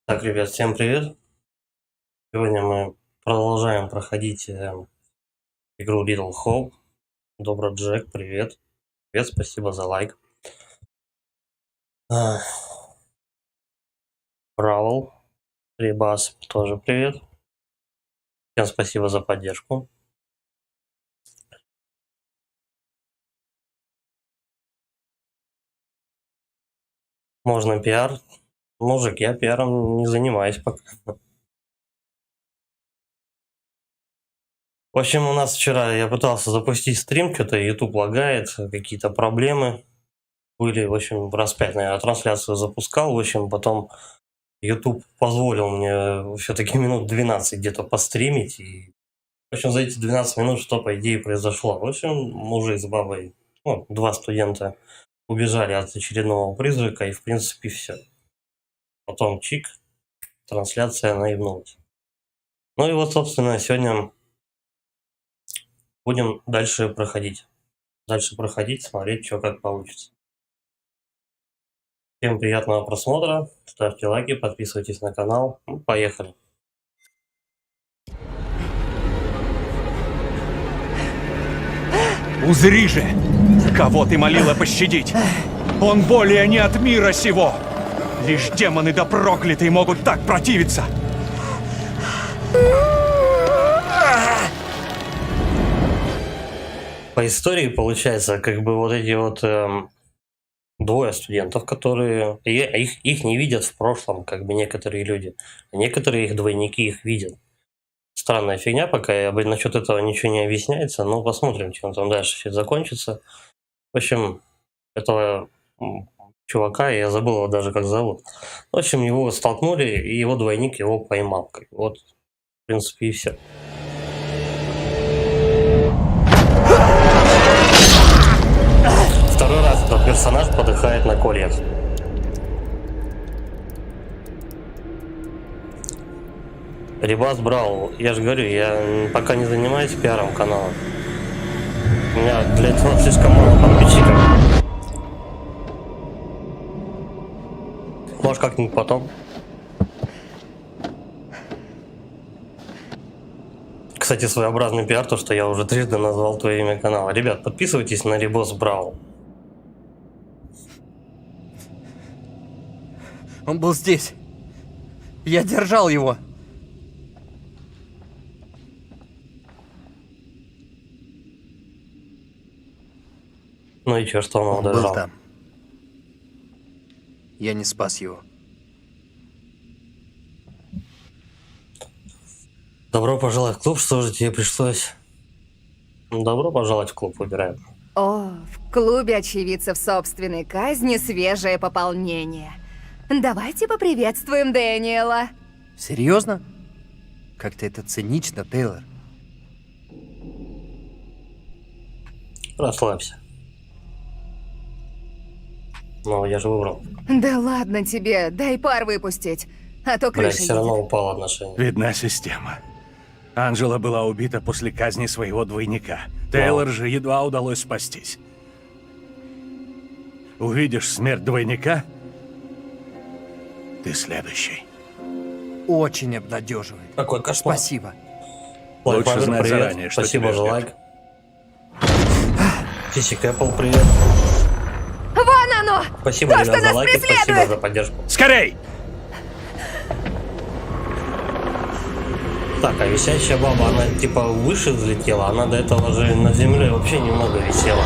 Так, ребят, всем привет! Сегодня мы продолжаем проходить игру Little Hope. Добро, Джек, привет. Привет, спасибо за лайк. А, Бравл, Рибас, тоже привет. Всем спасибо за поддержку. Можно пиар. Мужик, я пиаром не занимаюсь пока. В общем, у нас вчера я пытался запустить стрим, что-то YouTube лагает, какие-то проблемы были. В общем, раз 5, наверное, трансляцию запускал. В общем, потом YouTube позволил мне все-таки минут 12 где-то постримить. И, в общем, за эти 12 минут что, по идее, произошло? В общем, мужик с бабой, два студента убежали от очередного призрака, и, в принципе, все. Потом чик, трансляция наебнулась. Ну и вот, собственно, сегодня будем дальше проходить. Смотреть, что как получится. Всем приятного просмотра, ставьте лайки, подписывайтесь на канал. Поехали. Узри же, кого ты молила пощадить. Он более не от мира сего. Лишь демоны да проклятые могут так противиться. По истории получается, как бы вот эти вот двое студентов, которые их не видят в прошлом, как бы некоторые люди, а некоторые их двойники их видят. Странная фигня, пока насчет этого ничего не объясняется, но посмотрим, чем там дальше все закончится. В общем, этого чувака, я забыл его даже как зовут. В общем, его столкнули, и его двойник его поймал. Вот, в принципе, и все. Второй раз этот персонаж подыхает на кольях. Рибас Бравл, я же говорю, я пока не занимаюсь пиаром канала. У меня для этого слишком мало подписчиков. Может, как-нибудь потом. Кстати, своеобразный пиар, то, что я уже трижды назвал твое имя канала. Ребят, подписывайтесь на Рибас Бравл. Он был здесь. Я держал его. Ну и чё, что он его Он был держал? там. Я не спас его. Добро пожаловать в клуб, что же тебе пришлось? Добро пожаловать в клуб, выбираем. О, в клубе очевидцев собственной казни свежее пополнение. Давайте поприветствуем Дэниела. Серьезно? Как-то это цинично, Тейлор. Расслабься. Ну, я же выбрал. Да ладно тебе, дай пар выпустить, а то Блядь, крыша все равно едет. упало отношение. Видна система. Анжела была убита после казни своего двойника. Тейлор же едва удалось спастись. Увидишь смерть двойника, ты следующий. Очень обнадеживает. Какой кошмар. Спасибо. Лайк, Лучше Павел, знать привет. заранее, что Спасибо тебя за ждет. лайк. Фисик Apple, привет. Вон оно! Спасибо, То, ребят, что за нас лайки, спасибо преследует! за поддержку. Скорей! Так, а висящая баба, она типа выше взлетела, она до этого же на земле вообще немного висела.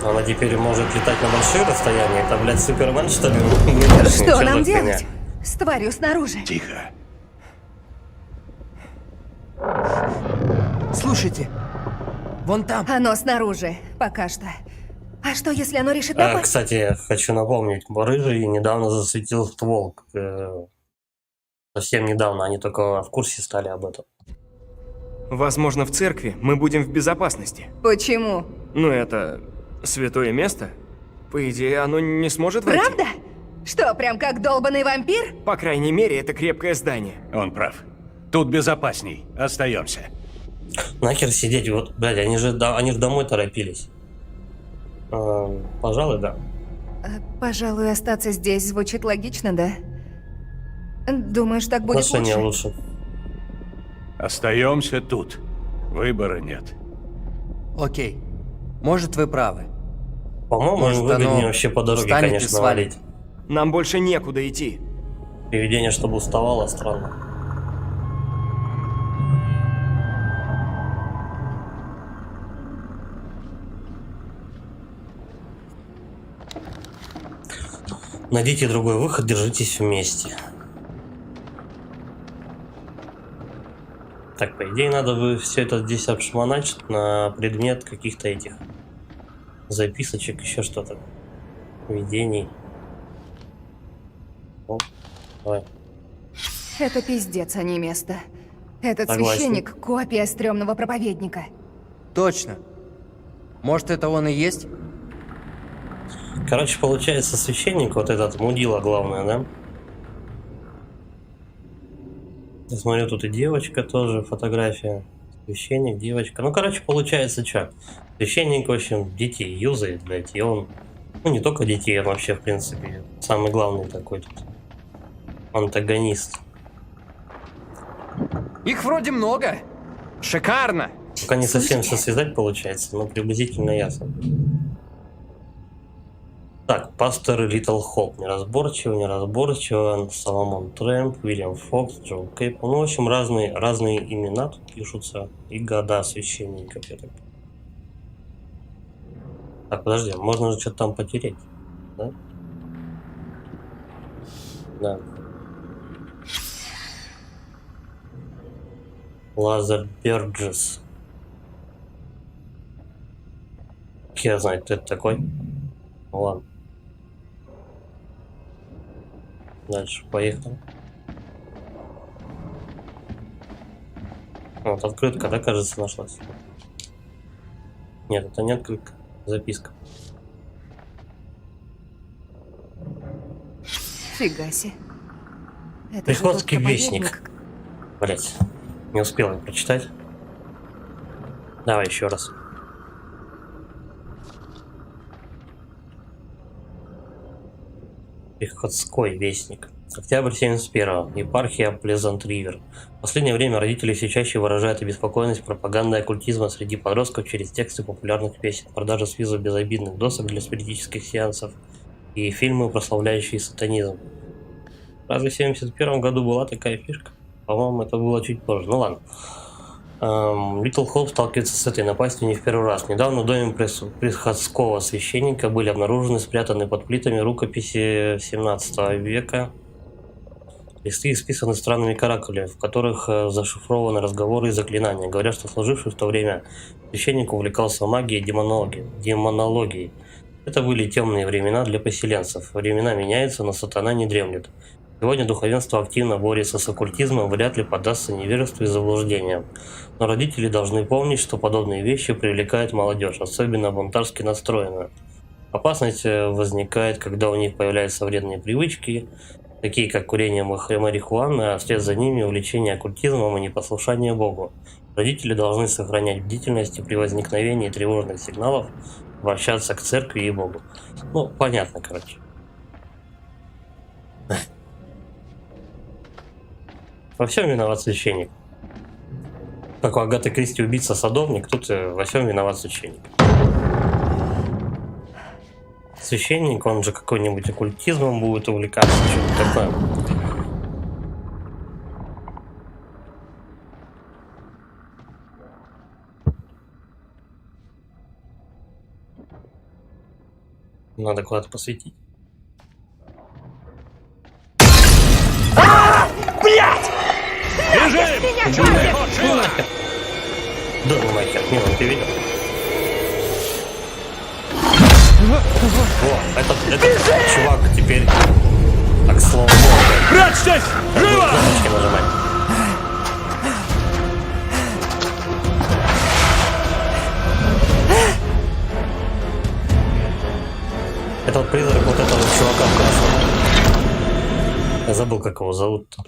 Она теперь может летать на большие расстояния. Это, блядь, Супермен, что ли? Что нам делать? С тварью снаружи. Тихо. Слушайте, вон там. Оно снаружи, пока что. А что, если оно решит напасть? Кстати, хочу напомнить, Рыжий недавно засветил ствол. Совсем недавно, они только в курсе стали об этом. Возможно, в церкви мы будем в безопасности. Почему? Но это святое место. По идее, оно не сможет войти. Правда? Что, прям как долбаный вампир? По крайней мере, это крепкое здание. Он прав. Тут безопасней. Остаемся. Нахер сидеть, вот, блядь, они же домой торопились. Пожалуй, да. Пожалуй, остаться здесь звучит логично, да? Думаешь, так будет Отношения лучше? лучше. Остаемся тут. Выбора нет. Окей. Может, вы правы. По-моему, Может, им выгоднее оно вообще по дороге, встанет и конечно, свалит. валить. Нам больше некуда идти. Привидение, чтобы уставало, странно. Найдите другой выход, держитесь вместе. Так, по идее, надо бы все это здесь обшмонать на предмет каких-то этих записочек, еще что-то. Видений. О, давай. Это пиздец, а не место. Этот Согласен. священник — копия стрёмного проповедника. Точно. Может, это он и есть? Короче, получается, священник, вот этот мудила главное, да? Я смотрю, тут и девочка тоже, фотография. Священник, девочка. Ну, короче, получается, что? Священник, в общем, детей юзает, блядь, и он... Ну, не только детей, он вообще, в принципе, самый главный такой тут. Антагонист. Их вроде много. Шикарно! Только не совсем все связать получается, но приблизительно ясно. Так, пастор Литл Хоп, неразборчиво, Соломон Трэмп, Уильям Фокс, Джон Кейп. Ну, в общем, разные имена тут пишутся и года священников, я так понимаю. Так, подожди, можно же что-то там потереть, да? Да. Лазар Бёрджес. Я знаю, кто это такой. Ну, ладно. Дальше, поехали. Вот открытка, да, кажется, нашлась. Нет, это не открытка, записка. Фига себе. Это же Приходский тот вестник. проповедник. Блять, не успел я прочитать. Давай еще раз. Приходской вестник. Октябрь 71-го. Епархия Плезант-Ривер. В последнее время родители все чаще выражают обеспокоенность пропагандой оккультизма среди подростков через тексты популярных песен, продажи с визу безобидных досок для спиритических сеансов и фильмы, прославляющие сатанизм. Разве в 71 году была такая фишка? По-моему, это было чуть позже. Ну ладно. Литл Хоп сталкивается с этой напастью не в первый раз. Недавно в доме приходского священника были обнаружены спрятанные под плитами рукописи 17 века. Листы исписаны странными каракулями, в которых зашифрованы разговоры и заклинания. Говорят, что служивший в то время священник увлекался магией и демонологией. Это были темные времена для поселенцев. Времена меняются, но сатана не дремлет. Сегодня духовенство активно борется с оккультизмом, вряд ли поддастся невежеству и заблуждениям. Но родители должны помнить, что подобные вещи привлекают молодежь, особенно бунтарски настроенную. Опасность возникает, когда у них появляются вредные привычки, такие как курение марихуаны, а вслед за ними увлечение оккультизмом и непослушание Богу. Родители должны сохранять бдительность и при возникновении тревожных сигналов обращаться к церкви и Богу. Ну, понятно, короче. Во всем виноват священник. Как у Агаты Кристи убийца-садовник, тут во всем виноват священник. Священник, он же какой-нибудь оккультизмом будет увлекаться, что-то такое. Надо куда-то посветить. Да ну нахер, не, он ты видел? О, этот чувак теперь так слово Бога. Прячьтесь! Живо! Кнопочки нажимать. Это вот призрак вот этого чувака в красном. Я забыл, как его зовут-то.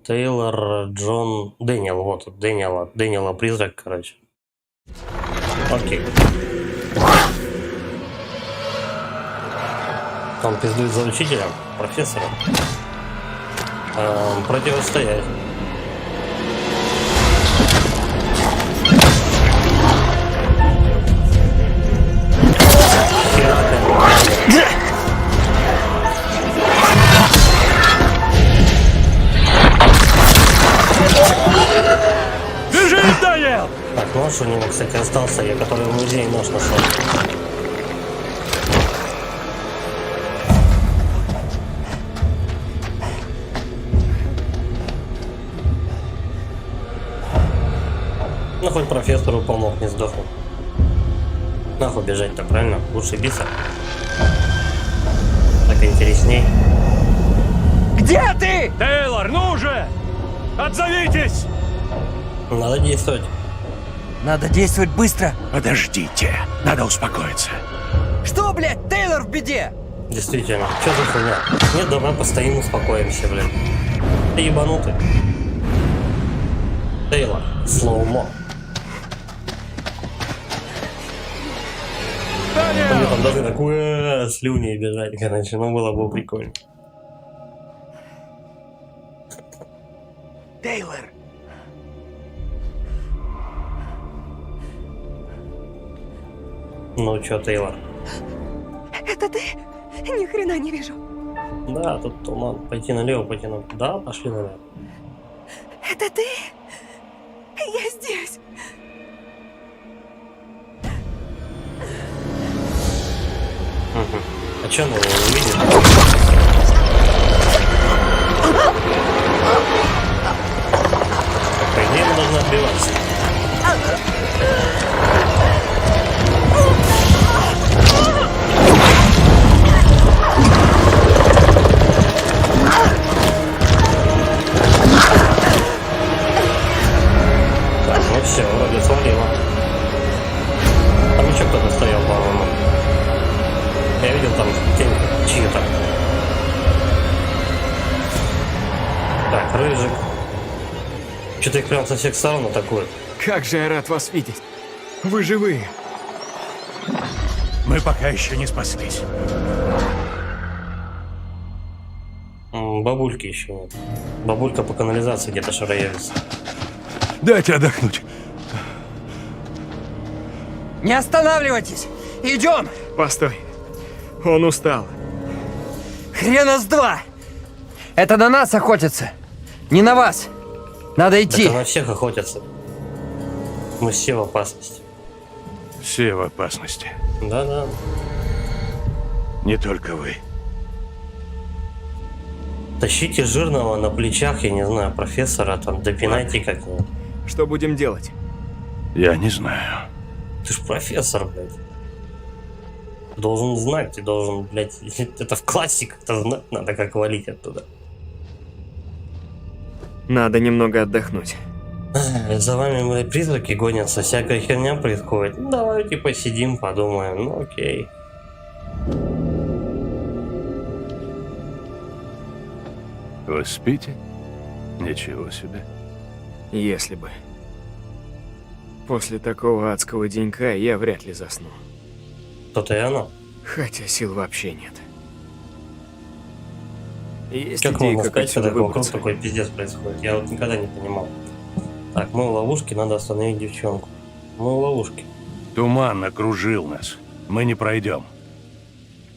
Тейлор Джон Дэниел, вот тут Дэниела призрак, короче. Окей. Он пиздует за учителем, профессором. Противостоять. Бежи, Даниэл! Так, нож у него, кстати, остался, я который в музее нож нашел. Ну, хоть профессору помог, не сдохнул. Нахуй бежать-то, правильно? Лучше биться. Так интересней. Где ты? Тейлор, ну же! Отзовитесь! Надо действовать. Надо действовать быстро. Подождите, надо успокоиться. Что, блядь, Тейлор в беде? Действительно, что за хуйня? Нет, давай постоим, успокоимся, блин. Ты ебанутый. Тейлор, слоумо. Мне там даже такое слюни бежать, короче, ну было бы прикольно. Тейлор. Ну чё, Тейлор? Это ты? Ни хрена не вижу. Да, тут туман. Пойти налево, пойти налево. Да, пошли налево. Это ты? Я здесь. А чё она его не видит? По идее, мы должны отбиваться. Так, ну все, вроде свалило. Там еще кто-то стоял, по-моему. Я видел там тень чью-то. Так, рыжик. Что-то их прям со всех сторон атакуют. Как же я рад вас видеть. Вы живые. Мы пока еще не спаслись. Бабульки еще нет. Бабулька по канализации где-то шароевится. Дайте отдохнуть. Не останавливайтесь! Идем! Постой. Он устал. Хрена с два! Это на нас охотятся, не на вас. Надо идти. Это на всех охотятся. Мы все в опасности. Все в опасности. Да-да. Не только вы. Тащите жирного на плечах, я не знаю, профессора, там, допинайте как-нибудь. Что будем делать? Я не знаю. Ты ж профессор, блядь. Должен знать, ты должен, блядь, это в классе как-то знать надо, как валить оттуда. Надо немного отдохнуть. За вами мои призраки гонятся, всякая херня происходит. Ну, давайте посидим, подумаем, ну окей. Вы спите? Ничего себе. Если бы. После такого адского денька я вряд ли засну. То-то и оно. Хотя сил вообще нет. Есть Как идеи, можно как сказать, отсюда когда вокруг выбраться? такой пиздец происходит? Я вот никогда не понимал. Так, мы в ловушке, надо остановить девчонку. Мы в ловушке. Туман окружил нас. Мы не пройдем.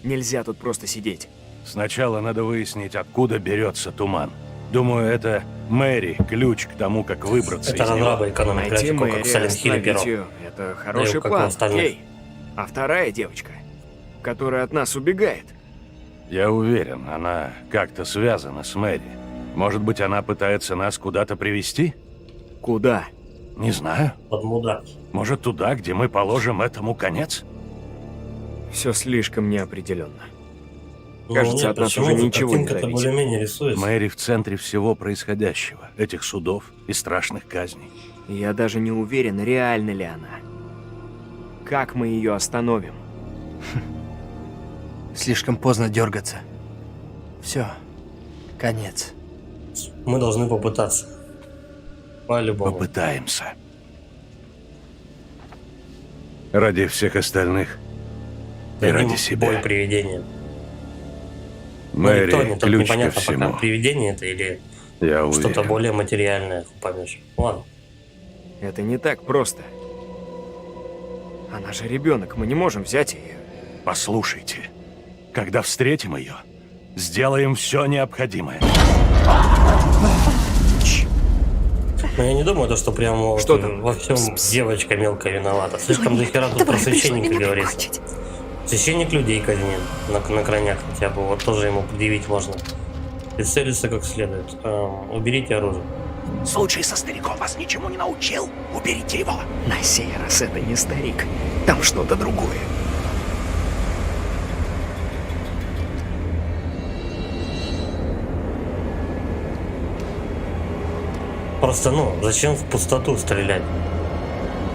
Нельзя тут просто сидеть. Сначала надо выяснить, откуда берется туман. Думаю, это Мэри ключ к тому, как выбраться Это из него. разраба экономить Найти графику, как Мэри, в Silent Hill остановить первом. ее. Это хороший как у план. остальных. Эй, а вторая девочка, которая от нас убегает. Я уверен, она как-то связана с Мэри. Может быть, она пытается нас куда-то привести? Куда? Не знаю. Под мудак. Может, туда, где мы положим этому конец? Все слишком неопределенно. Ну, Кажется, от нас почему уже же? ничего не Картинка-то зависит. более-менее рисуется. Мэри в центре всего происходящего, этих судов и страшных казней. Я даже не уверен, реальна ли она. Как мы ее остановим? Слишком поздно дергаться. Все. Конец. Мы должны попытаться. По-любому. Попытаемся. Ради всех остальных и Дадим ради бой себя. привидениям. Мэри, никто не, тут ключ ко непонятно всему. пока, привидение это или Я что-то уверен. более материальное, помнишь. Ладно. Это не так просто. Она же ребенок, мы не можем взять ее. Послушайте, когда встретим ее, сделаем все необходимое. Но я не думаю, что прямо вот Что там? во всем девочка мелкая виновата. Слишком дохера тут про Тварь пришла священника меня говорится. прикончить. Священник людей казнит на крайняк хотя бы. Вот тоже ему предъявить можно. И целиться как следует. Уберите оружие. Случай со стариком вас ничему не научил. Уберите его. На сей раз это не старик. Там что-то другое. Просто, зачем в пустоту стрелять?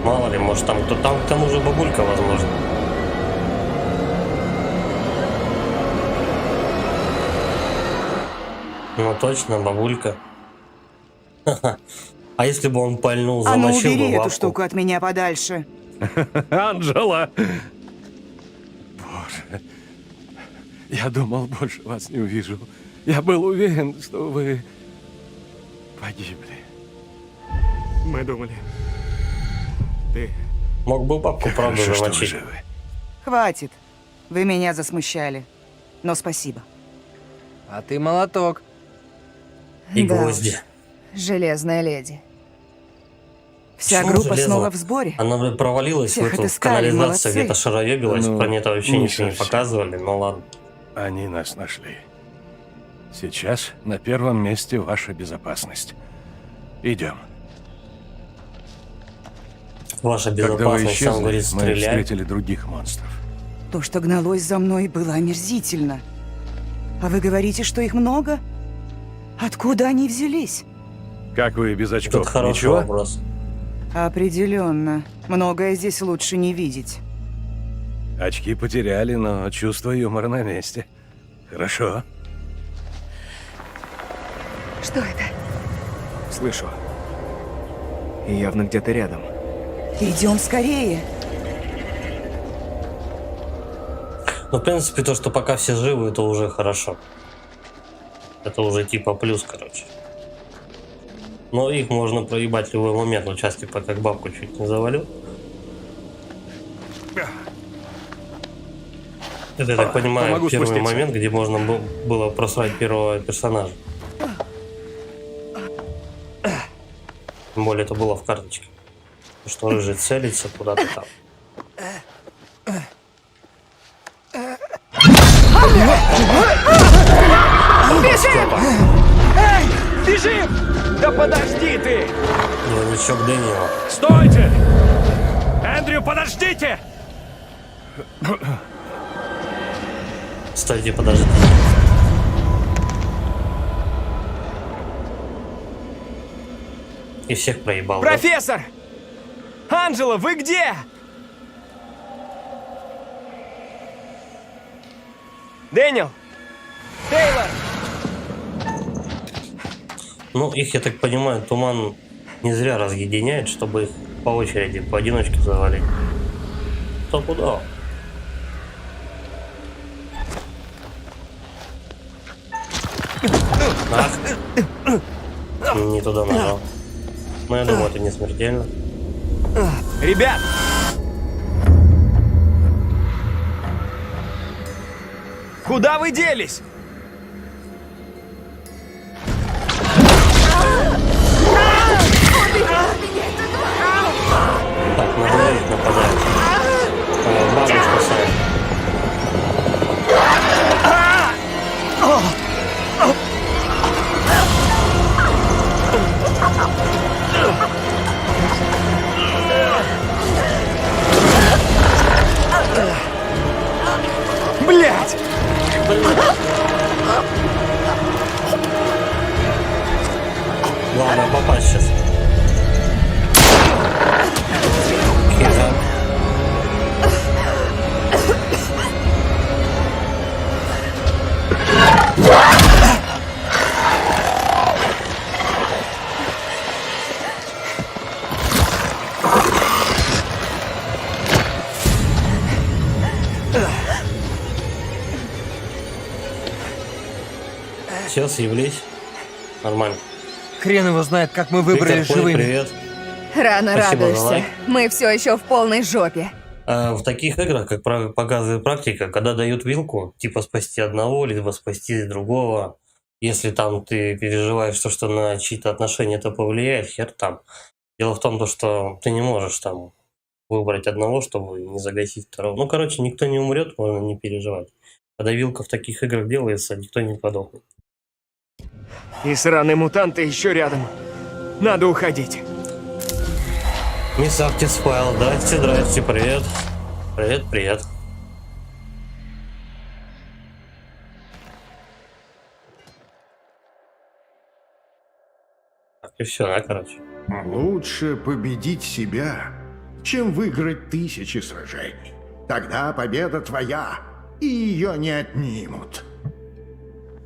Мало ли, может там кто там к тому же бабулька, возможно. Ну точно, бабулька. А если бы он пальнул, А ну замочил убери бы эту бабку? штуку от меня подальше. Анджела! Боже, я думал, больше вас не увижу. Я был уверен, что вы погибли. Мы думали... Ты... Мог бы бабку, Как правда, хорошо, что вы замочить. живы. Хватит. Вы меня засмущали. Но спасибо. А ты молоток. И Да гвозди. уж, железная леди. Вся Почему группа железо? снова в сборе. Она бы провалилась Всех в эту отыскали, канализацию, молодцы. где-то шароебилась, Ну, про это вообще не ничего не совсем. показывали, ну ладно. Они нас нашли. Сейчас на первом месте ваша безопасность. Идем. Ваша Когда вы безопасность, сам исчезли, говорит, мы стреляй. встретили других монстров. То, что гналось за мной, было омерзительно. А вы говорите, что их много? Откуда они взялись? Как вы без Тут очков? хороший Ничего? вопрос. Определенно. Многое здесь лучше не видеть. Очки потеряли, но чувство юмора на месте. Хорошо. Что это? Слышу. И явно где-то рядом. Идем скорее. Ну, в принципе, то, что пока все живы, это уже хорошо. Это уже типа плюс, короче. Но их можно проебать в любой момент, вот сейчас типа как бабку чуть не завалил. Это, я так понимаю, помогу первый спуститься. момент, где можно было просрать первого персонажа. Тем более это было в карточке. Потому что рыжий целится куда-то там. Степа, Бежим! Да подожди ты! двойничок Дэниела. Стойте! Эндрю, подождите! Стойте, подождите. И всех проебал. да? Профессор! Анджела, вы где? Дэниел! Тейлор! Ну, их, я так понимаю, туман не зря разъединяет, чтобы их по очереди, поодиночке завалить. Кто куда? Ах! Не туда нажал. Но я думаю, это не смертельно. Ребят! Куда вы делись? Так, на двоих нападает. Бабу спасает. Блять! Главное попасть сейчас. Хера. Сейчас явлюсь. Нормально. Хрен его знает, как мы выбрались Виктор Плей, живыми. привет. Рано Спасибо за радуешься. лайк. Мы все еще в полной жопе. В таких играх, как показывает практика, когда дают вилку, типа спасти одного, либо спасти другого, если там ты переживаешь, что на чьи-то отношения это повлияет, хер там. Дело в том, что ты не можешь там выбрать одного, чтобы не загасить второго. Ну, короче, никто не умрет, можно не переживать. Когда вилка в таких играх делается, никто не подохнет. И сраные мутанты еще рядом. Надо уходить. Мисс Артис Файл, здрасте, привет. Привет. Так, и все, да, короче. Лучше победить себя, чем выиграть 1000 сражений. Тогда победа твоя, и ее не отнимут.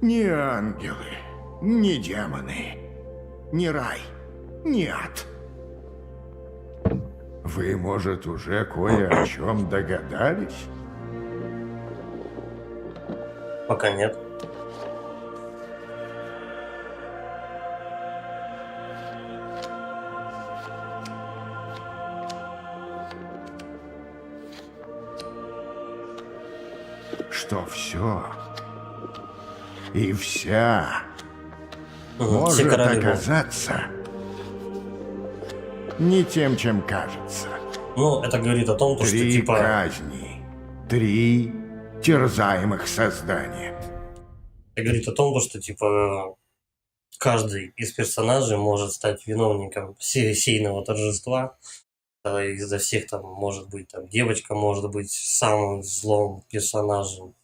Ни ангелы, ни демоны, ни рай, ни ад. Вы, может, уже кое о чем догадались? Пока нет. Что все и вся Все может короли будут. оказаться не тем, чем кажется. Ну, это говорит о том, что 3 типа... казни, 3 терзаемых создания. Это говорит о том, что типа каждый из персонажей может стать виновником сейного торжества. Из-за всех там может быть там девочка может быть самым злым персонажем.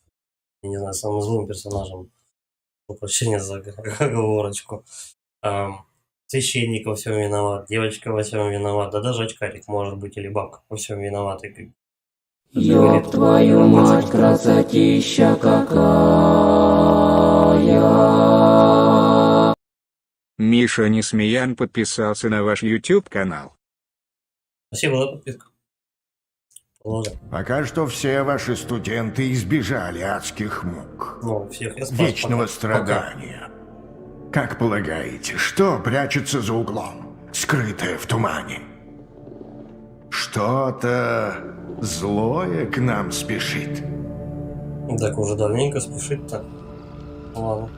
Я не знаю, самым злым персонажем. Прощения за оговорочку. Священник во всем виноват, девочка во всем виновата, да даже очкарик может быть или бабка во всем виноват. Ёб твою мать, красотища какая! Миша Несмеян подписался на ваш YouTube канал. Спасибо за подписку. Ладно. Пока что все ваши студенты избежали адских мук, Ну, всех я спас, вечного пока. страдания. Как полагаете, что прячется за углом, скрытое в тумане? Что-то злое к нам спешит. Так уже давненько спешит-то. Ладно.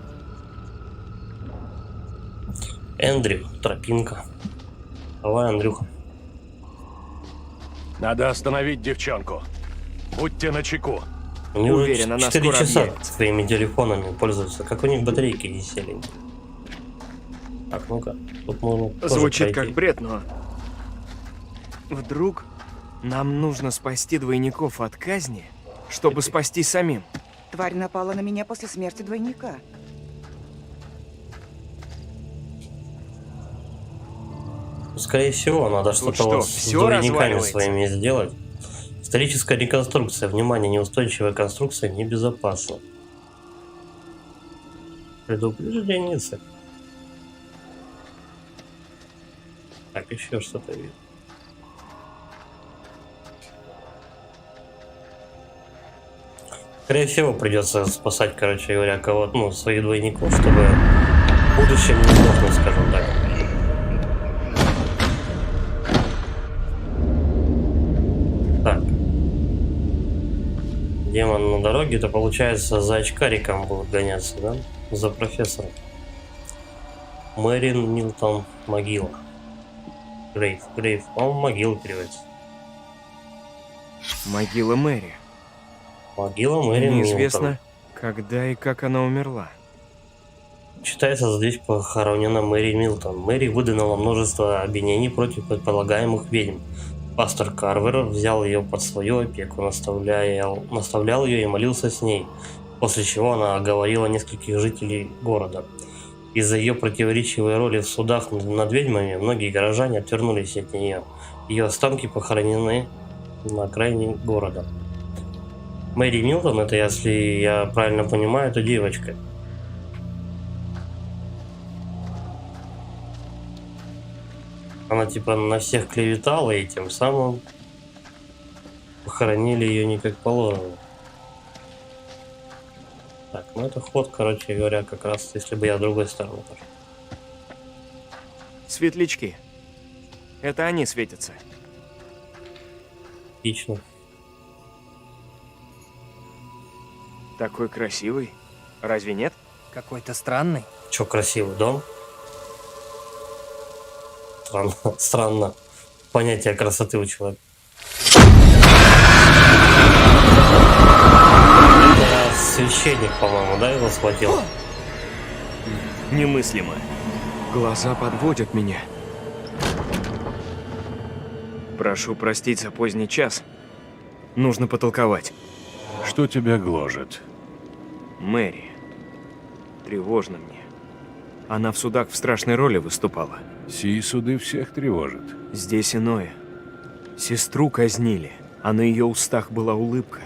Эндрю, тропинка. Давай, Андрюха. Надо остановить девчонку. Будьте начеку. У них Уверен, уже она 4 скоро часа объявится. своими телефонами пользуются. Как у них батарейки весели. Так, ну-ка. Тут можно тоже Звучит пройти. как бред, но... Вдруг нам нужно спасти двойников от казни, чтобы спасти самим. Тварь напала на меня после смерти двойника. Скорее всего, надо что-то что, вот с всё двойниками разваливается? своими сделать. Историческая реконструкция. Внимание, неустойчивая конструкция небезопасна. Предупреждение. Так, еще что-то вижу. Скорее всего, придется спасать, короче говоря, кого-то, ну, своих двойников, чтобы в будущем не сдохнуть, скажем так. Так. Демон на дороге, это получается за очкариком будут гоняться, да? За профессором. Мэрин Милтон, могила. Грейв. Он могила переводится. Могила Мэри. Могила Мэрин Неизвестно, Милтон. когда и как она умерла. Считается, здесь похоронена Мэри Милтон. Мэри выдвинула множество обвинений против предполагаемых ведьм. Пастор Карвер взял ее под свою опеку, наставлял ее и молился с ней, после чего она оговорила нескольких жителей города. Из-за ее противоречивой роли в судах над ведьмами многие горожане отвернулись от нее. Ее останки похоронены на окраине города. Мэри Милтон, это, если я правильно понимаю, это девочка. Она типа на всех клеветала, и тем самым похоронили ее не как положено. Так, ну это ход, короче говоря, как раз, если бы я с другой стороны пошел. Светлячки. Это они светятся. Отлично. Такой красивый. Разве нет? Какой-то странный. Чё, красивый дом? Странно. Странно. Понятие красоты у человека. Это священник, по-моему, да, его схватил? Немыслимо. Глаза подводят меня. Прошу простить за поздний час. Нужно потолковать. Что тебя гложет? Мэри. Тревожно мне. Она в судах в страшной роли выступала. Сии суды всех тревожат. Здесь иное. Сестру казнили, а на ее устах была улыбка.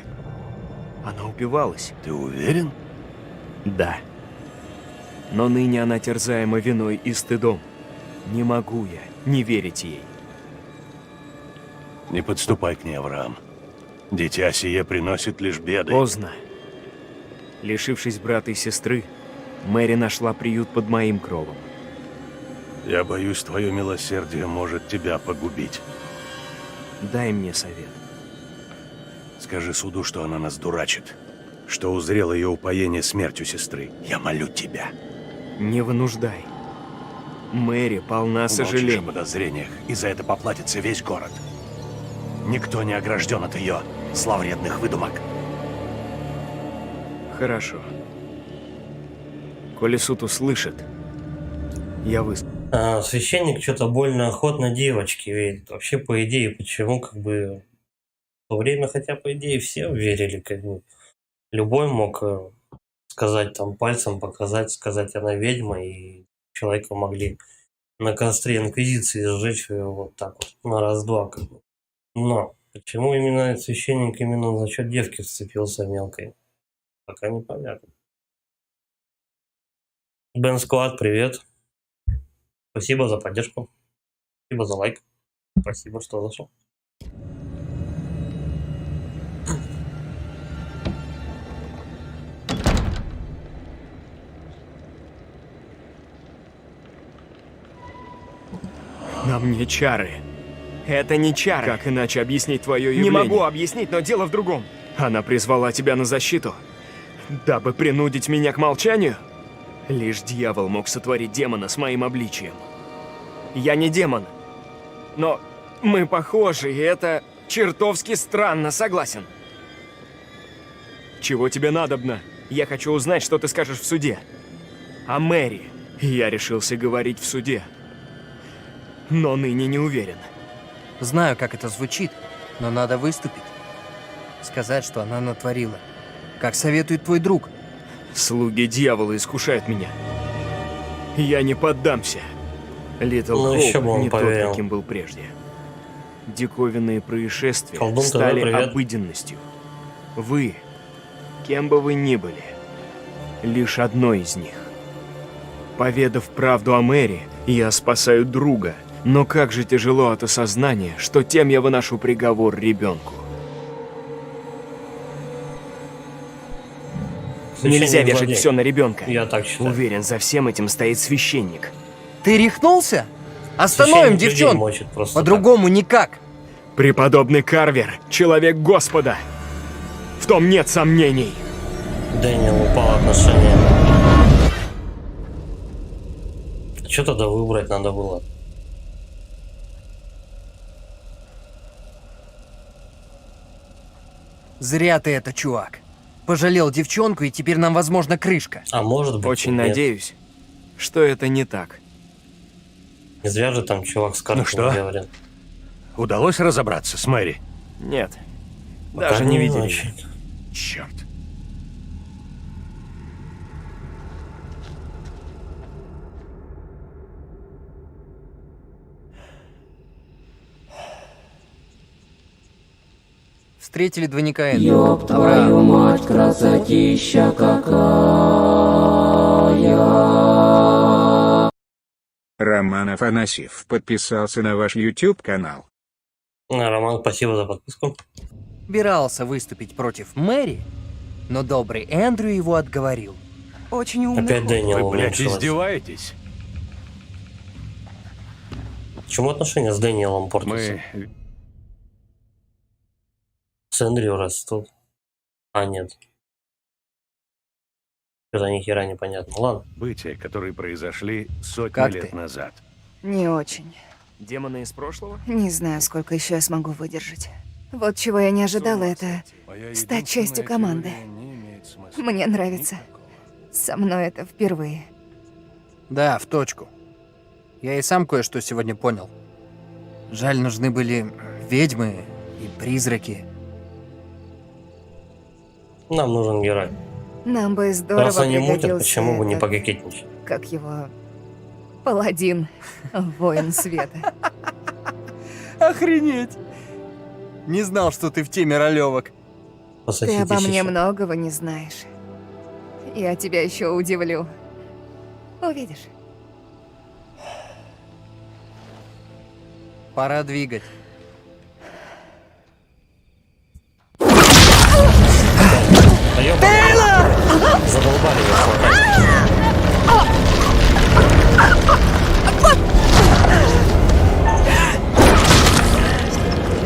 Она упивалась. Ты уверен? Да. Но ныне она терзаема виной и стыдом. Не могу я не верить ей. Не подступай к ней, Авраам. Дитя сие приносит лишь беды. Поздно. Лишившись брата и сестры, Мэри нашла приют под моим кровом. Я боюсь, твое милосердие может тебя погубить. Дай мне совет. Скажи суду, что она нас дурачит. Что узрело ее упоение смертью сестры. Я молю тебя. Не вынуждай. Мэри полна Умолчишь о сожалений. подозрениях, и за это поплатится весь город. Никто не огражден от ее зловредных выдумок. Хорошо. Коли суд услышит, я выскажу. Священник что-то больно охотно девочки верит. Вообще, по идее, почему, как бы, в то время, хотя, по идее, все верили, как бы, любой мог сказать, там, пальцем показать, сказать, она ведьма, и человека могли на костре инквизиции сжечь вот так вот, на раз-два, как бы. Но почему именно священник именно за счет девки вцепился мелкой, пока непонятно. Бен Сквад, привет. Спасибо за поддержку. Спасибо за лайк. Спасибо, что зашел. На мне чары. Это не чары. Как иначе объяснить твое явление? Не могу объяснить, но дело в другом. Она призвала тебя на защиту, дабы принудить меня к молчанию? Лишь дьявол мог сотворить демона с моим обличием. Я не демон, но мы похожи, и это чертовски странно, согласен. Чего тебе надобно? Я хочу узнать, что ты скажешь в суде. О Мэри. Я решился говорить в суде, но ныне не уверен. Знаю, как это звучит, но надо выступить. Сказать, что она натворила. Как советует твой друг. Слуги дьявола искушают меня. Я не поддамся. Литл Ну, еще Хоуп бы он не тот, поверил. каким был прежде. Диковинные происшествия Колдун, стали привет. обыденностью. Вы, кем бы вы ни были, лишь одно из них. Поведав правду о Мэри, я спасаю друга, но как же тяжело от осознания, что тем я выношу приговор ребенку. Нельзя Священник вешать злодей. все на ребенка. Я так считаю. Уверен, за всем этим стоит священник. Ты рехнулся? Остановим Священник людей девчонку. мочит просто По-другому никак. Преподобный Карвер — человек Господа. В том нет сомнений. так. Дэниел упал отношения. Что тогда выбрать надо было? Зря ты это, чувак. Пожалел девчонку, и теперь нам, возможно, крышка. А может быть, Очень и нет. надеюсь, что это не так. Не зря же там чувак с картой что? говорит. Удалось разобраться с Мэри? Нет. Пока Даже не видели. очень. Черт. Встретили двойника Эндрю. Ёб твою мать, красотища какая. Роман Афанасьев подписался на ваш YouTube канал. Роман, спасибо за подписку. Собирался выступить против Мэри, Но добрый Эндрю его отговорил. Очень умный Опять ход. Дэниел Вы, блядь, уменьшилась. издеваетесь? Почему отношения с Дэниелом портятся? Мы... С Эндрю растут. А, нет. Это ни хера непонятно. Ладно. События, которые произошли сотни Как лет ты? назад. Не очень. Демоны из прошлого? Не знаю, сколько еще я смогу выдержать. Вот чего я не ожидала, это Моя стать частью единственная команды. теория не имеет смысла. Мне нравится. Со мной это впервые. Да, в точку. Я и сам кое-что сегодня понял. Жаль, нужны были ведьмы и призраки. Нам нужен герой. Нам бы здорово Раз они мутят, пригодился почему бы не этот, пококетничать? как его... Паладин. Воин света. Охренеть! Не знал, что ты в теме ролевок. Ты Пососитесь обо мне еще. многого не знаешь. Я тебя еще удивлю. Увидишь. Пора двигать. Да ёпта. Задолбали меня хватать.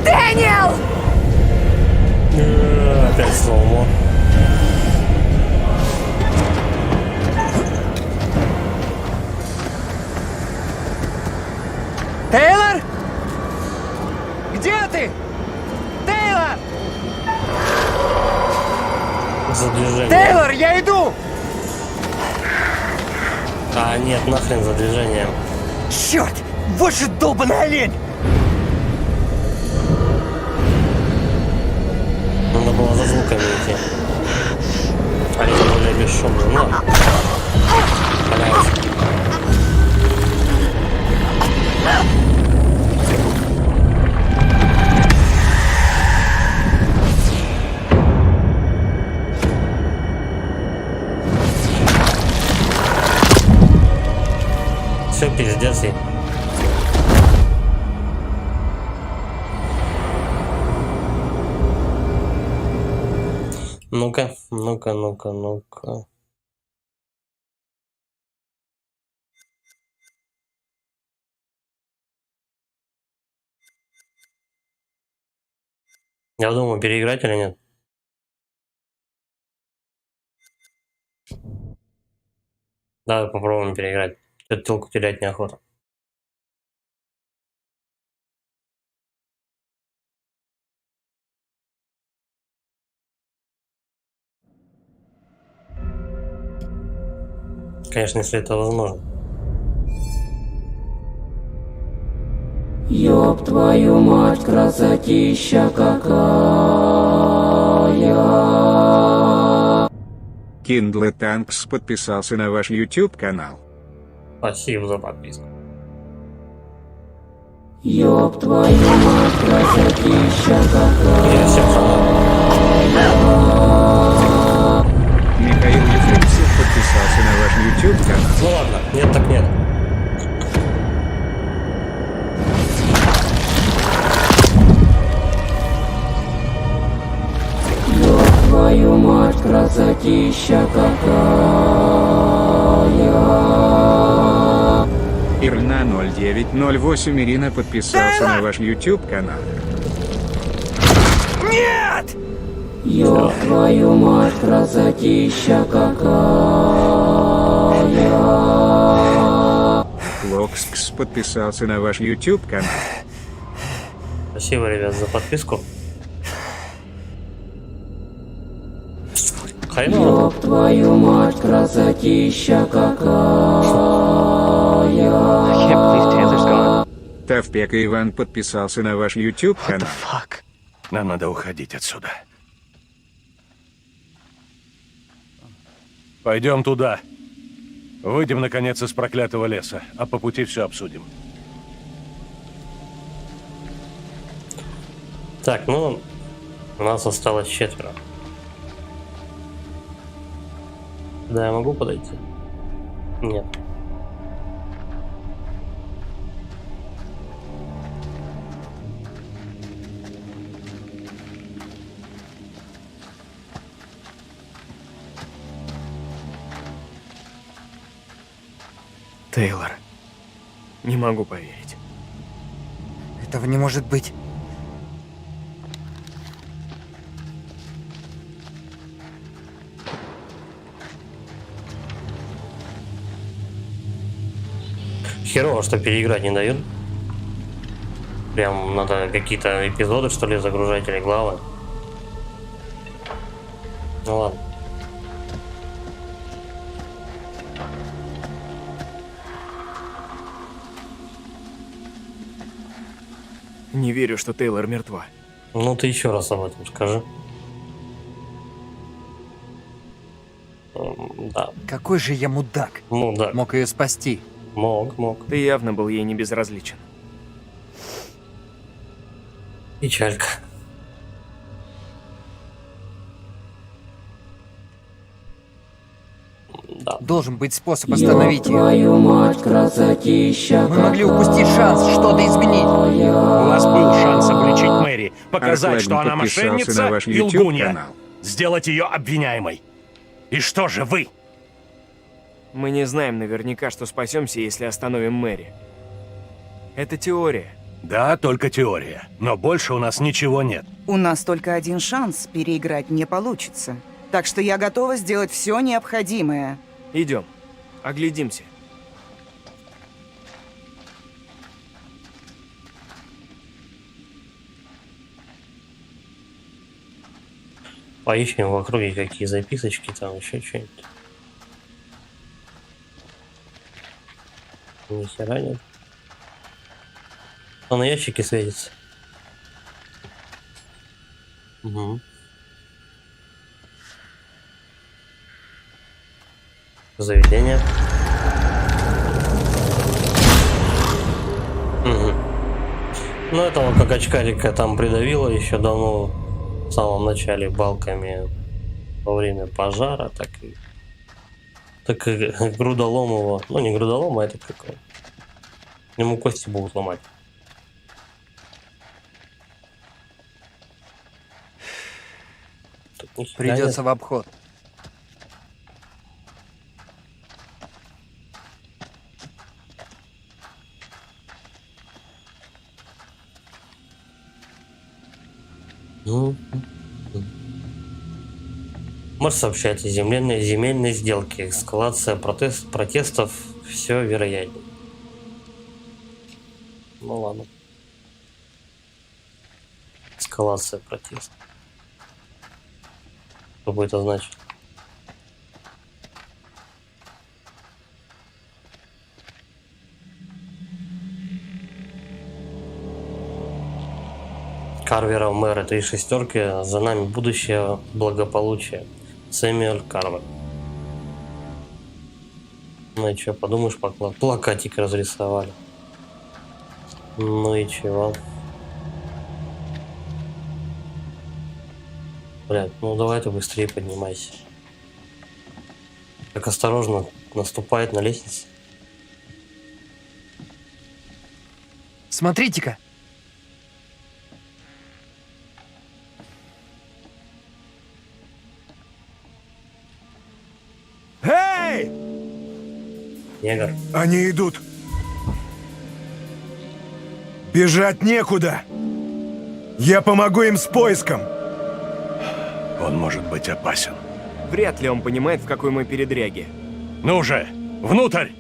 Дэниел! Опять слоумо. Тейлор? Где ты? Тейлор! За движение. Тейлор, я иду! А, нет, нахрен за движением. Черт! Вот же долбаный олень! Надо было за звуками идти. Они более бесшумные. Ну, блядь. Все, пиздец ей. Ну-ка, ну-ка, ну-ка, ну-ка. Я думаю, переиграть или нет. Давай попробуем переиграть. Эту телку терять неохота. Конечно, если это возможно. Ёб твою мать, красотища какая. Kindle Tanks подписался на ваш YouTube канал. Спасибо за подписку. Ёб твою мать, красотища какая. Я всем хана. Михаил Ефремцев подписался на ваш YouTube канал. Ну ладно, нет так нет. Ёб твою мать, красотища какая. Ирна 0908 Ирина подписался на ваш YouTube канал. Нет! Ёб твою мать, красотища какая. Локскс подписался на ваш YouTube канал. Спасибо, ребят, за подписку. Хреново. Ёб твою мать, красотища какая. Тавпек Иван подписался на ваш YouTube канал. Нам надо уходить отсюда. Пойдем туда. Выйдем, наконец, из проклятого леса, а по пути все обсудим. Так, ну, у нас осталось 4. Да, я могу подойти? Нет. Тейлор, не могу поверить. Этого не может быть. Херово, что переиграть не дают. Прям надо какие-то эпизоды, что ли, загружать или главы. Ну ладно. Не верю, что Тейлор мертва. Ну ты еще раз об этом скажи. Да. Какой же я мудак. Ну да. Мог ее спасти. Мог. Ты явно был ей не безразличен. Печалька. Да. Должен быть способ остановить ее. Твою мать, красотища. Мы могли упустить шанс что-то изменить. У нас был шанс обличить Мэри, показать, Аркладин что она подписался на мошенница ваш и лгунья. YouTube-канал. Сделать ее обвиняемой. И что же вы? Мы не знаем наверняка, что спасемся, если остановим Мэри. Это теория. Да, только теория. Но больше у нас ничего нет. У нас только один шанс, переиграть не получится. Так что я готова сделать все необходимое. Идем, оглядимся. Поищем в округе какие записочки, там еще что-нибудь. Ни хера нет. А на ящике светится. Угу. Заведение. Угу. Ну этого как очкарика там придавило еще давно, в самом начале, балками во время пожара, так и грудолом его, ну не грудолом, а это какой, ему кости будут ломать. Придется в обход. Можешь сообщать о земельной сделке, эскалация протестов, все вероятнее. Ну ладно. Эскалация протестов. Что бы это значит? Карвера, мэра, 3 шестерки, за нами будущее благополучие. Сэмюэль Карвер. Ну и что, подумаешь, плакатик разрисовали. Ну и чего? Блядь, ну давай ты быстрее поднимайся. Так осторожно наступает на лестнице. Смотрите-ка. Эй! Негр. Они идут. Бежать некуда. Я помогу им с поиском. Он может быть опасен. Вряд ли он понимает, в какой мы передряге. Ну же, внутрь!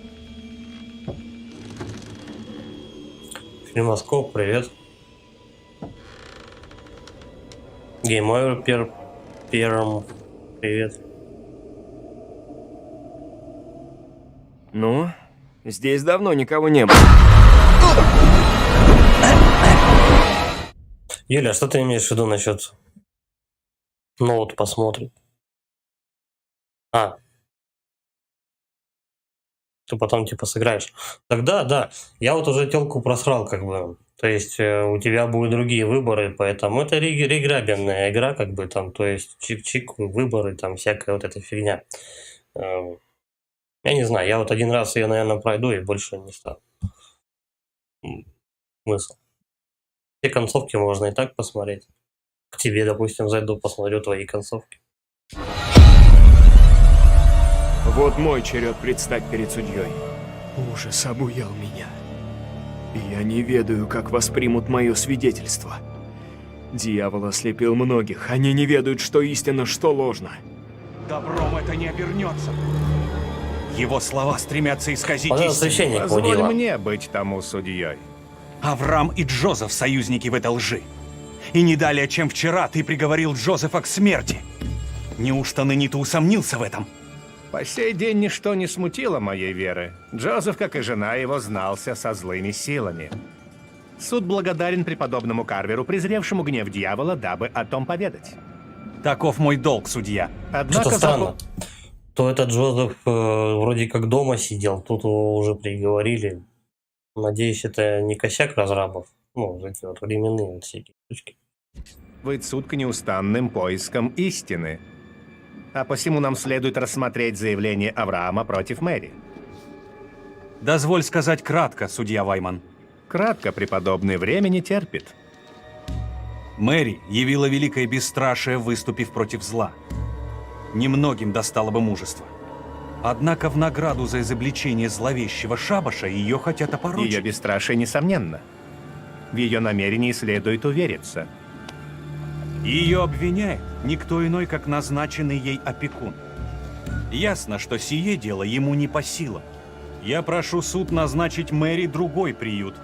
Фильмоскоп, привет. Геймовер первым, привет. Ну, здесь давно никого не было. Юля, что ты имеешь в виду насчет ноут посмотрим? А. Ты потом типа сыграешь. Тогда, да. Я вот уже телку просрал, как бы. То есть у тебя будут другие выборы, поэтому это реграбельная игра, как бы там, то есть чик-чик, выборы, там всякая вот эта фигня. Я не знаю, я вот один раз ее, наверное, пройду и больше не стану. Смысл. Все концовки можно и так посмотреть. К тебе, допустим, зайду, посмотрю твои концовки. Вот мой черед предстать перед судьей. Ужас обуял меня. Я не ведаю, как воспримут мое свидетельство. Дьявол ослепил многих. Они не ведают, что истинно, что ложно. Добром это не обернется. Его слова стремятся исказить Пожалуйста, истину. священник Позволь Мудила. мне быть тому судьей. Авраам и Джозеф союзники в этой лжи. И не далее, чем вчера, ты приговорил Джозефа к смерти. Неужто ныне ты усомнился в этом? По сей день ничто не смутило моей веры. Джозеф, как и жена его, знался со злыми силами. Суд благодарен преподобному Карверу, презревшему гнев дьявола, дабы о том поведать. Таков мой долг, судья. Однако Что-то странно. То этот Джозеф вроде как дома сидел, тут его уже приговорили. Надеюсь, это не косяк разрабов. Ну, вот эти вот временные вот всякие штучки. суд к неустанным поискам истины. А посему нам следует рассмотреть заявление Авраама против Мэри. Дозволь сказать кратко, судья Вайман. Кратко, преподобный, время не терпит. Мэри явила великое бесстрашие, выступив против зла. Немногим достало бы мужества. Однако в награду за изобличение зловещего шабаша ее хотят опорочить. Ее бесстрашие несомненно. В ее намерении следует увериться. Ее обвиняет никто иной, как назначенный ей опекун. Ясно, что сие дело ему не по силам. Я прошу суд назначить Мэри другой приют.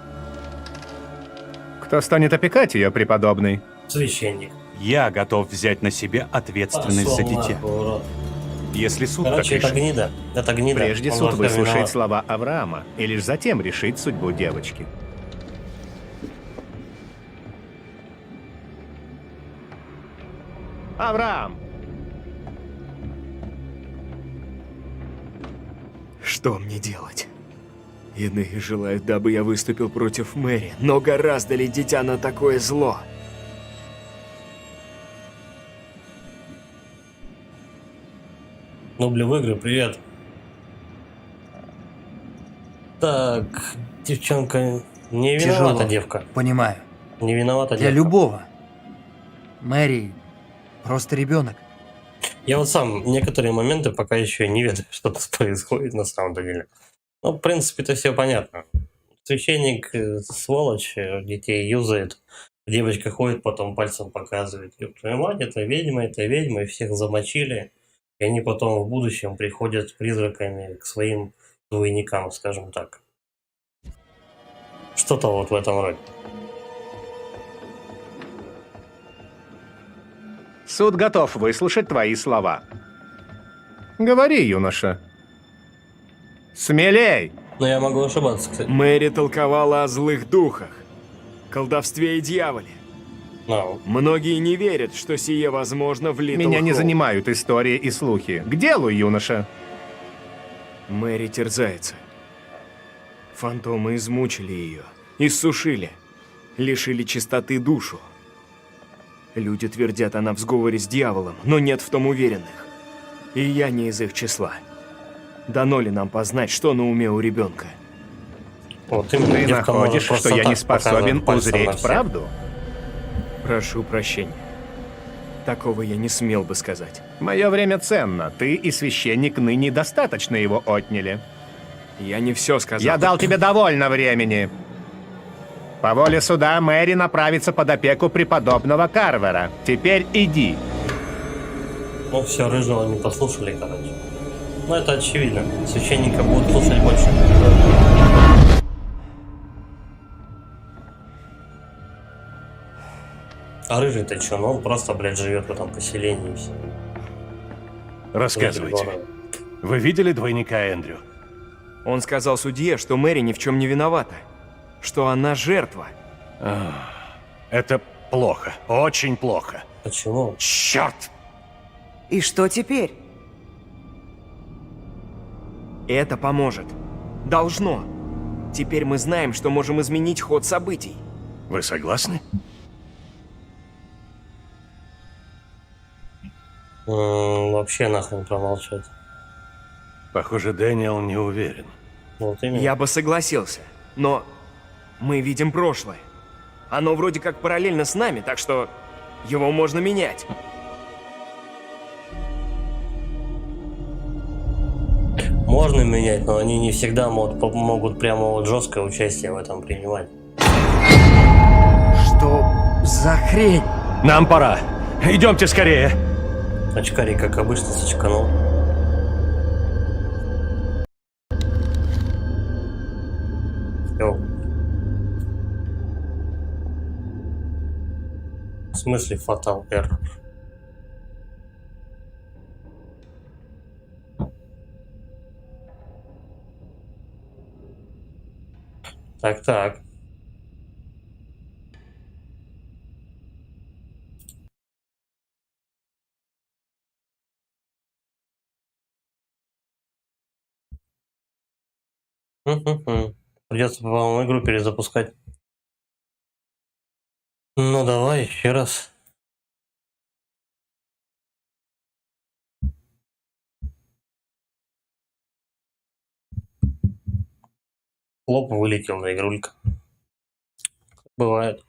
Кто станет опекать ее, преподобный? Священник. Я готов взять на себя ответственность за дитя. Если суд Короче, так это решит. гнида. Это гнида. Прежде Он суд во всем выслушает виноват. слова Авраама, и лишь затем решит судьбу девочки. Авраам! Что мне делать? Иные желают, дабы я выступил против Мэри, но гораздо ли дитя на такое зло? Нубли в игры, привет. Так, девчонка, не Тяжело. виновата девка. Понимаю. Не виновата Для девка. любого. Мэри просто ребенок. Я вот сам некоторые моменты пока еще не ведаю, что тут происходит на самом деле. Ну, в принципе, это все понятно. Священник сволочь, детей юзает. Девочка ходит, потом пальцем показывает. Ёб твою мать, это ведьма, и всех замочили. И они потом в будущем приходят с призраками к своим двойникам, скажем так. Что-то вот в этом роде. Суд готов выслушать твои слова. Говори, юноша. Смелей! Но я могу ошибаться, кстати. Мэри толковала о злых духах, колдовстве и дьяволе. No. Многие не верят, что сие возможно в Литл Меня не Хоуп. занимают истории и слухи. К делу, юноша. Мэри терзается. Фантомы измучили ее, иссушили, лишили чистоты душу. Люди твердят, она в сговоре с дьяволом, но нет в том уверенных. И я не из их числа. Дано ли нам познать, что на уме у ребенка? Вот именно, Ты девка может находишь, просто что я не так способен показывать пальцем на узреть всех. правду? Прошу прощения. Такого я не смел бы сказать. Мое время ценно. Ты и священник ныне достаточно его отняли. Я не все сказал. Я дал тебе довольно времени. По воле суда Мэри направится под опеку преподобного Карвера. Теперь иди. Ну все, рыжего не послушали, короче. Ну это очевидно. Священника будут слушать больше. А рыжий-то что? Ну он просто, блядь, живет в этом поселении и все. Рассказывайте. Вы видели двойника Эндрю? Он сказал судье, что Мэри ни в чем не виновата. Что она жертва. Это плохо. Очень плохо. Почему? Черт! И что теперь? Это поможет. Должно. Теперь мы знаем, что можем изменить ход событий. Вы согласны? Вообще нахрен промолчать. Похоже, Дэниел не уверен. Вот именно. Я бы согласился. Но мы видим прошлое. Оно вроде как параллельно с нами, так что его можно менять. можно менять, но они не всегда могут прямо вот жесткое участие в этом принимать. Что за хрень? Нам пора. Идемте скорее. Очкарик, как обычно, сочканул. Йоу. В смысле Fatal Error? Так. Придется, по-моему, игру перезапускать. Ну давай еще раз. Лоб вылетел на игрулька. Бывает.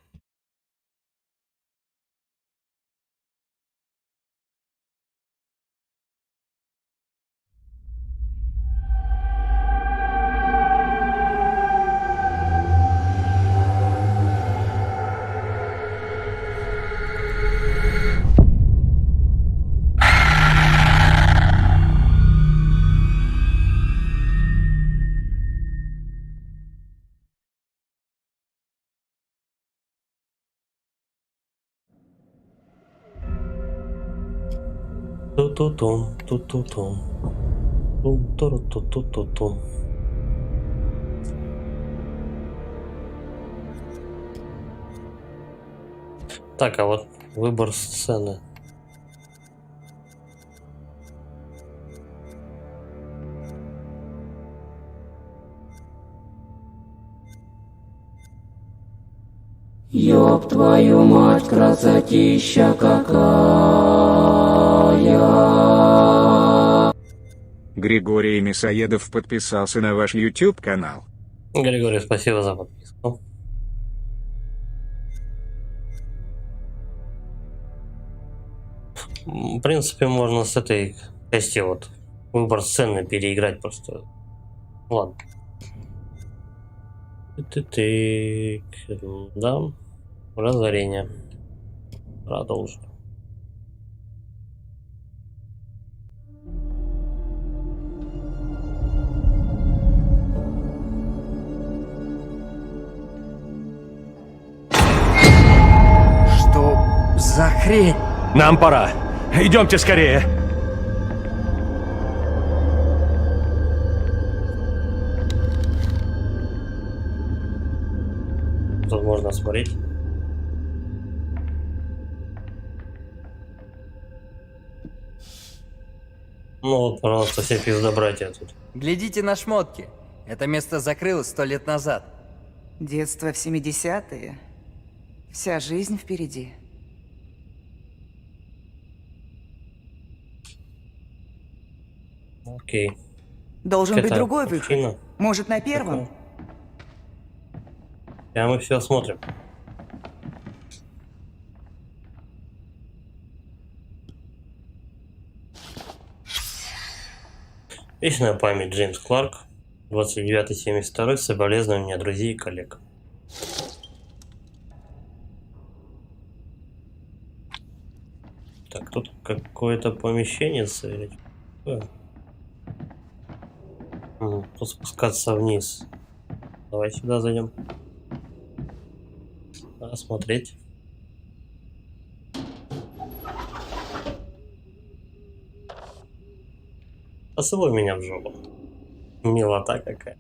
Ту-ту-тум, ту-ту-тум. Ту-ту-ту-ту-ту-тум. Так, а вот выбор сцены. Ёб твою мать, красотища какая! Григорий Мясоедов подписался на ваш YouTube канал. Григорий, спасибо за подписку. В принципе, можно с этой части вот выбор сцены переиграть просто. Ладно. Да. Разорение. Продолжим. Что за хрень? Нам пора. Идемте скорее. Тут можно смотреть. Ну вот, пожалуйста, все пиздобратья тут. Глядите на шмотки. Это место закрылось 100 лет назад. Детство в 70-е. Вся жизнь впереди. Окей. Должен быть Это другой мужчина. выход. Может, на первом? А мы все смотрим. Вечная память Джеймс Кларк, 29-72, соболезнования друзей и коллег. Так, тут какое-то помещение, тут спускаться вниз. Давай сюда зайдем. Осмотреть. Посылай меня в жопу. Милота какая.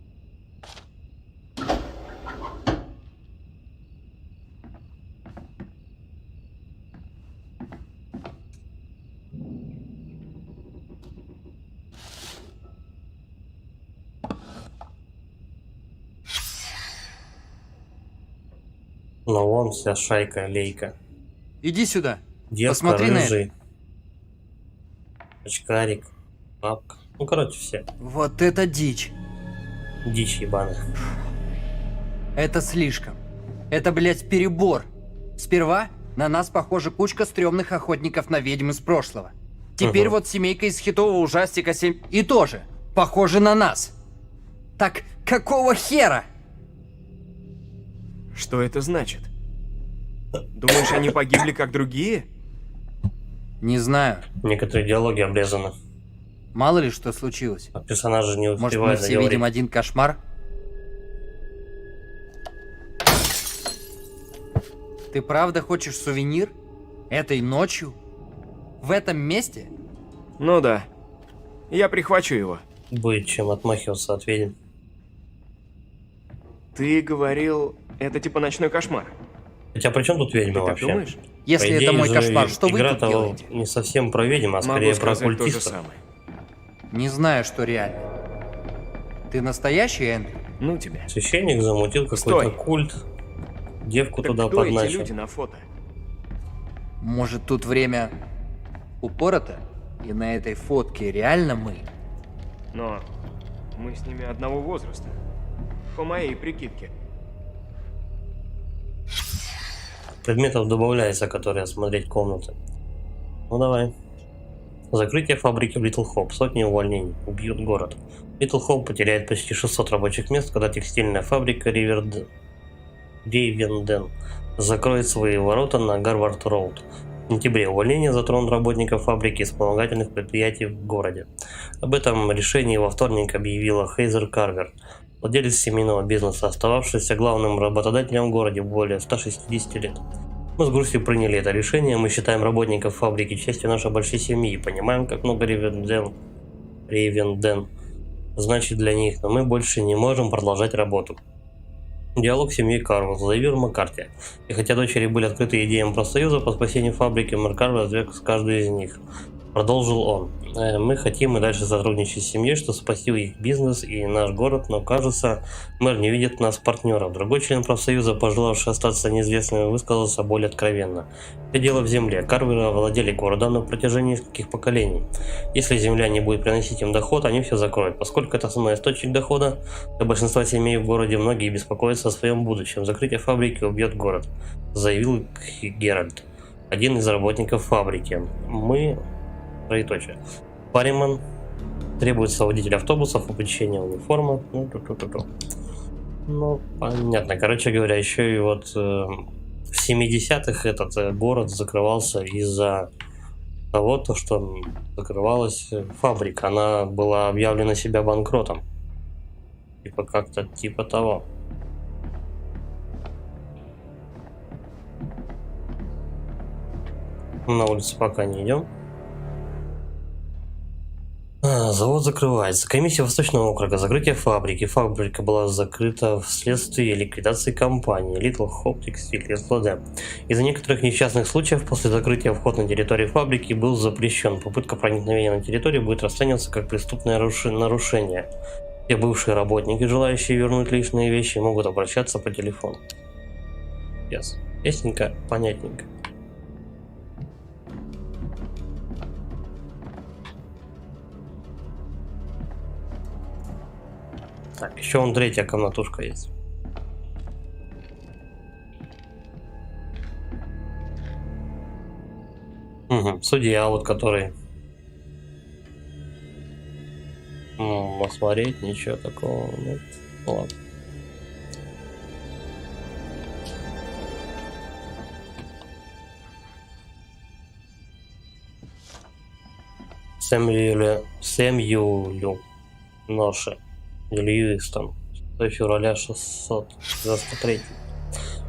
Ну вон вся шайка, лейка. Иди сюда. Девка, Посмотри на это. рыжий. Очкарик. Папка. Ну, короче, все. Вот это дичь. Дичь ебаная. Это слишком. Это, блядь, перебор. Сперва на нас, похоже, кучка стрёмных охотников на ведьм из прошлого. Теперь вот семейка из хитового ужастика 7... И тоже. похожи на нас. Так какого хера? Что это значит? Думаешь, они погибли как другие? Не знаю. Некоторые диалоги обрезаны. Мало ли что случилось. А персонажи не Может, мы успевают все договорить. видим один кошмар? Ты правда хочешь сувенир? Этой ночью? В этом месте? Ну да. Я прихвачу его. Будет чем отмахиваться от ведьм. Ты говорил, это типа ночной кошмар. Хотя при чем тут ведьмы Ты так вообще? думаешь? Если По это идее мой же кошмар, что вы игра-то тут делаете? не совсем про ведьм, а скорее Могу про сказать то же культистов. самое. Не знаю, что реально. Ты настоящий, Эндрю? Ну тебя. Священник замутил какой-то Стой. культ. Девку Так туда кто эти подначил. люди на фото? Может, тут время упорото? И на этой фотке реально мы? Но мы с ними одного возраста. По моей прикидке. Предметов добавляется, которые осмотреть комнаты. Ну давай. Закрытие фабрики в Литл Хоп. Сотни увольнений. Убьют город. Литл Хоп потеряет почти 600 рабочих мест, когда текстильная фабрика Ривенден закроет свои ворота на Гарвард-Роуд. В сентябре увольнение затронут работников фабрики и вспомогательных предприятий в городе. Об этом решении во вторник объявила Хейзер Карвер, владелец семейного бизнеса, остававшийся главным работодателем в городе более 160 лет. Мы с грустью приняли это решение, мы считаем работников фабрики частью нашей большой семьи и понимаем, как много Ривенден значит для них, но мы больше не можем продолжать работу. Диалог семьи Карвер, заявил Маккарти. И хотя дочери были открыты идеям профсоюза по спасению фабрики, мэр Карвер отверг каждую из них. Продолжил он. Мы хотим и дальше сотрудничать с семьей, чтобы спасти их бизнес и наш город, но кажется, мэр не видит нас партнеров. Другой член профсоюза, пожелавший остаться неизвестным, высказался более откровенно. Все дело в земле. Карверы владели городом на протяжении нескольких поколений. Если земля не будет приносить им доход, они все закроют. Поскольку это основной источник дохода, для большинства семей в городе многие беспокоятся о своем будущем. Закрытие фабрики убьет город, заявил Геральт, один из работников фабрики. Мы... Троеточие. Париман требуется водитель автобусов, обучение, униформа. Ну, понятно. Короче говоря, еще и вот в 70-х этот город закрывался из-за того, что закрывалась фабрика. Она была объявлена себя банкротом. Типа как-то типа того. На улице пока не идем. Завод закрывается. Комиссия Восточного округа. Закрытие фабрики. Фабрика была закрыта вследствие ликвидации компании Little Hope Textile ЛТД. Из-за некоторых несчастных случаев после закрытия вход на территорию фабрики был запрещен. Попытка проникновения на территорию будет расцениваться как преступное нарушение. Все бывшие работники, желающие вернуть лишние вещи, могут обращаться по телефону. Ясненько, понятненько. Так, еще вон третья комнатушка есть. Угу, судья вот который. Посмотреть, ничего такого нет. Ладно. Сэмюэлю Ноше. Льюистон, 6 февраля 693.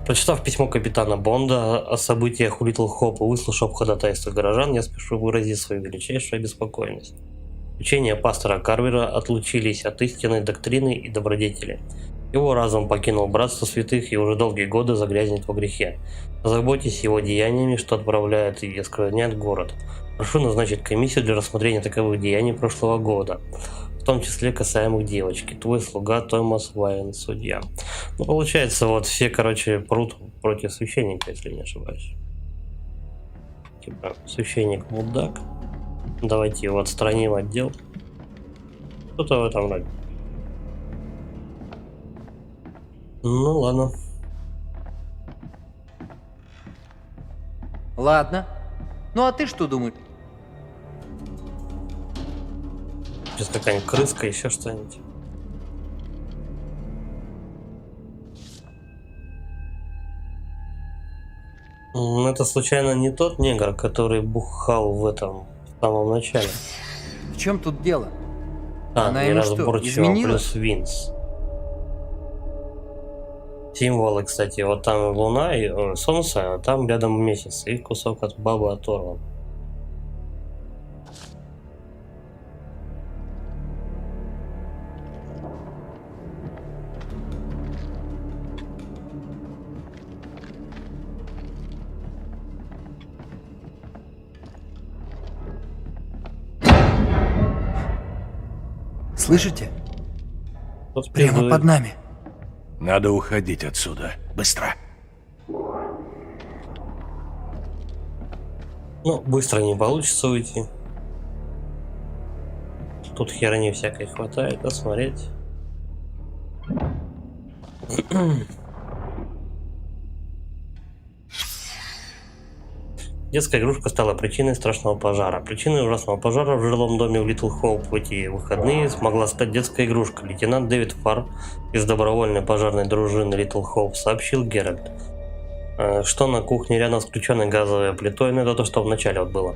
Прочитав письмо капитана Бонда о событиях у Литл Хоп и выслушав ходатайство горожан, я спешу выразить свою величайшую обеспокоенность. Учения пастора Карвера отлучились от истинной доктрины и добродетели. Его разум покинул братство святых и уже долгие годы загрязнет во грехе. Озаботьтесь его деяниями, что отправляет и оскверняет город. Прошу назначить комиссию для рассмотрения таковых деяний прошлого года, в том числе касаемых девочки. Твой слуга Томас Уайен, судья. Ну, получается, вот все, короче, прут против священника, если не ошибаюсь. Типа, священник мудак. Давайте его отстраним от дел. Что-то в этом роде. Ну, ладно. Ладно. Ну а ты что думаешь? Здесь какая-нибудь крыска, еще что-нибудь. Это случайно не тот негр, который бухал в самом начале? В чем тут дело? Она ему что, неразборчиво изменилась? плюс Винс. Символы, кстати, вот там луна и солнце, а там рядом месяц, и кусок от бабы оторван. Слышите? Вот Прямо пиздует. под нами. Надо уходить отсюда. Быстро. Ну, быстро не получится уйти. Тут херни всякой хватает, осмотреть. Детская игрушка стала причиной страшного пожара. Причиной ужасного пожара в жилом доме в Литл Хоуп в эти выходные смогла стать детская игрушка. Лейтенант Дэвид Фарр из добровольной пожарной дружины Литл Хоуп сообщил Геральт, что на кухне рядом с включенной газовой плитой, ну это то, что вначале вот было,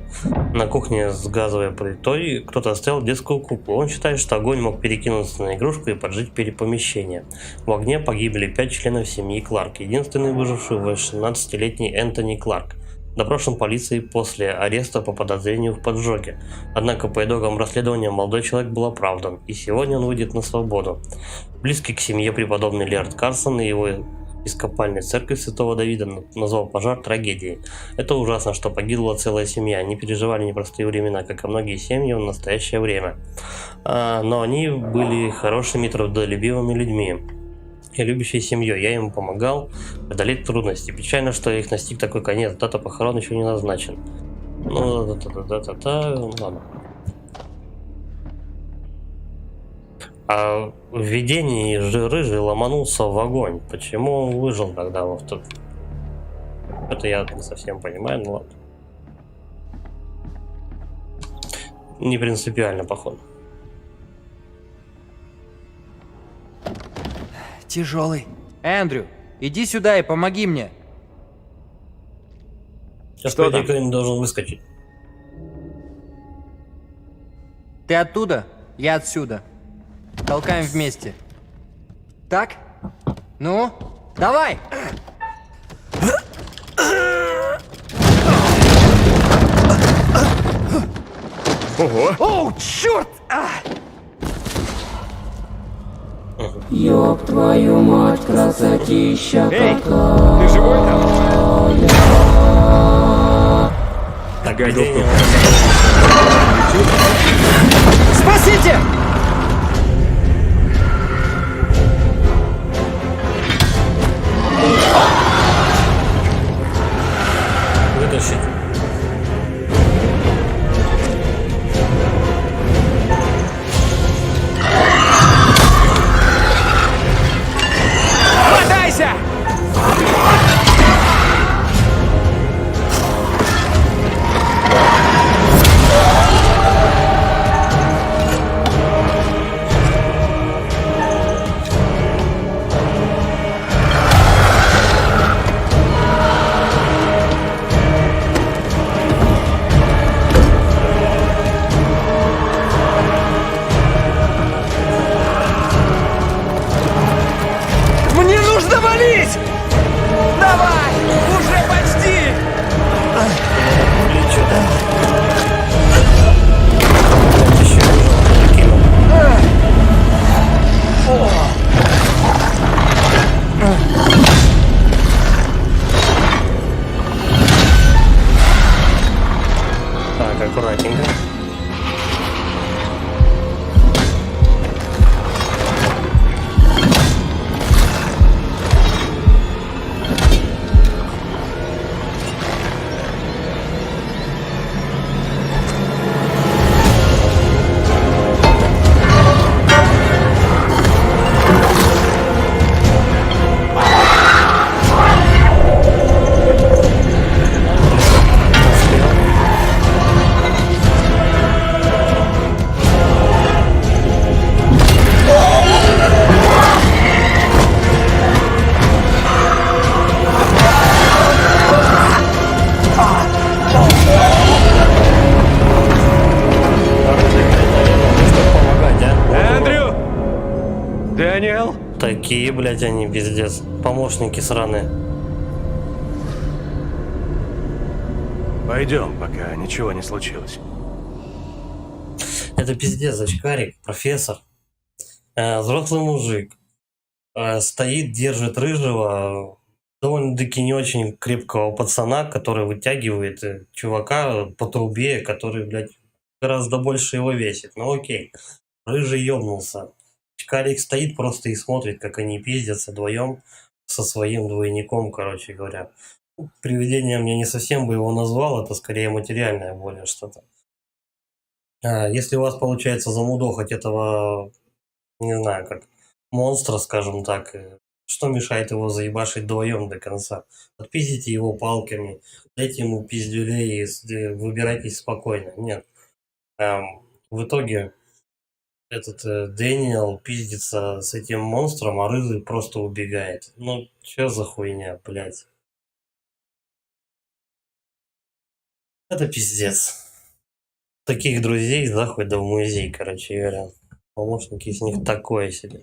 на кухне с газовой плитой кто-то оставил детскую куклу. Он считает, что огонь мог перекинуться на игрушку и поджечь помещение. В огне погибли 5 членов семьи Кларк, единственный выживший 18-летний Энтони Кларк, допрошен полицией после ареста по подозрению в поджоге. Однако по итогам расследования молодой человек был оправдан, и сегодня он выйдет на свободу. Близкий к семье преподобный Лерд Карсон и его епископальной церкви Святого Давида назвал пожар трагедией. Это ужасно, что погибла целая семья. Они переживали непростые времена, как и многие семьи в настоящее время. Но они были хорошими, трудолюбивыми людьми и любящей семьей. Я им помогал преодолеть трудности. Печально, что их настиг такой конец. Дата похорон еще не назначен. Ну, ладно. А в видении рыжий ломанулся в огонь. Почему он выжил тогда в тот? Это я не совсем понимаю, ну ладно. Не принципиально, походу. Тяжелый. Эндрю, иди сюда и помоги мне. Сейчас Что по идее, там? кто-нибудь должен выскочить. Ты оттуда, я отсюда. Толкаем вместе. Так? Ну, давай! Ого! Оу, черт! Ёб твою мать, красотища Эй, какая. ты живой там? Так, Гадюку. видение. Спасите! Вытащить. Хватайся! Такие, блядь, они пиздец. Помощники сраные. Пойдем, пока ничего не случилось. Это пиздец, очкарик, профессор. Взрослый мужик. Стоит, держит рыжего, довольно-таки не очень крепкого пацана, который вытягивает чувака по трубе, который, блядь, гораздо больше его весит. Ну окей. Рыжий ёбнулся. Очкарик стоит просто и смотрит, как они пиздятся вдвоем со своим двойником, короче говоря. Привидением я не совсем бы его назвал, это скорее материальное более что-то. Если у вас получается замудохать этого, не знаю, как монстра, скажем так, что мешает его заебашить вдвоем до конца? Отпиздите его палками, дайте ему пиздюлей и выбирайтесь спокойно. Нет. В итоге этот Дэниел пиздится с этим монстром, а рыжий просто убегает. Ну, чё за хуйня, блядь? Это пиздец. Таких друзей захуй да в музей, короче говоря. Помощники из них такое себе.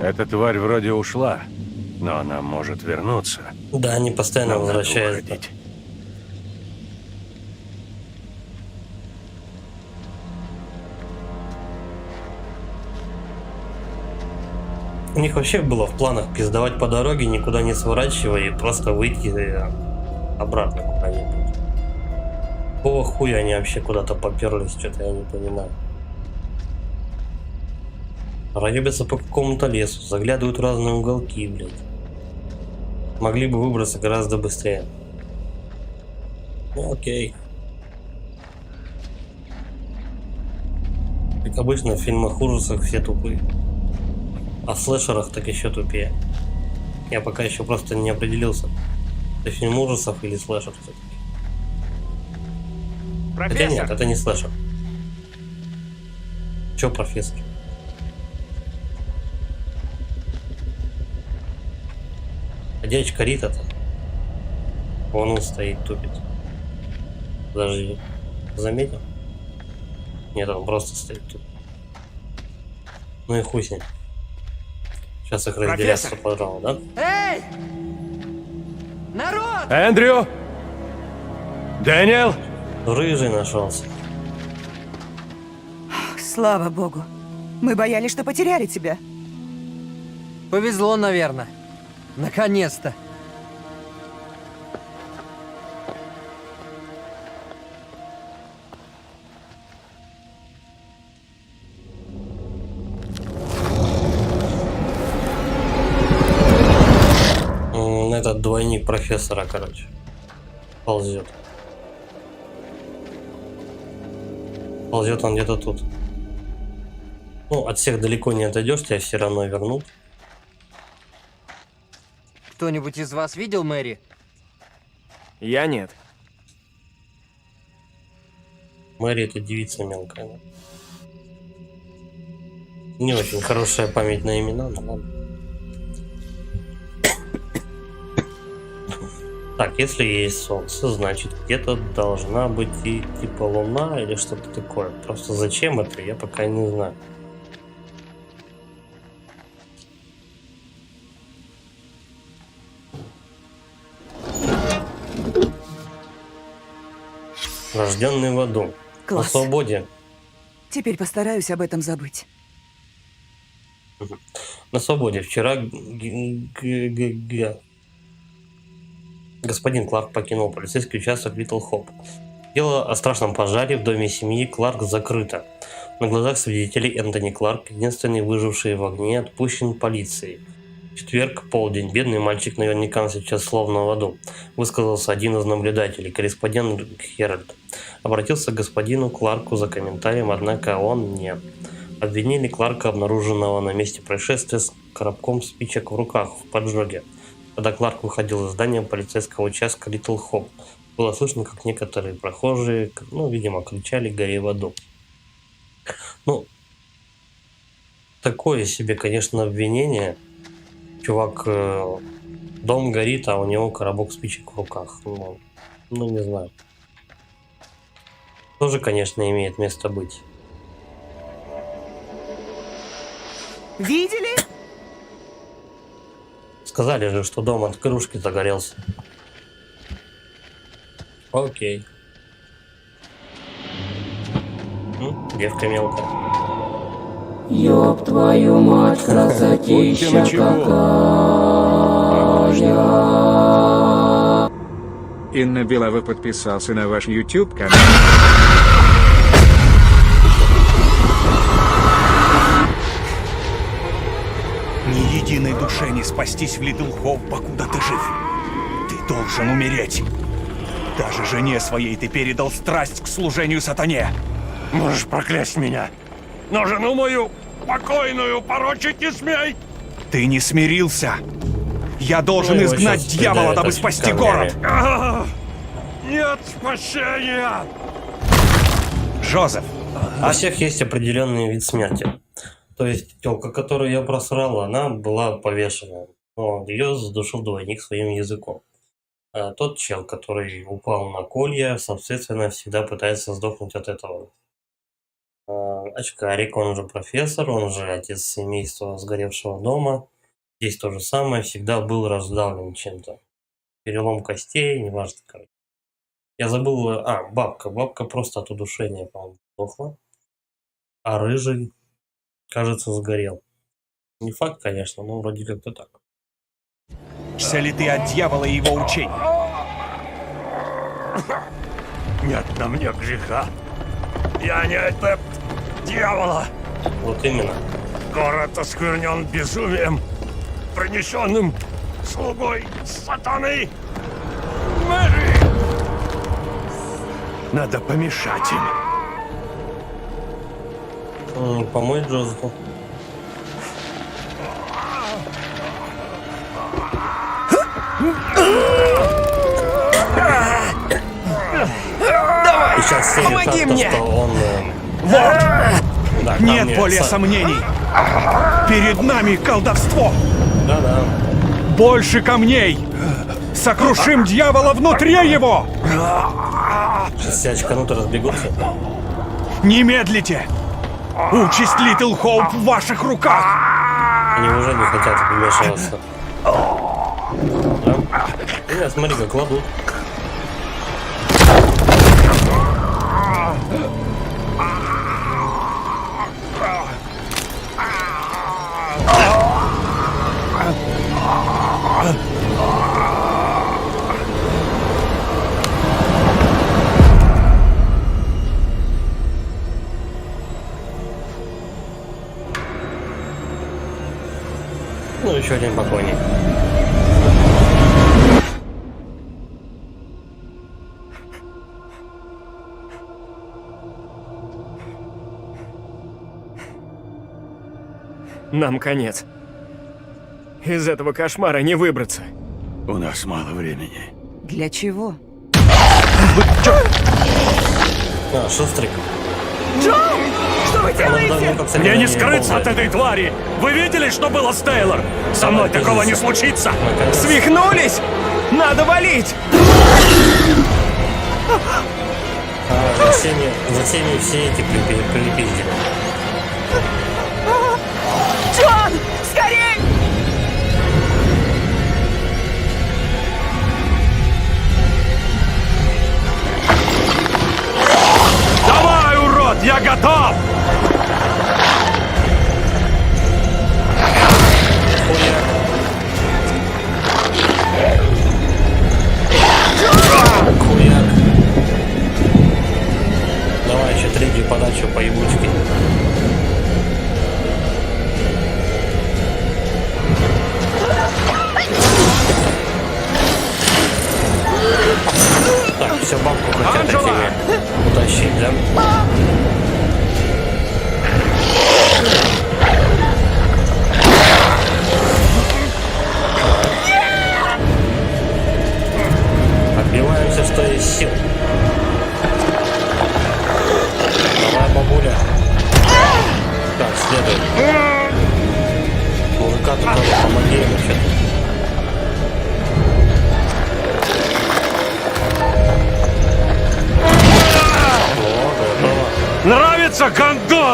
Эта тварь вроде ушла, но она может вернуться. Да, они постоянно Нам надо возвращаются. уходить. У них вообще было в планах пиздовать по дороге, никуда не сворачивая и просто выйти обратно куда-нибудь. Какого хуя они вообще куда-то поперлись, что-то я не понимаю. Проебятся по какому-то лесу, заглядывают в разные уголки, блядь. Могли бы выбраться гораздо быстрее. Ну окей. Как обычно в фильмах ужасов все тупые. А в слэшерах так еще тупее. Я пока еще просто не определился. Это фильм ужасов или слэшер все-таки. Хотя нет, это не слэшер. Че, профессор? А девочка Рита-то? Вон он стоит, тупит. Подожди. Заметил? Нет, он просто стоит тут. Ну и хуй с ним. Сейчас их разделятся, пожалуй, да? Эй! Народ! Эндрю! Дэниел! Рыжий нашелся. Слава богу. Мы боялись, что потеряли тебя. Повезло, наверное. Наконец-то. Этот двойник профессора, короче, ползет. Ползет он где-то тут. Ну, от всех далеко не отойдешь, тебя все равно вернут. Кто-нибудь из вас видел Мэри? Я нет. Мэри — это девица мелкая. Да? Не очень хорошая память на имена, но ладно. Так, если есть солнце, значит где-то должна быть и типа луна или что-то такое. Просто зачем это, я пока не знаю. Рожденный в аду. Класс. На свободе. Теперь постараюсь об этом забыть. На свободе. Вчера господин Кларк покинул полицейский участок Литл Хоп. Дело о страшном пожаре в доме семьи Кларк закрыто. На глазах свидетелей Энтони Кларк, единственный выживший в огне, отпущен полицией. Четверг, полдень. Бедный мальчик наверняка сейчас словно в аду, высказался один из наблюдателей, корреспондент Херальд. Обратился к господину Кларку за комментарием, однако он не. Обвинили Кларка, обнаруженного на месте происшествия с коробком спичек в руках, в поджоге. Когда Кларк выходил из здания полицейского участка Литл Хоп, было слышно, как некоторые прохожие, ну, видимо, кричали «Гори в аду». Ну, такое себе, конечно, обвинение. Чувак, дом горит, а у него коробок спичек в руках. Ну, не знаю. Тоже, конечно, имеет место быть. Видели? Сказали же, что дом от кружки загорелся. Окей. Девка мелкая. Ёб твою мать, красотища какая. Инна Белова подписался на ваш YouTube канал. Ни единой душе не спастись в Литл Хоуп, покуда ты жив. Ты должен умереть. Даже жене своей ты передал страсть к служению сатане. Можешь проклясть меня, но жену мою покойную порочить не смей! Ты не смирился. Я должен изгнать дьявола, дабы спасти город. Нет спасения! Жозеф. У всех есть определенный вид смерти. То есть телка, которую я просрал, она была повешена. Но ее задушил двойник своим языком. А тот чел, который упал на колья, соответственно, всегда пытается сдохнуть от этого. Очкарик, он же профессор, он же отец семейства сгоревшего дома. Здесь то же самое, всегда был раздавлен чем-то. Перелом костей, неважно, короче. Я забыл, бабка. Бабка просто от удушения, по-моему, сдохла. А рыжий, кажется, сгорел. Не факт, конечно, но вроде как-то так. Все ли ты от дьявола и его учений? Нет на мне греха. Я не адепт дьявола. Вот именно. Город осквернен безумием, принесенным слугой сатаны. Мэри! Надо помешать им. Помочь Джозефу. Давай, сейчас помоги мне! Что он, Вот! Да, нет более сомнений. Перед нами колдовство. Да-да. Больше камней. Сокрушим дьявола внутри его. Сейчас все очкануты разбегутся. Не медлите. Участь Литл Хоуп в ваших руках. Они уже не хотят вмешиваться. Да? Нет, смотри, как кладут. Ну, еще один покойник. Нам конец. Из этого кошмара не выбраться. У нас мало времени. Для чего? Шустрик. Джон! Что вы делаете? Мне не скрыться от этой твари! Вы видели, что было с Тейлор? Со мной такого не случится! Свихнулись? Надо валить! За всеми все эти прилепители. Джон! Скорей! Давай, урод, я готов! Давай еще третью подачу по ебучке.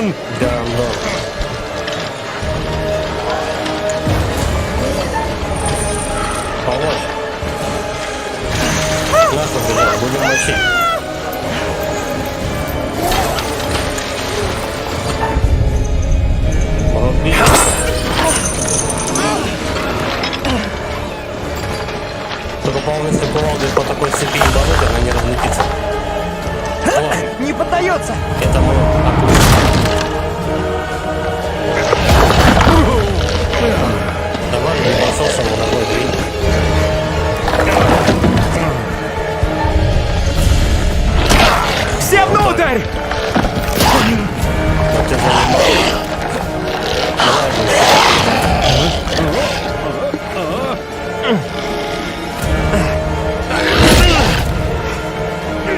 Гондон! Гондон. Помочь. Нахуй, блядь, будем мочить. Руби. Только, по-моему, если кувалдой по такой цепи ебануть, она не разлетится. О, Не поддается! это мы давай, не пососом ногой двинь. Все внутрь! Вот ты заебал.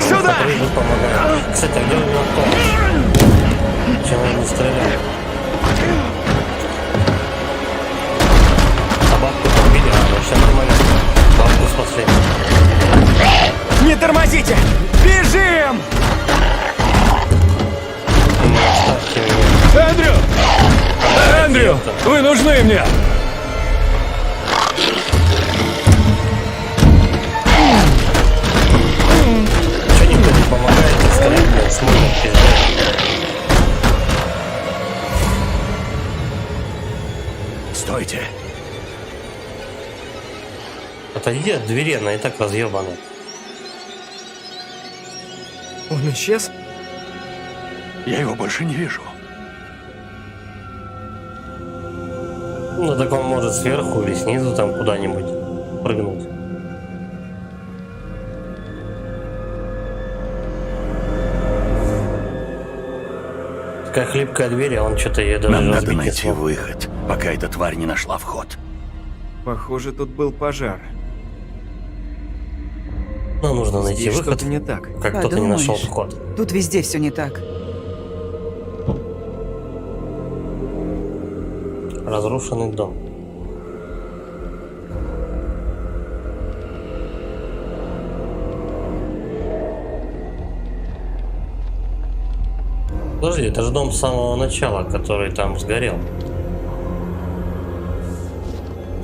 Сюда! Прыгать помогает. Кстати, а где у него кто? Чего он не стрелял? А бабку убили, а вообще нормально. Бабку спасли. Не тормозите! Бежим! Ну, оставьте меня. Эндрю! Эндрю! Вы нужны мне! Чё никто не помогает? Стоит, блядь, смотрит, пиздец. Стойте! Отойди от двери, она и так разъебана. Он исчез? Я его больше не вижу. Ну так он может сверху или снизу там куда-нибудь прыгнуть. Такая хлипкая дверь, а он что-то ее даже Нам надо разбить не найти смог. выход, пока эта тварь не нашла вход. Похоже, тут был пожар. Нам нужно найти Здесь выход, что-то не так. как кто-то не нашел Подумаешь. вход. Тут везде все не так. Разрушенный дом. Подожди, это же дом с самого начала, который там сгорел.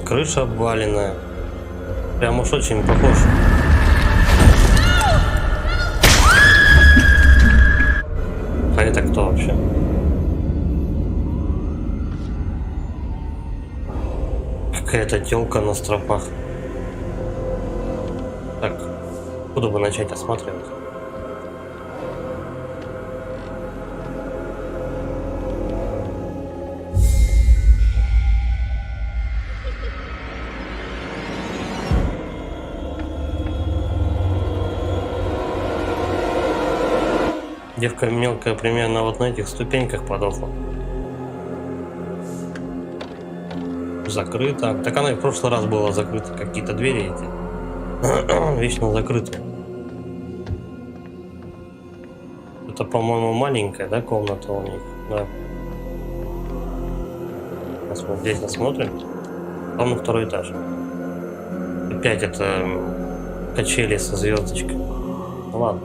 Крыша обваленная. Прям уж очень похож. А это кто вообще? Какая-то тёлка на стропах. Так, куда бы начать осматривать? Девка мелкая примерно вот на этих ступеньках подохла. Закрыто. Так она и в прошлый раз была закрыта. Какие-то двери эти. Вечно закрыты. Это, по-моему, маленькая, да, комната у них? Да. Здесь посмотрим. Там на второй этаж. Опять это качели со звездочкой. Ну ладно.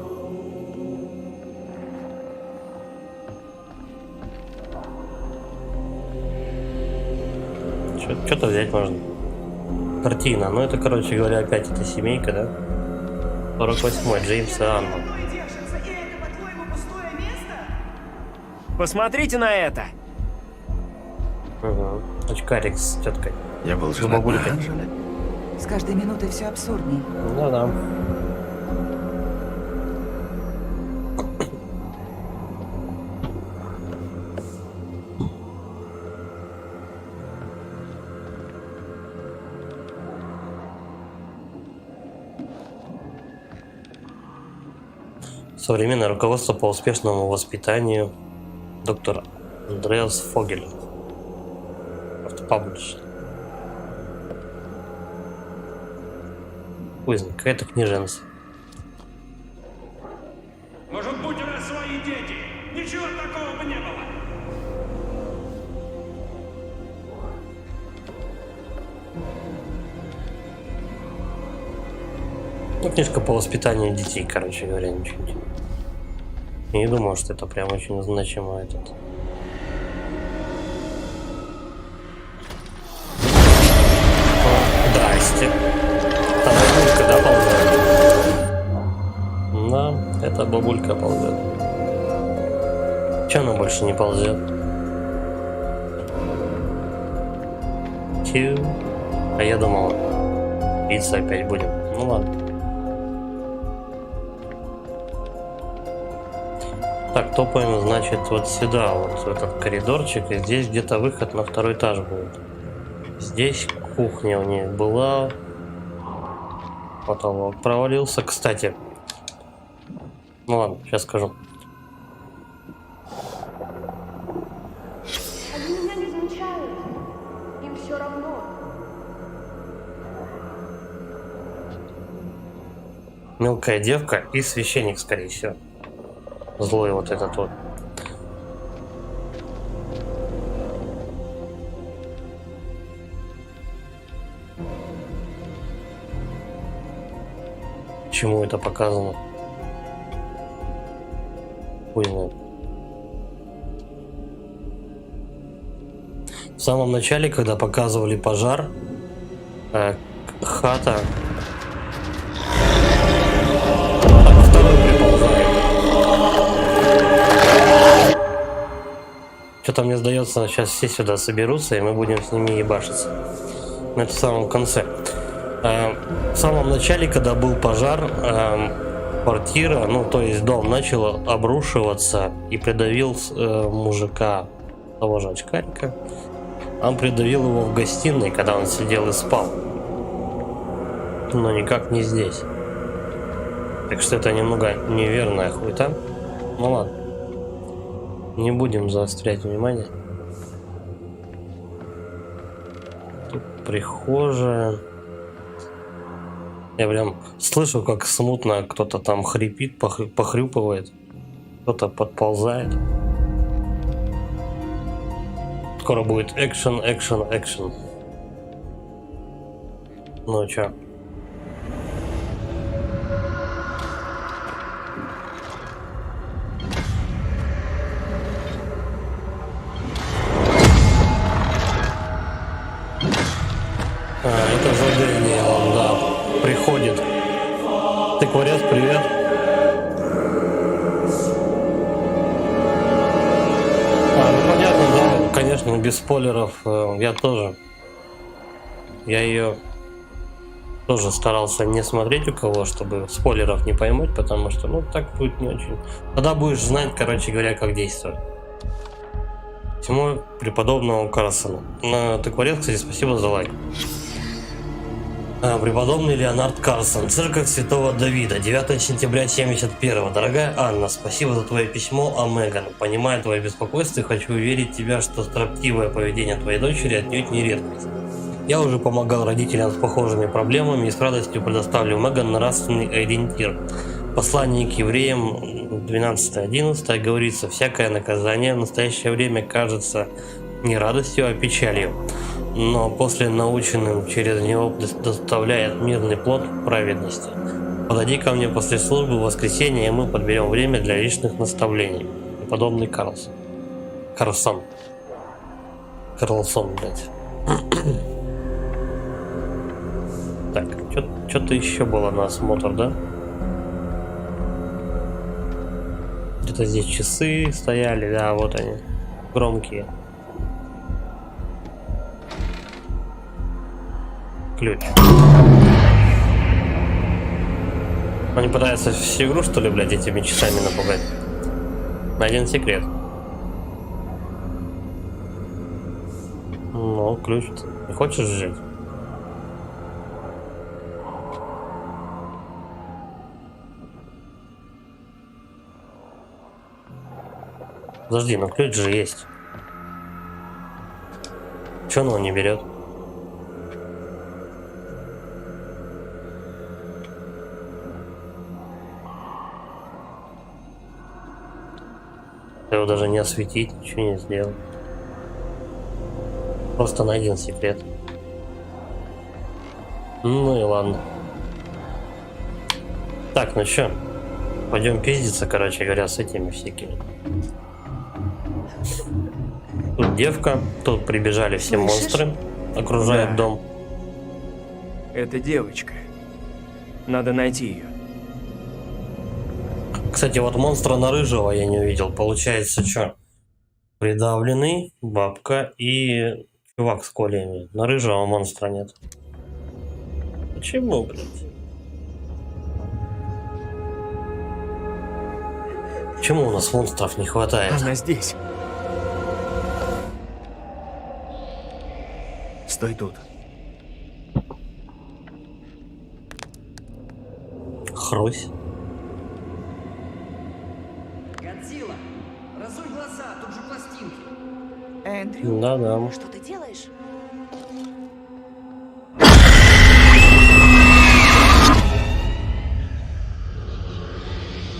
Что-то взять можно. Картина. Ну это, короче говоря, опять эта семейка, да? 48-й, Джеймс и Анна. Посмотрите на это! Угу. Очкарик с теткой. Я был С женат на бабулькой. Анжеле. С каждой минутой все абсурдней. Да-да. Современное руководство по успешному воспитанию. Доктор Андреас Фогель. Автопаблиш. Узник, какая-то книженца. Может, будь у нас свои дети? Ничего такого бы не было. Ну, книжка по воспитанию детей, короче говоря, ничего. Я не думал, что это прям очень значимо этот. эта бабулька ползет. Че она больше не ползет? Тю. А я думал, биться опять будем. Ну ладно. Так, топаем, значит, вот сюда, вот в этот коридорчик, и здесь где-то выход на второй этаж будет. Здесь кухня у них была. Потолок провалился, кстати. Ну ладно, сейчас скажу. Они меня не замечают. Им все равно. Мелкая девка и священник, скорее всего. Злой вот этот вот. Чему это показано? Хуй знает. В самом начале, когда показывали пожар, хата. Второй приползает. Что-то мне сдается, сейчас все сюда соберутся, и мы будем с ними ебашиться. Но это в самом конце. В самом начале, когда был пожар, квартира, ну то есть дом, начал обрушиваться и придавил мужика, того же очкарика. Он придавил его в гостиной, когда он сидел и спал. Но никак не здесь. Так что это немного неверная хуйта. Ну ладно. Не будем заострять внимание. Тут прихожая. Я прям слышу, как смутно кто-то там хрипит, похрюпывает. Кто-то подползает. Скоро будет экшен, экшен, экшен. Ну чё? Это задание, он, да, приходит. Тыкворез, привет. Ну понятно, да, конечно, без спойлеров. Я тоже. Я ее тоже старался не смотреть у кого, чтобы спойлеров не поймать, потому что, ну, так будет не очень. Тогда будешь знать, короче говоря, как действовать. Всему преподобному Карлсону. Тыкворез, кстати, спасибо за лайк. Преподобный Леонард Карлсон, Церковь Святого Давида, 9 сентября 71. Дорогая Анна, спасибо за твое письмо о Меган. Понимаю твое беспокойство и хочу уверить тебя, что строптивое поведение твоей дочери отнюдь не редкость. Я уже помогал родителям с похожими проблемами и с радостью предоставлю Меган нравственный ориентир. В послании к евреям 12:11 говорится: всякое наказание в настоящее время кажется не радостью, а печалью, но после наученным через него доставляет мирный плод праведности. Подойди ко мне после службы в воскресенье, и мы подберем время для личных наставлений. Подобный Карлсон, блядь. Так, что-то еще было на осмотр, да? Где-то здесь часы стояли, да, вот они, громкие. Ключ. Они пытаются всю игру, что ли, блядь, этими часами напугать? Найден секрет. Ну, ключ. Не хочешь жить? Подожди, но ключ же есть. Чё он его не берет? Его даже не осветить, ничего не сделал. Просто найден секрет. Ну и ладно. Так, ну чё? Пойдем пиздиться, короче говоря, с этими всякими. Тут девка, тут прибежали все монстры, окружают дом. Это девочка. Надо найти ее. Кстати, вот монстра на рыжего я не увидел. Получается, что? Придавленный, бабка и чувак с колями. На рыжего монстра нет. Почему, блядь? Почему у нас монстров не хватает? Она здесь. Стой тут. Хрусь. Годзилла, разуй глаза, тут же пластинки. Эндрю, Да-да. Что ты делаешь?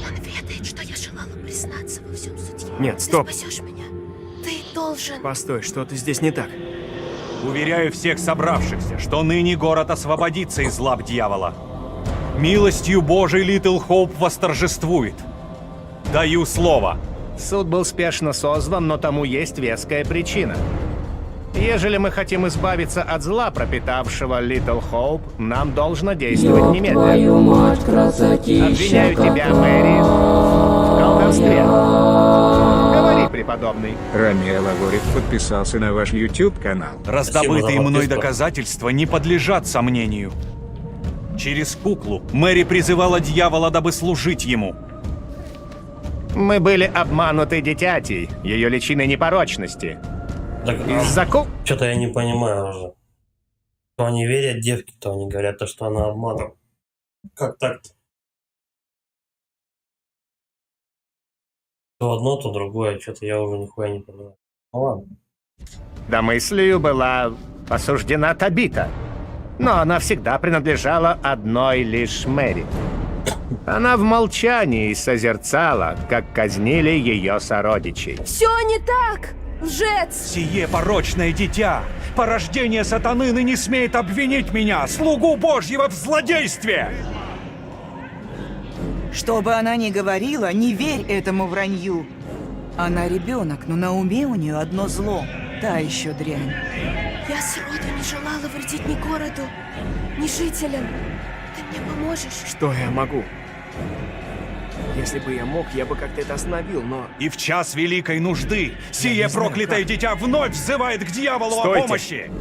Он ведает, что я желала признаться во всем судье. Нет, стоп. Ты спасешь меня. Ты должен. Постой, что-то здесь не так. Уверяю всех собравшихся, что ныне город освободится из лап дьявола. Милостью Божией Литл Хоуп восторжествует. Даю слово. Суд был спешно созван, но тому есть веская причина. Ежели мы хотим избавиться от зла, пропитавшего Литл Хоуп, нам должно действовать немедленно. Обвиняю тебя, Мэри, в колдовстве. Говори, преподобный. Ромео Лагорев подписался на ваш YouTube канал. Раздобытые мной доказательства не подлежат сомнению. Через куклу Мэри призывала дьявола, дабы служить ему. Мы были обмануты дитятей, ее личиной непорочности. Из-за Что-то я не понимаю уже. То они верят девке, то они говорят, то, что она обманывает. Как так-то? То одно, то другое. Что-то я уже нихуя не понимаю. Ну ладно. Домыслию была осуждена Табита, но она всегда принадлежала одной лишь Мэри. Она в молчании созерцала, как казнили ее сородичей. Все не так! Лжец! Сие порочное дитя, порождение сатаны, ныне смеет обвинить меня, слугу Божьего, в злодействе! что бы она ни говорила, не верь этому вранью. Она ребенок, но на уме у нее одно зло. Та еще дрянь. Я сроду не желала вредить ни городу, ни жителям. Ты мне поможешь? Что я могу? Если бы я мог, я бы как-то это остановил, но... И в час великой нужды сие проклятое дитя вновь взывает к дьяволу о помощи!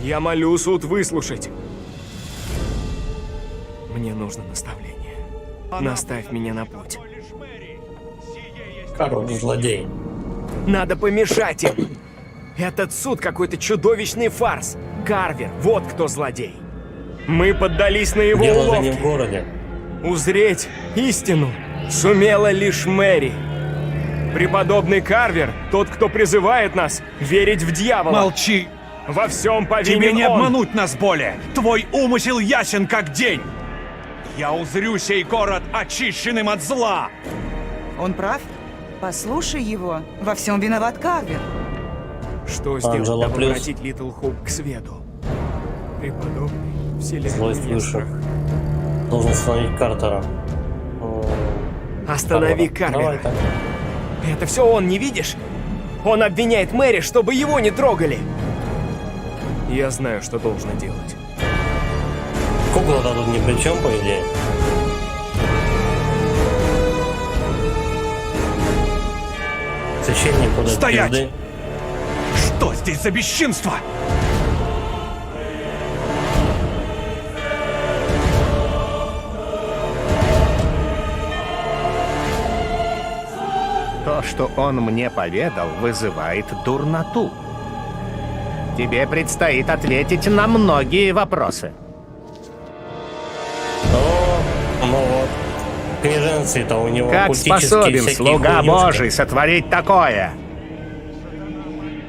Я молю суд выслушать. Мне нужно наставление. Наставь меня на путь. Как он злодей? Надо помешать им. Этот суд какой-то чудовищный фарс. Карвер, вот кто злодей. Мы поддались на его Дело уловки. не в городе. Узреть истину сумела лишь Мэри. Преподобный Карвер, тот, кто призывает нас верить в дьявола. Молчи! Во всем повинен Тебе не он. обмануть нас более! Твой умысел ясен, как день! Я узрю сей город очищенным от зла! Он прав? Послушай его. Во всем виноват Карвер. Что сделать, Анджела дабы плюс. обратить Литл Хоуп к свету? Преподобный, Злой вселенной слышу. Должен остановить Картера. Останови Давай Карвера. так. Это все он, не видишь? Он обвиняет Мэри, чтобы его не трогали. Я знаю, что должно делать. Кукла-то тут ни при чем, по идее. Священник куда Стоять! пизды. Что здесь за бесчинство? То, что он мне поведал, вызывает дурноту. Тебе предстоит ответить на многие вопросы. Ну вот. Княженцы-то у него Как культические способен всякие слуга хуйнюшки. Божий сотворить такое?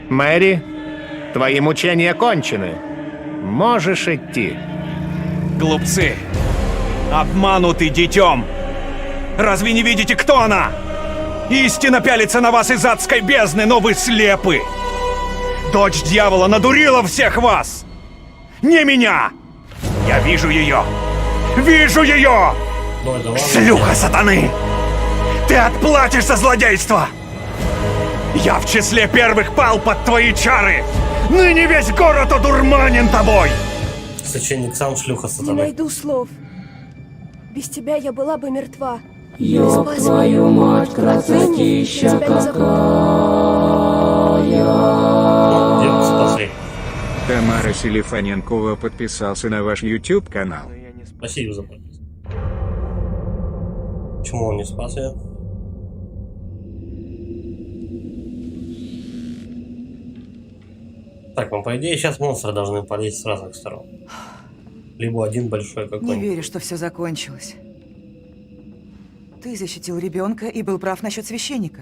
Мэри, твои мучения кончены. Можешь идти. Глупцы! Обмануты детем! Разве не видите, кто она? Истина пялится на вас из адской бездны, но вы слепы! Дочь дьявола надурила всех вас! Не меня! Я вижу ее! Вижу ее! Ну, это ладно. Шлюха сатаны! Ты отплатишь за злодейство! Я в числе первых пал под твои чары! Ныне весь город одурманен тобой! Священник сам шлюха Не сатаны. найду слов. Без тебя я была бы мертва. Ёб твою мать, красотища Девку спасли. Тамара Селифаненкова подписался на ваш YouTube канал. Спасибо за подписку. Почему он не спас ее? Так, ну по идее сейчас монстры должны полезть с разных сторон. Либо один большой Не какой-нибудь. верю, что все закончилось. Ты защитил ребенка и был прав насчет священника.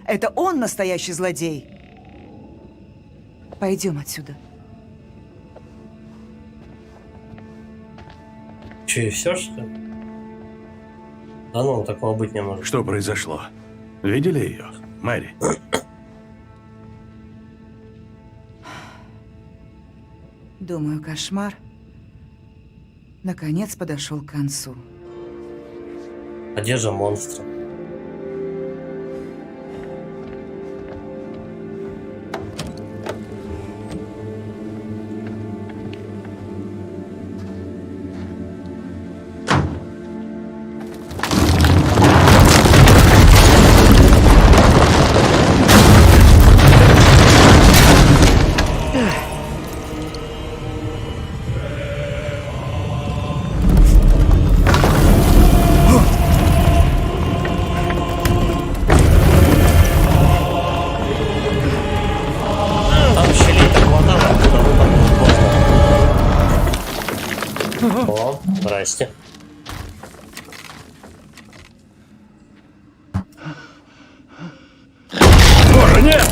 Это он настоящий злодей. Пойдем отсюда. Че, и все, что ли? Да ну, такого быть не может. Что произошло? Видели ее, Мэри? Думаю, кошмар наконец подошел к концу. Одежда монстра. О, здрасте. Боже, нет!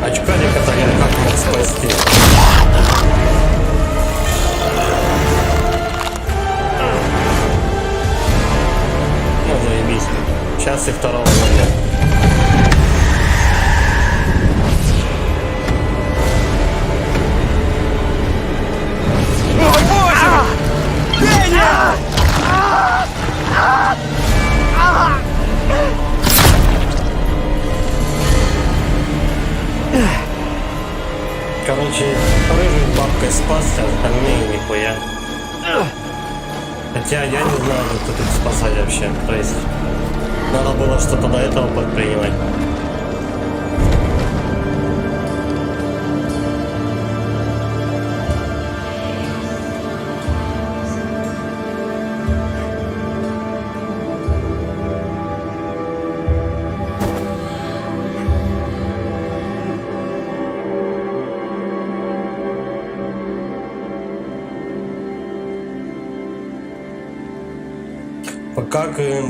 Очкарик-то я как мог спасти? Ну, заебись. Сейчас и второго нет. Короче, рыжий бабкой спасся, остальные нихуя. Хотя я не знаю, как тут спасать вообще. То есть, надо было что-то до этого предпринимать.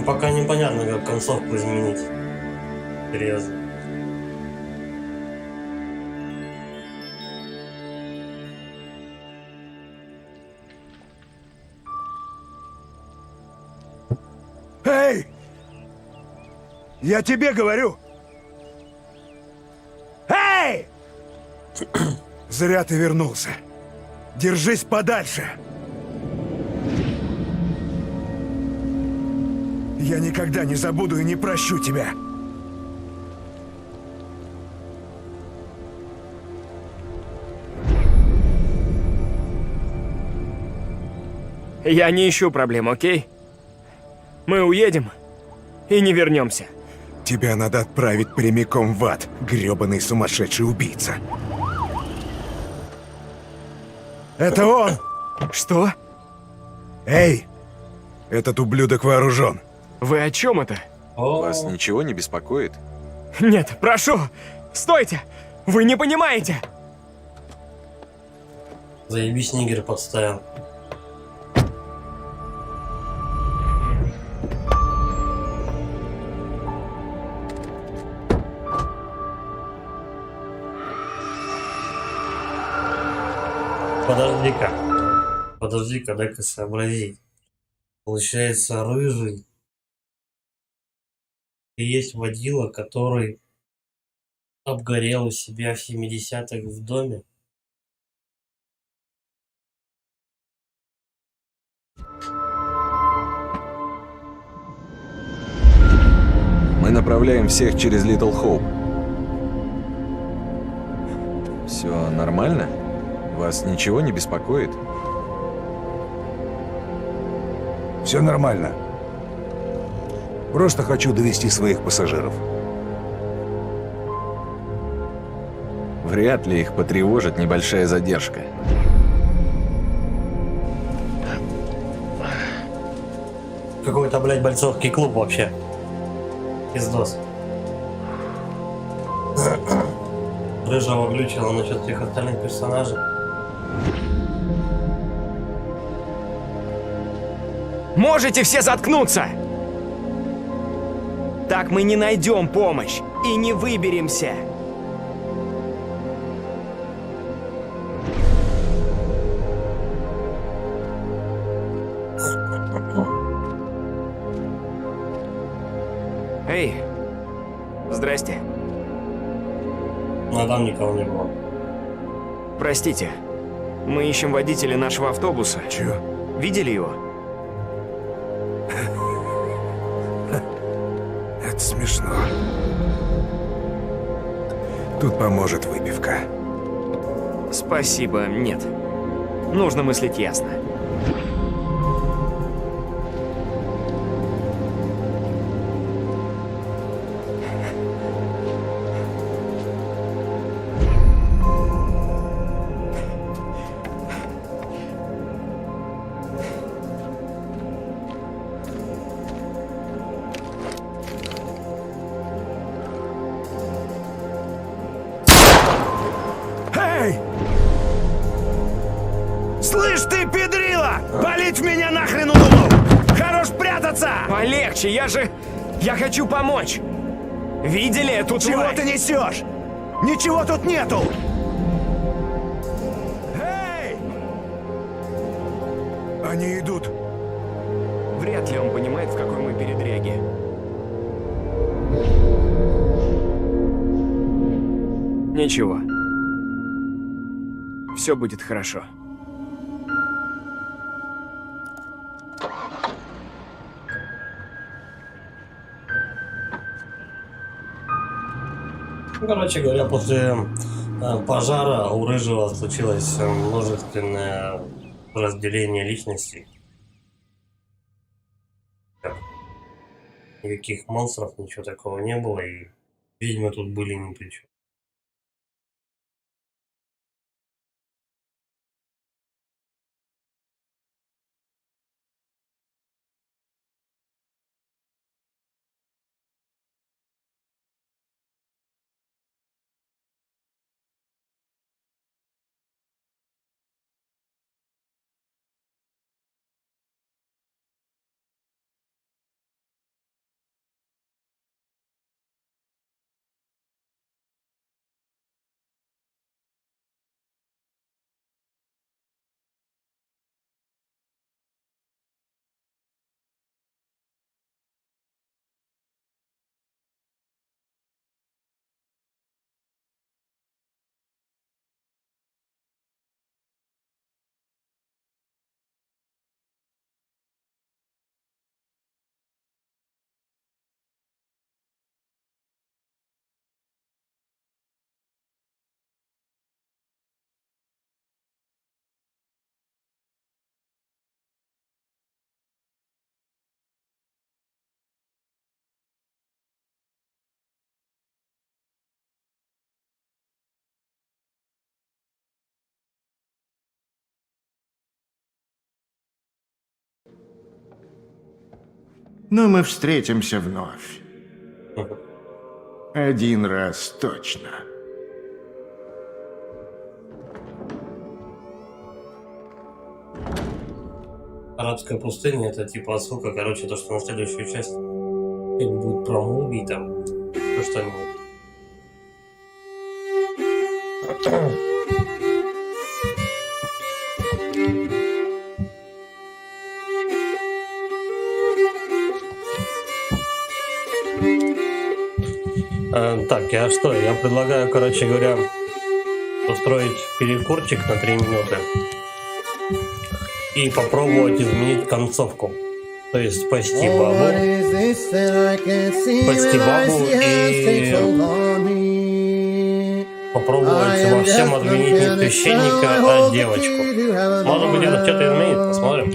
Пока непонятно, как концовку изменить. Серьезно. Эй! Я тебе говорю! Эй! Зря ты вернулся. Держись подальше. Я никогда не забуду и не прощу тебя. Я не ищу проблем, окей? Мы уедем и не вернемся. Тебя надо отправить прямиком в ад, грёбаный сумасшедший убийца. Это он! Что? Эй! Этот ублюдок вооружен. Вы о чем это? Вас ничего не беспокоит? Нет, прошу! Стойте! Вы не понимаете! Заебись, нигер подставил. Подожди-ка, дай-ка сообразить. Получается, рыжий. И есть водила, который обгорел у себя в 70-х в доме. переправляем всех через Литл Хоуп. Все нормально? Вас ничего не беспокоит? Все нормально. Просто хочу довести своих пассажиров. Вряд ли их потревожит небольшая задержка. Какой-то, блядь, бойцовский клуб вообще. Пиздос. Рыжего глючила насчет всех остальных персонажей. Можете все заткнуться? Так мы не найдем помощь и не выберемся. Эй, здрасте. А там никого не было. Простите, мы ищем водителя нашего автобуса. Чё? Видели его? Это смешно. Тут поможет выпивка. Спасибо, нет. Нужно мыслить ясно. Эй! Слышь ты, педрила! Палить в меня нахрен удумал! Хорош прятаться! Полегче, я хочу помочь. Видели эту Чего тварь? ты несешь? Ничего тут нету! Эй! Они идут. Вряд ли он понимает, в какой мы передряге. Ничего. Все будет хорошо. Короче говоря, после пожара у Рыжего случилось множественное разделение личностей. Никаких монстров, ничего такого не было, и ведьмы тут были ни при чем. Но мы встретимся вновь. Один раз точно. Арабская пустыня — это типа отсылка, короче, то, что на следующую часть это будет про мумий там, то что-нибудь. Так, я предлагаю, короче говоря, устроить перекурчик на 3 минуты и попробовать изменить концовку. То есть спасти бабу и попробовать во всем отменить не священника, а девочку. Можно будет что-то изменить, посмотрим.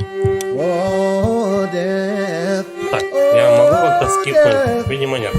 Так, я могу как-то скипнуть? Видимо, нет.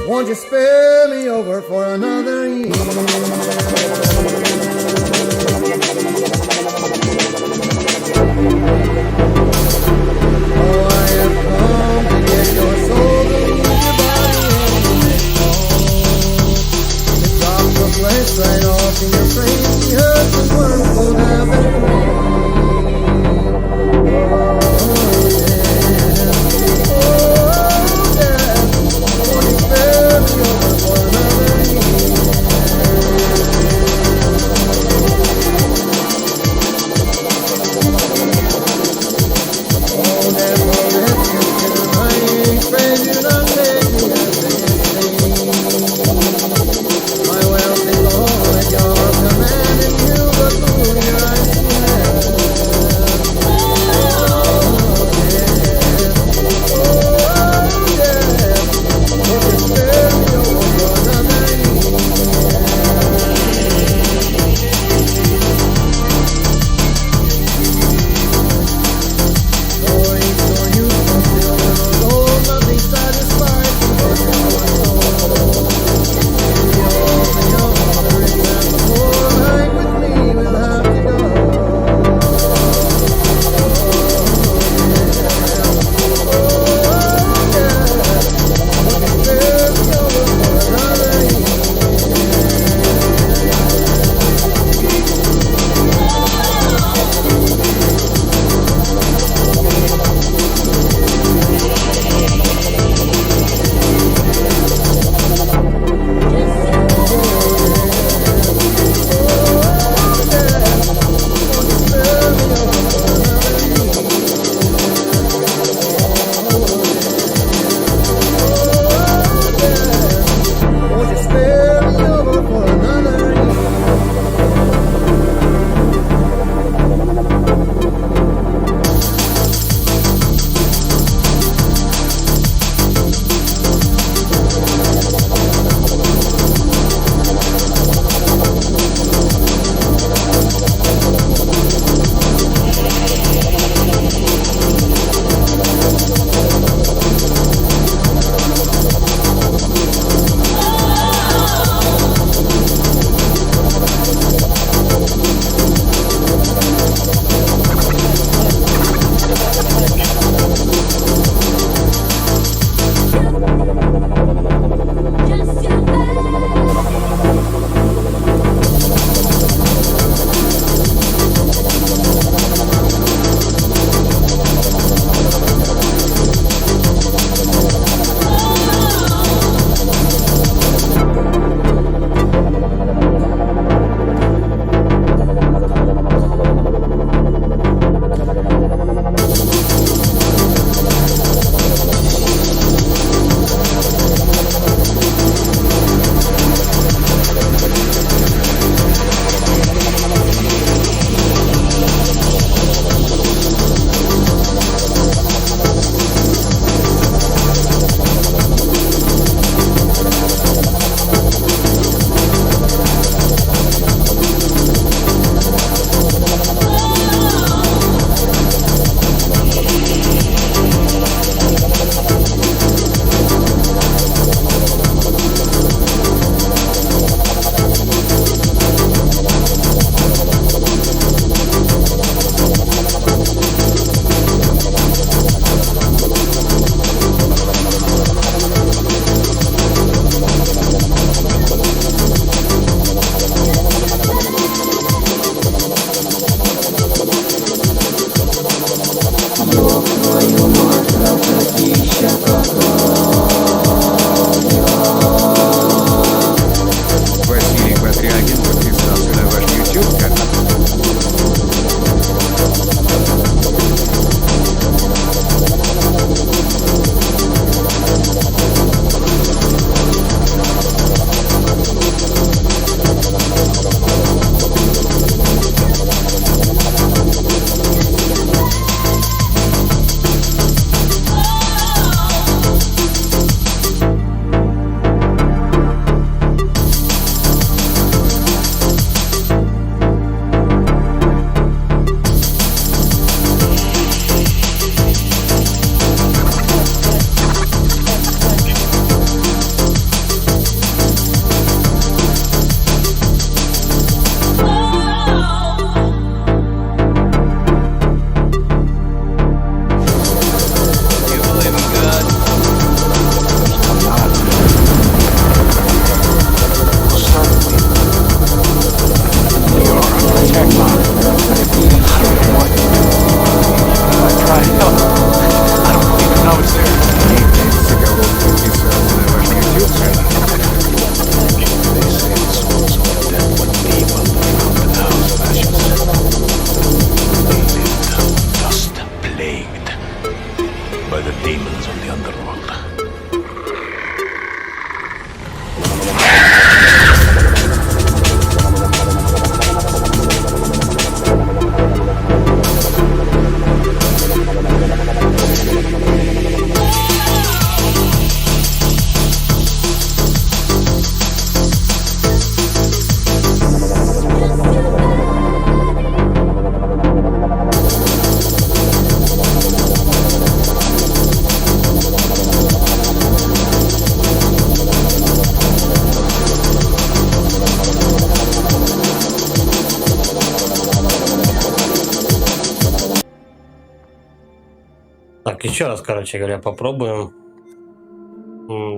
Так, еще раз, короче говоря, попробуем.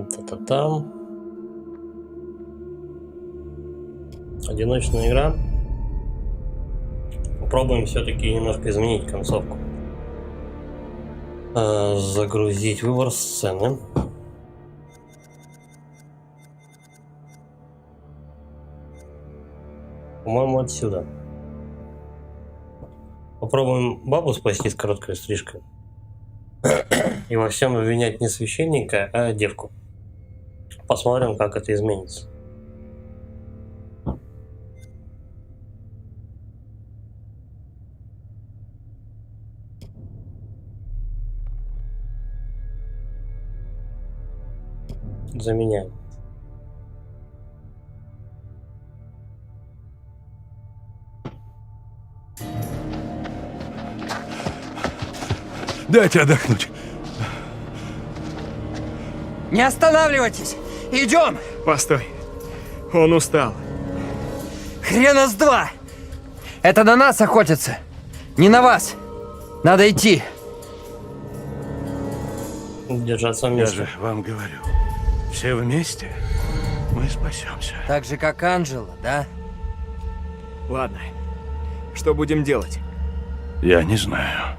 Та-та-там. Одиночная игра. Попробуем все-таки немножко изменить концовку. Загрузить выбор сцены. По-моему, отсюда. Попробуем бабу спасти с короткой стрижкой. И во всем обвинять не священника, а девку. Посмотрим, как это изменится. Заменяем. Дайте отдохнуть. Не останавливайтесь! Идем! Постой. Он устал. Хрена с два! Это на нас охотятся, не на вас. Надо идти. Держаться Я вместе. же вам говорю. Все вместе мы спасемся. Так же, как Анджела, да? Ладно. Что будем делать? Я не знаю.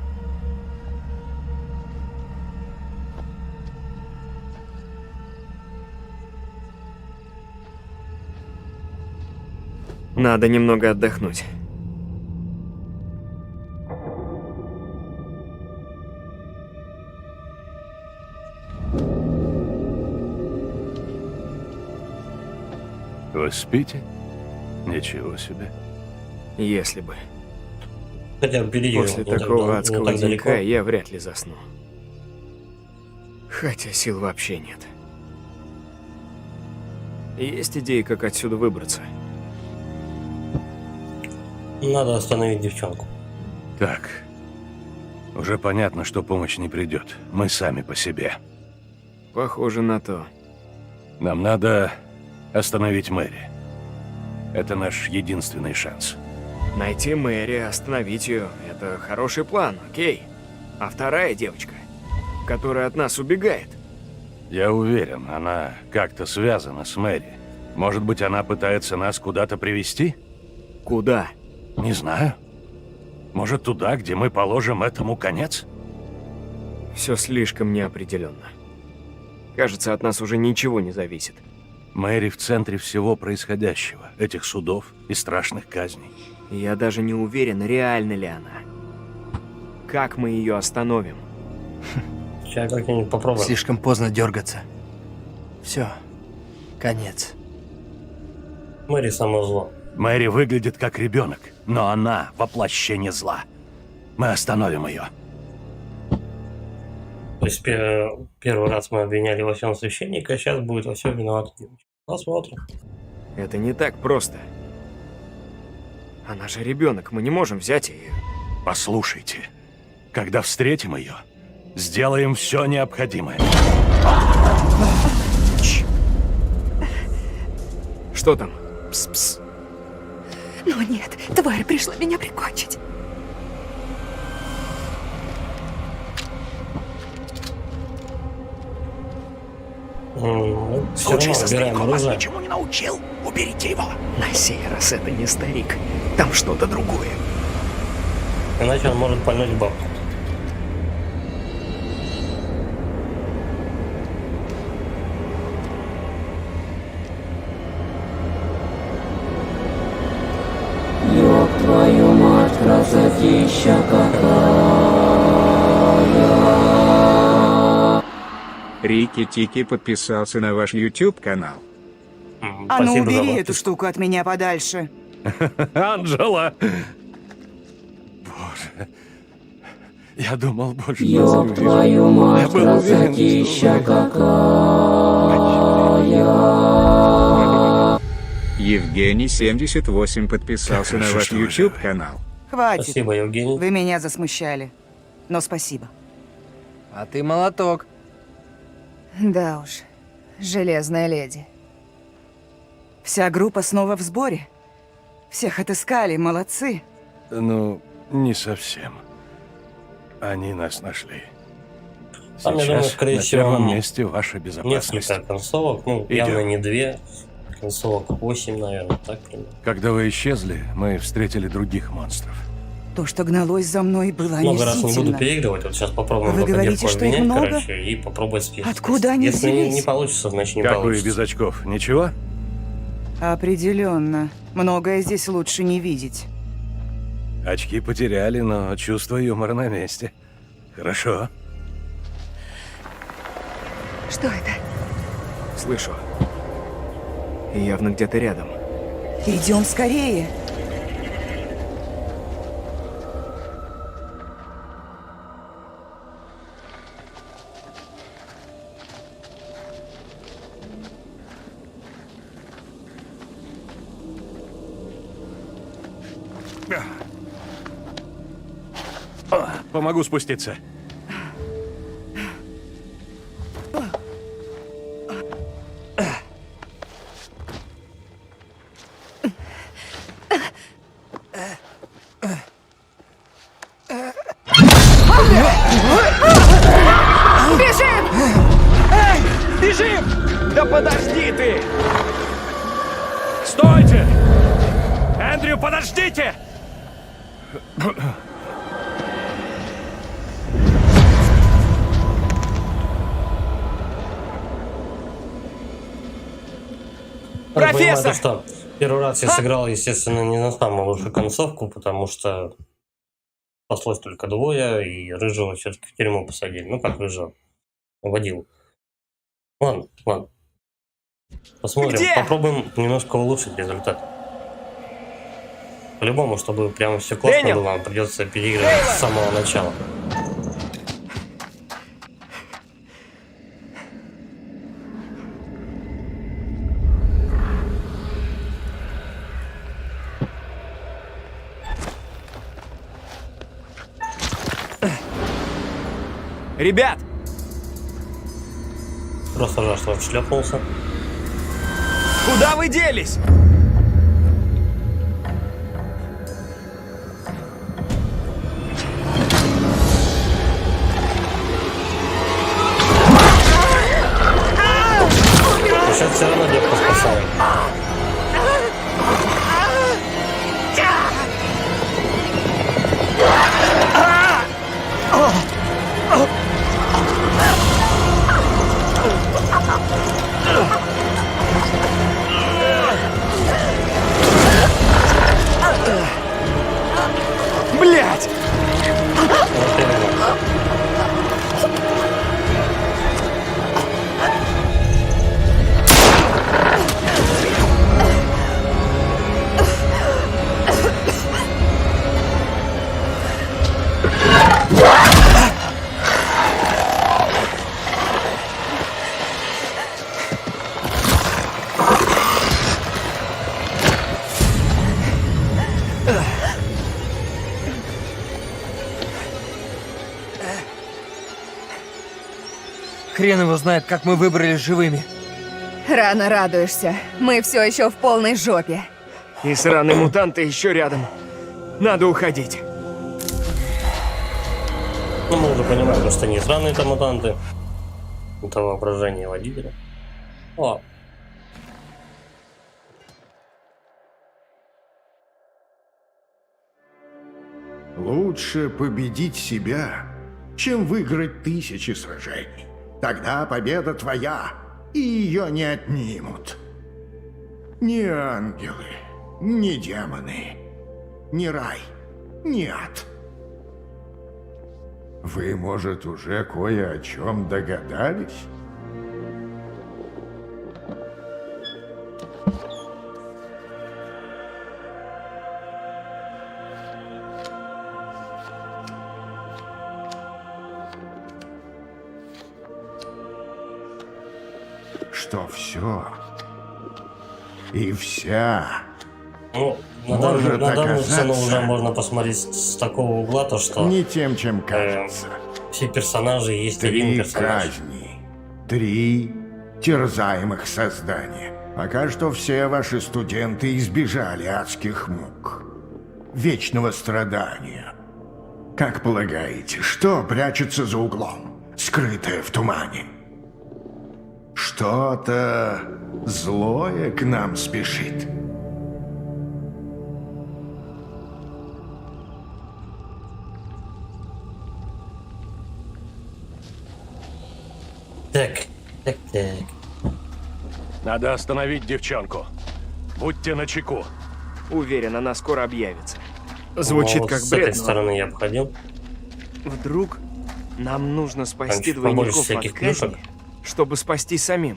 Надо немного отдохнуть. Вы спите? Ничего себе. Если бы. Хотя впереди. После не такого так адского далеко. денька я вряд ли засну. Хотя сил вообще нет. Есть идеи, как отсюда выбраться? Надо остановить девчонку. Так. Уже понятно, что помощь не придет. Мы сами по себе. Похоже на то. Нам надо остановить Мэри. Это наш единственный шанс. Найти Мэри, остановить ее – это хороший план, окей. А вторая девочка, которая от нас убегает. Я уверен, она как-то связана с Мэри. Может быть, она пытается нас куда-то привести? Куда? Не знаю. Может, туда, где мы положим этому конец? Все слишком неопределенно. Кажется, от нас уже ничего не зависит. Мэри в центре всего происходящего, этих судов и страшных казней. Я даже не уверен, реальна ли она. Как мы ее остановим? Сейчас как-нибудь попробуем. Слишком поздно дергаться. Все. Конец. Мэри само зло. Мэри выглядит как ребенок, но она воплощение зла. Мы остановим ее. То есть первый раз мы обвиняли во всем священника, а сейчас будет во всем виновата девочка. Посмотрим. Это не так просто. Она же ребенок, мы не можем взять ее. Послушайте, когда встретим ее, сделаем все необходимое. Что там? Пс-пс. Ну нет, тварь пришла меня прикончить. Случай со стариком вас ничему не научил. Уберите его. На сей раз это не старик. Там что-то другое. Иначе он может пальнуть в бабку. Ёб твою мать, красотища какая. Рики-Тики подписался на ваш YouTube-канал. А ну убери эту штуку от меня подальше. Анджела! Боже, я думал больше нас не Ёб увижу. твою мать, Я был уверен, красотища что какая. Евгений 78 подписался на Хорошо, ваш что вы YouTube-канал. Хватит. Спасибо, Евгений. Вы меня засмущали. Но спасибо. А ты молоток. Да уж, железная леди. Вся группа снова в сборе. Всех отыскали, молодцы. Ну, не совсем. Они нас нашли. Там, я думаю, Сейчас скорее на всего, первом месте ваша безопасность. несколько концовок, ну, Идём. явно не 2, концовок 8, наверное, так примерно. Когда вы исчезли, мы встретили других монстров. То, что гналось за мной, было Много раз не буду омерзительно. переигрывать, вот сейчас попробуем Вы говорите, девку что их обменять, много? короче, и попробовать спеть. Откуда они Если не взялись? получится, значит не Как вы получится. без очков? Ничего? Определенно. Многое здесь лучше не видеть. Очки потеряли, но чувство юмора на месте. Хорошо. Что это? Слышу. Явно где-то рядом. Идем скорее. Помогу спуститься. Бежим! Эй, бежим! Да подожди ты! Стойте! Эндрю, подождите! Профессор! Что первый раз я сыграл, естественно, не на самую лучшую концовку, потому что спаслось только двое, и Рыжего все-таки в тюрьму посадили. Ну, как Рыжего? Водил. Ладно. Посмотрим. Где? Попробуем немножко улучшить результат. По-любому, чтобы прямо все классно Дэниел! было, придется переигрывать с самого начала. Ребят! Просто жаль, что отшлепнулся. Куда вы делись? Сейчас все равно девку спасает. Блять! Хрен его знает, как мы выбрались живыми. Рано радуешься. Мы все еще в полной жопе. И сраные мутанты еще рядом. Надо уходить. Ну, мы уже понимаем, что не сраные это мутанты. Это воображение водителя. О. Лучше победить себя, чем выиграть 1000 сражений. Тогда победа твоя, и ее не отнимут. Ни ангелы, ни демоны, ни рай, ни ад. Вы, может, уже кое о чем догадались? Что все и вся Ну, на может данную сцену уже оказаться можно посмотреть с такого угла, то что не тем, чем кажется. все персонажи есть один 3 персонаж. казни, 3 терзаемых создания. Пока что все ваши студенты избежали адских мук, вечного страдания. Как полагаете, что прячется за углом? скрытое в тумане. Что-то злое к нам спешит. Так. Надо остановить девчонку. Будьте начеку. Уверен, она скоро объявится. Звучит Ну, как с бред, этой но стороны я обходил. вдруг нам нужно спасти Там побольше двойников от всяких плюшек. казни, чтобы спасти самим.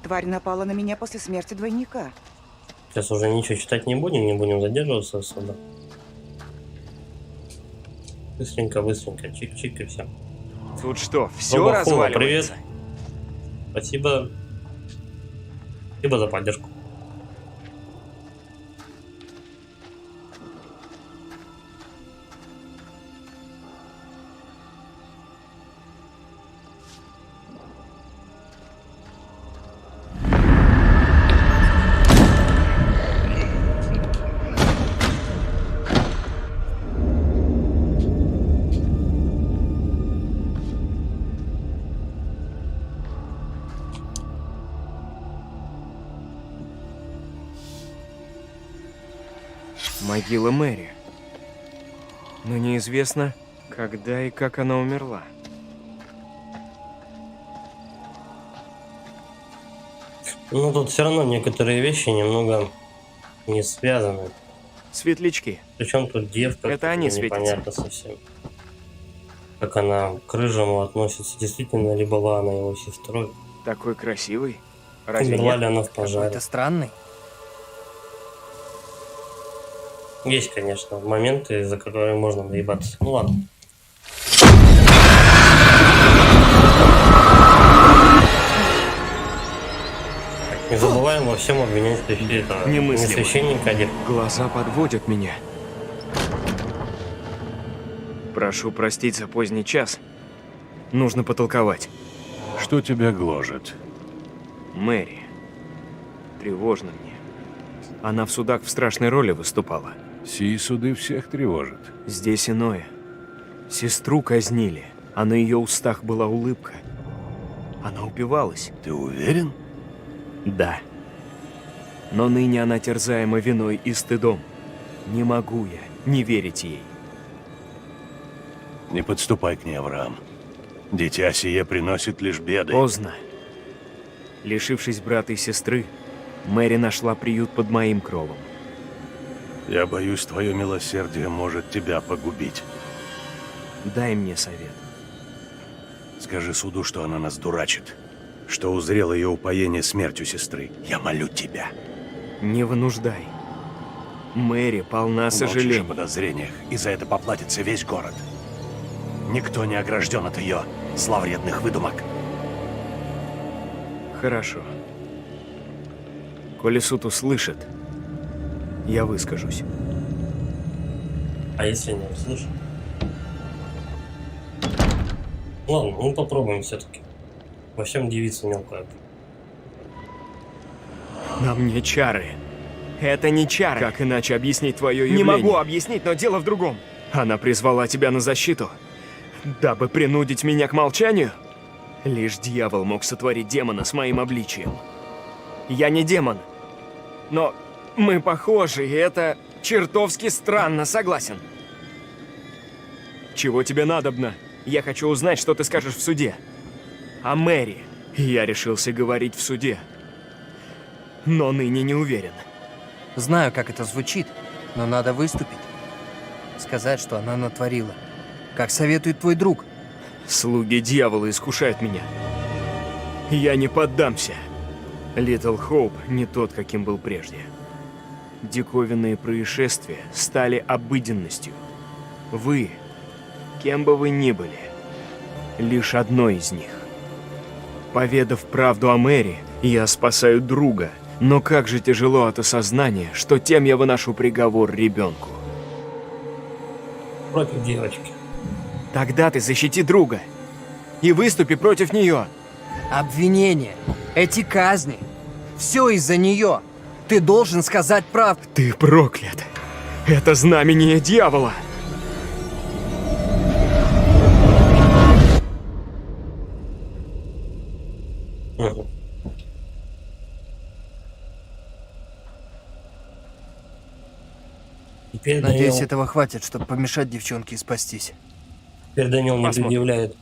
Тварь напала на меня после смерти двойника. Сейчас уже ничего читать не будем задерживаться особо. Быстренько, чик-чик и все. Тут что, все Оба, разваливается? привет. Спасибо. Спасибо за поддержку. Могила Мэри. Но неизвестно, когда и как она умерла. Ну, тут все равно некоторые вещи немного не связаны. Светлячки. Причем тут девка, Это они непонятно совсем. Как она к рыжему относится, действительно ли была она его сестрой. Такой красивый. Разве Умерла нет? ли она в пожаре. Какой-то странный. Есть, конечно, моменты, за которые можно доебаться. Ну ладно. Так, не забываем во всем обвинять это не Немыслимо. священника, а девку. Глаза подводят меня. Прошу простить за поздний час. Нужно потолковать. Что тебя гложет? Мэри. Тревожно мне. Она в судах в страшной роли выступала. Сии суды всех тревожат. Здесь иное. Сестру казнили, а на ее устах была улыбка. Она упивалась. Ты уверен? Да. Но ныне она терзаема виной и стыдом. Не могу я не верить ей. Не подступай к ней, Авраам. Дитя сие приносит лишь беды. Поздно. Лишившись брата и сестры, Мэри нашла приют под моим кровом. Я боюсь, твое милосердие может тебя погубить. Дай мне совет. Скажи суду, что она нас дурачит. Что узрело ее упоение смертью сестры. Я молю тебя. Не вынуждай. Мэри полна Молчишь о сожалений. подозрениях, и за это поплатится весь город. Никто не огражден от ее зловредных выдумок. Хорошо. Коли суд услышит, я выскажусь. А если не услышишь? Ладно, ну попробуем все-таки. Во всем девица мелкая. На мне чары. Это не чары. Как иначе объяснить твое явление? Не могу объяснить, но дело в другом. Она призвала тебя на защиту, дабы принудить меня к молчанию. Лишь дьявол мог сотворить демона с моим обличием. Я не демон, но мы похожи, и это чертовски странно, согласен. Чего тебе надобно? Я хочу узнать, что ты скажешь в суде. О Мэри. Я решился говорить в суде, но ныне не уверен. Знаю, как это звучит, но надо выступить. Сказать, что она натворила. Как советует твой друг. Слуги дьявола искушают меня. Я не поддамся. Литл Хоуп не тот, каким был прежде. Диковинные происшествия стали обыденностью. Вы, кем бы вы ни были, лишь одно из них. Поведав правду о Мэри, я спасаю друга, но как же тяжело от осознания, что тем я выношу приговор ребенку. Против девочки. Тогда ты защити друга и выступи против нее. Обвинения, эти казни, все из-за нее. Ты должен сказать правду. Ты проклят. Это знамение дьявола. Теперь Надеюсь, Даниил, этого хватит, чтобы помешать девчонке и спастись. теперь Даниил не Посмотрим. предъявляет.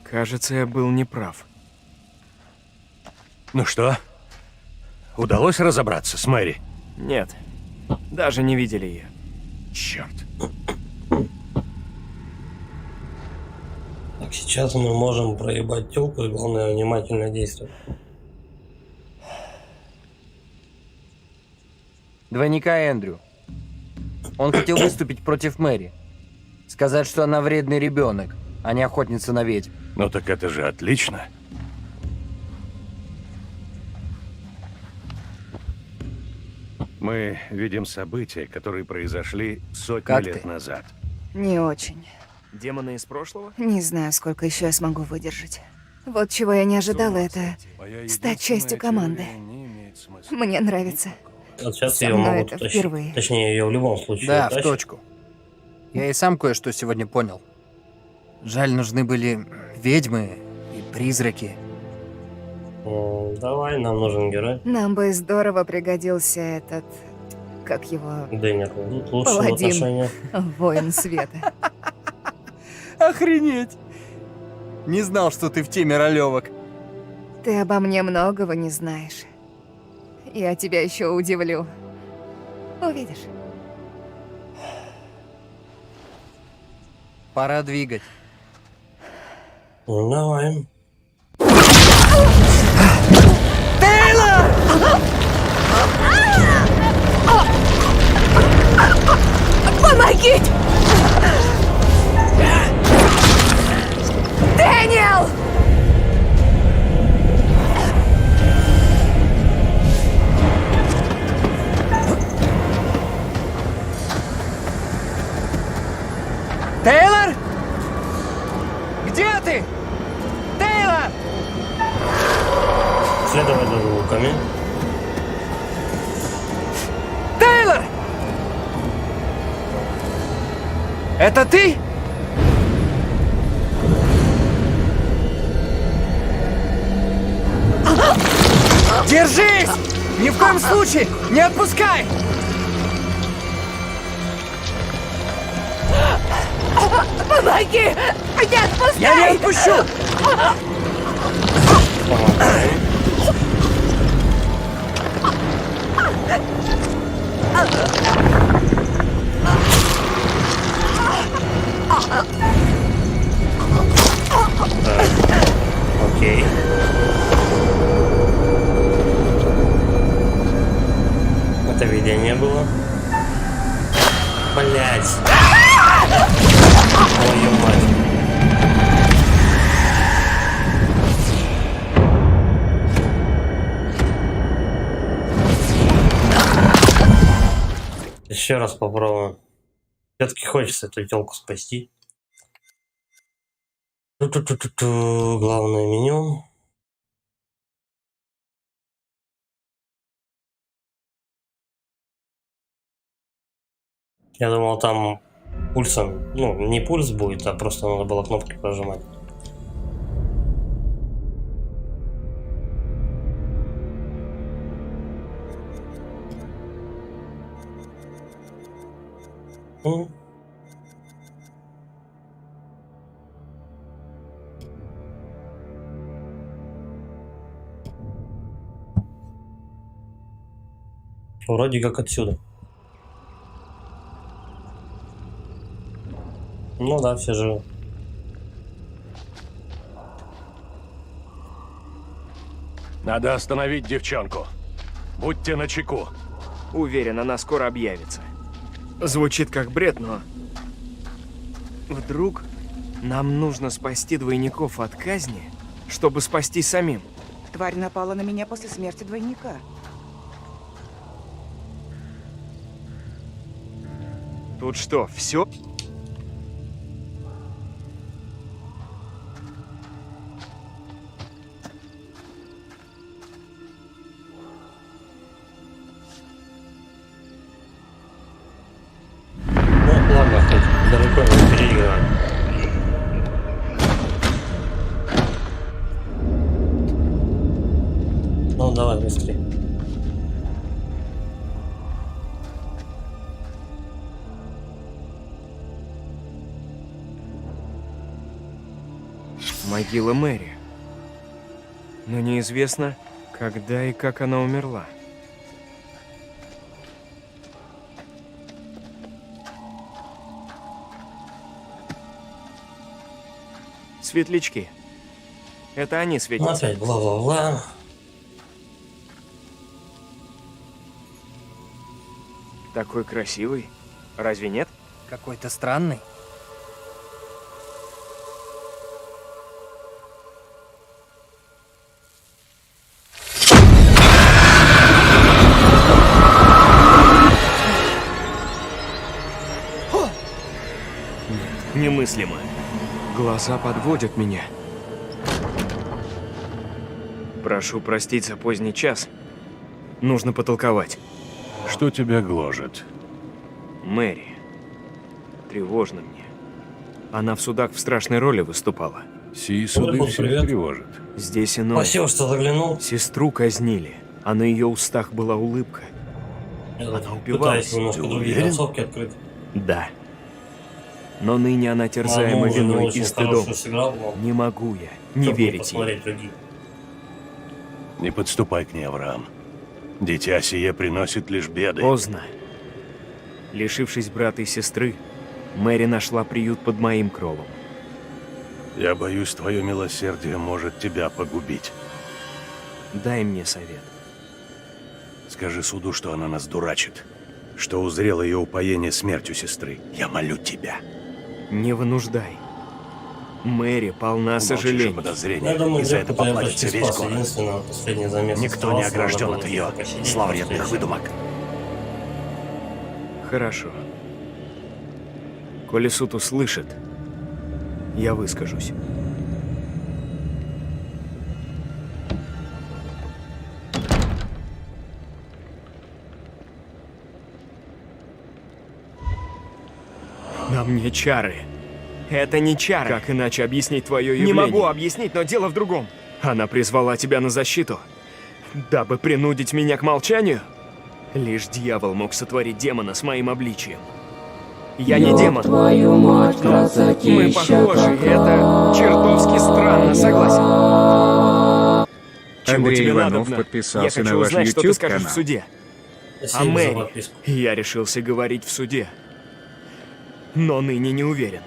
Кажется, я был неправ. Ну что, удалось разобраться с Мэри? Нет, даже не видели ее. Черт. Так, сейчас мы можем проебать тёлку, и главное внимательно действовать. Двойника Эндрю. Он хотел выступить против Мэри. Сказать, что она вредный ребенок, а не охотница на ведьм. Ну так это же отлично. Мы видим события, которые произошли сотни Как лет ты? назад. Не очень. Демоны из прошлого? Не знаю, сколько еще я смогу выдержать. Вот чего я не ожидала, это стать частью команды. Мне нравится. Вот сейчас Со ее мной могут это утащить. впервые. Точнее, ее в любом случае Да, в утащат. точку. Я и сам кое-что сегодня понял. Жаль, нужны были ведьмы и призраки. Давай, нам нужен герой. Нам бы здорово пригодился этот... Как его... Дэнер. Лучше в Паладин. отношениях. Воин света. Охренеть! Не знал, что ты в теме ролевок. Ты обо мне многого не знаешь. Я тебя еще удивлю. Увидишь. Пора двигать. Ну, давай. Помоги! Дэниел! Тейлор? Где ты? Тейлор! Следовать за звуками. Тейлор! Это ты? Держись! Ни в коем случае! Не отпускай! Помоги! Не отпускай! Я не отпущу! Помогаем. Окей. Это видение было. Блять. Твою мать. Еще раз попробуем. Все-таки хочется эту телку спасти. Ту-ту-ту-ту-ту. Главное меню. Я думал, там пульсом, ну, не пульс будет, а просто надо было кнопки прожимать. Вроде как отсюда. Ну да, все живы. Надо остановить девчонку. Будьте начеку. Уверен, она скоро объявится. Звучит как бред, но... Вдруг нам нужно спасти двойников от казни, чтобы спасти самим? Тварь напала на меня после смерти двойника. Тут что, все? Ну ладно, хоть далеко не переигрываем. Ну давай быстрее. Могила Мэри. Но неизвестно, когда и как она умерла. Светлячки. Это они светятся. Опять бла-бла-бла. Такой красивый. Разве нет? Какой-то странный. Немыслимо. Глаза подводят меня. Прошу простить за поздний час. Нужно потолковать. Что тебя гложет? Мэри. Тревожно мне. Она в судах в страшной роли выступала. Сии суды всех тревожат. Здесь иное. Спасибо, что заглянул. Сестру казнили, а на ее устах была улыбка. Она убивалась. Пытаюсь немножко другие концовки открыть. Да. Но ныне она терзаема Мужа не виной очень и стыдом. хорошую сыграл, но Не могу я не чтоб не верить ей. посмотреть другие. Не подступай к ней, Авраам. Дитя сие приносит лишь беды. Поздно. Лишившись брата и сестры, Мэри нашла приют под моим кровом. Я боюсь, твое милосердие может тебя погубить. Дай мне совет. Скажи суду, что она нас дурачит. Что узрело ее упоение смертью сестры. Я молю тебя. Не вынуждай. Мэри полна сожалений. Подозрения. Я думаю, И за девку это я поплатится почти весь спас. город. Единственное, последний замес Никто не оставался, огражден надо от было ее посидеть, зловредных посмотреть. выдумок. Хорошо. Коли суд услышит, я выскажусь. На мне чары. Это не чары. Как иначе объяснить твое явление? Не могу объяснить, но дело в другом. Она призвала тебя на защиту, дабы принудить меня к молчанию. Лишь дьявол мог сотворить демона с моим обличием. Я не демон. Твою мать, Мы красотища похожи, и это чертовски странно, согласен. Чего Андрей тебе Иванов надобно? Я подписался хочу на ваш узнать, что ты скажешь в YouTube-канал. суде. А Спасибо за Мэри, подписку. я решился говорить в суде. Но ныне не уверен.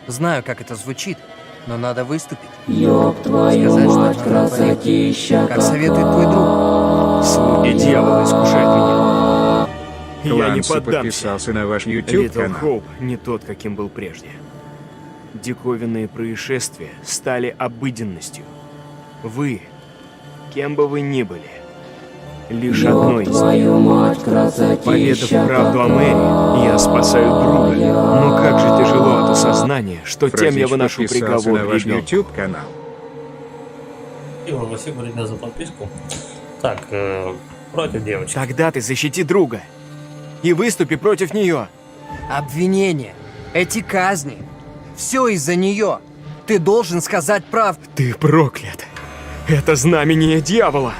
Знаю, как это звучит, но надо выступить. Ёб твою Сказать, что мать, надо говорить. красотища Как советует твой друг. Слуги дьявола искушают меня. Я не Кланси поддамся. подписался на ваш Литл YouTube-канал. Хоуп не тот, каким был прежде. Диковинные происшествия стали обыденностью. Вы, кем бы вы ни были, лишь одной из твою мать, Поведав красотища правду о Мэри, я спасаю друга. Но как же тяжело от осознания, что тем я Фразич выношу подписался приговор на ваш ребенку. YouTube-канал. Спасибо, ребят, за подписку. Так, против девочки. Тогда ты защити друга и выступи против нее. Обвинения, эти казни. Все из-за нее. Ты должен сказать правду. Ты проклят. Это знамение дьявола.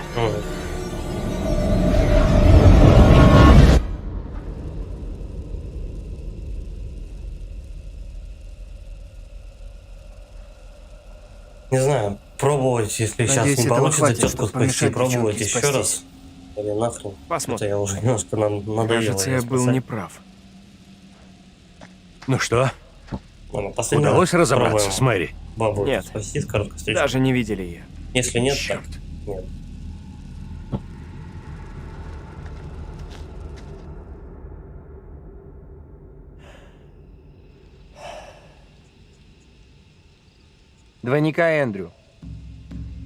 Не знаю, пробовать, если сейчас Надеюсь, не этого получится хватит, тетку чтобы спасти, помешать пробовать девчонке еще спастись. раз. Или нахрен. Посмотрим. Это я уже немножко надоело. Кажется, я был спасать. неправ. Ну что, Ладно, последний удалось раз разобраться попробуем с Мэри? бабу Нет. спасти с короткой стрижкой. Даже не видели ее. Если нет, Черт. так нет. Двойника Эндрю.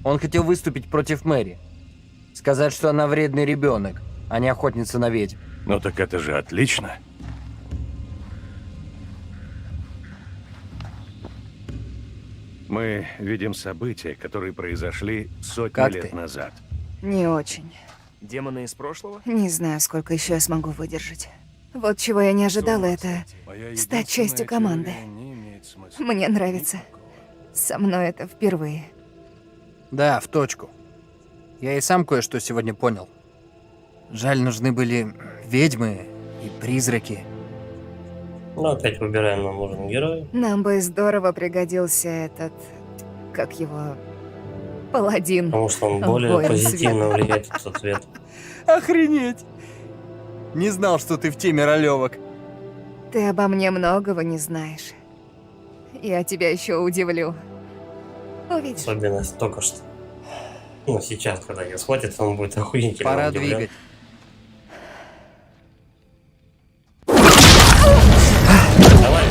Он хотел выступить против Мэри. Сказать, что она вредный ребенок, а не охотница на ведьм. Ну так это же отлично. Мы видим события, которые произошли сотни Как лет ты? назад. Не очень. Демоны из прошлого? Не знаю, сколько еще я смогу выдержать. Вот чего я не ожидала, это стать частью команды. Мне нравится. Со мной это впервые. Да, в точку. Я и сам кое-что сегодня понял. Жаль, нужны были ведьмы и призраки. Ну, опять выбираем нам нужный герой. Нам бы здорово пригодился этот... как его, паладин. Потому что он более Воин позитивно света. влияет этот ответ. Охренеть! Не знал, что ты в теме ролевок. Ты обо мне многого не знаешь. Я тебя еще удивлю. Увидишь. Особенность только что. Ну, сейчас, когда ее схватит, он будет охуительно Пора удивлен. двигать. Давай,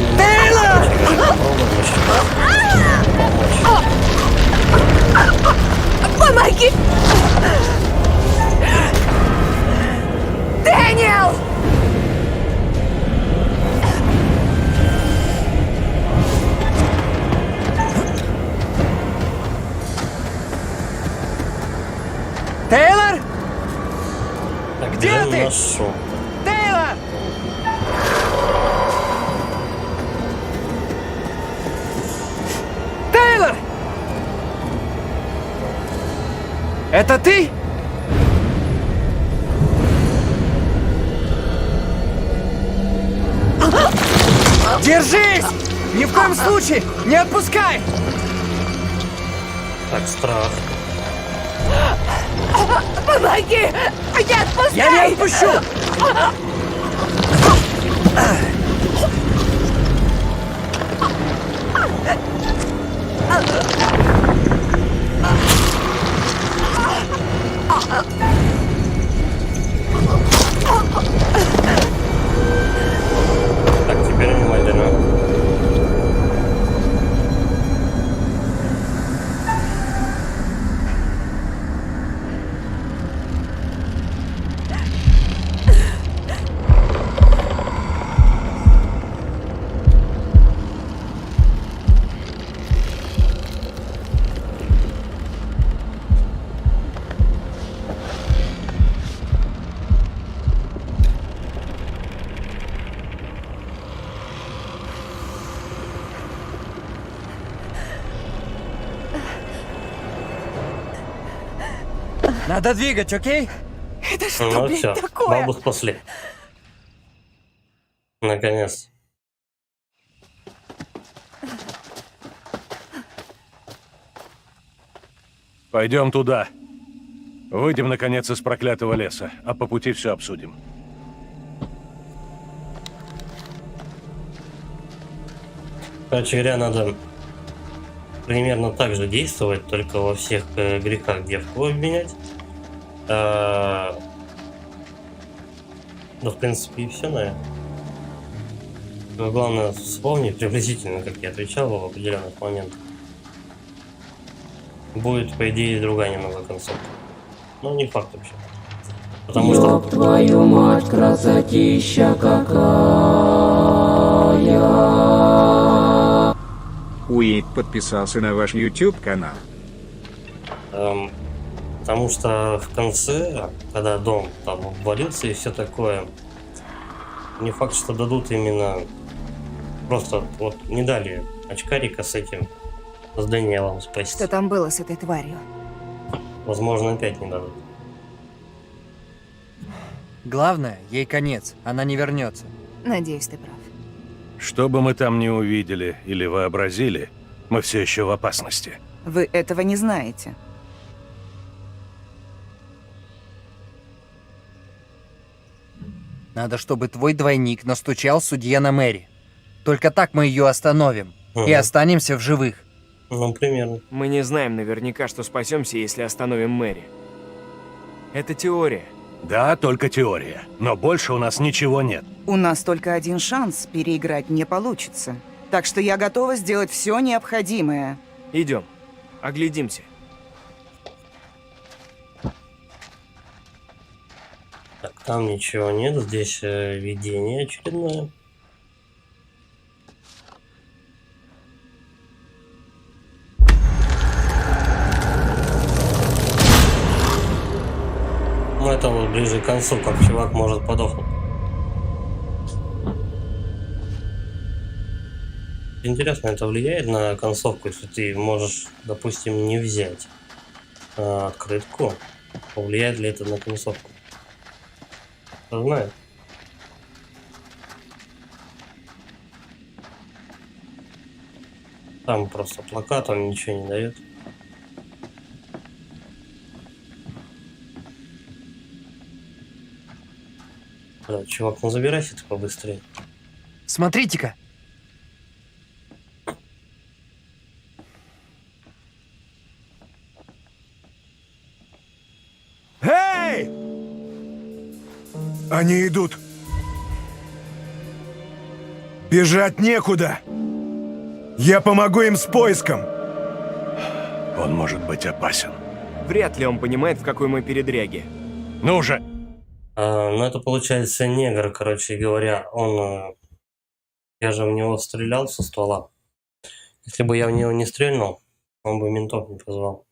Помоги! Дэниел! Тейлор! Так, Где бежим ты? на шоу. Тейлор! Тейлор! Это ты? Держись! Ни в коем случае! Не отпускай! Так, страх. Помоги! Не отпускай! Я не отпущу! Так, теперь внимательно. Надо двигать, окей? Это что, Ну блин, все, такое? бабу спасли. Наконец. Пойдем туда. Выйдем, наконец, из проклятого леса, а по пути все обсудим. Короче говоря, надо примерно так же действовать, только во всех грехах девку обменять. Да, в принципе, и все, наверное. Но главное, вспомни приблизительно, как я отвечал в определенных моментах. Будет, по идее, другая немного концовка. Но не факт вообще. Потому Ёб что... твою мать, красотища какая! Уит подписался на ваш YouTube канал. Потому что в конце, когда дом там обвалился и все такое, не факт, что дадут именно... Просто вот не дали очкарика с этим, с Дэниелом спасти. Что там было с этой тварью? Возможно, опять не дадут. Главное, ей конец. Она не вернется. Надеюсь, ты прав. Что бы мы там ни увидели или вообразили, мы все еще в опасности. Вы этого не знаете. Надо, чтобы твой двойник настучал судье на Мэри. Только так мы ее остановим. И останемся в живых. Ну, примерно. Мы не знаем наверняка, что спасемся, если остановим Мэри. Это теория. Да, только теория. Но больше у нас ничего нет. У нас только один шанс, переиграть не получится. Так что я готова сделать все необходимое. Идем. Оглядимся. Так, там ничего нет. Здесь видение очередное. Ну, это вот ближе к концу, как чувак может подохнуть. Интересно, это влияет на концовку, если ты можешь, допустим, не взять открытку? Повлияет ли это на концовку? Кто знает. Там просто плакат, он ничего не дает. Да, чувак, ну забирайся ты побыстрее. Смотрите-ка! Эй! Они идут. Бежать некуда. Я помогу им с поиском. Он может быть опасен. Вряд ли он понимает, в какой мы передряге. Ну же! Ну это получается негр, короче говоря. Я же в него стрелял со ствола. Если бы я в него не стрельнул, он бы ментов не позвал.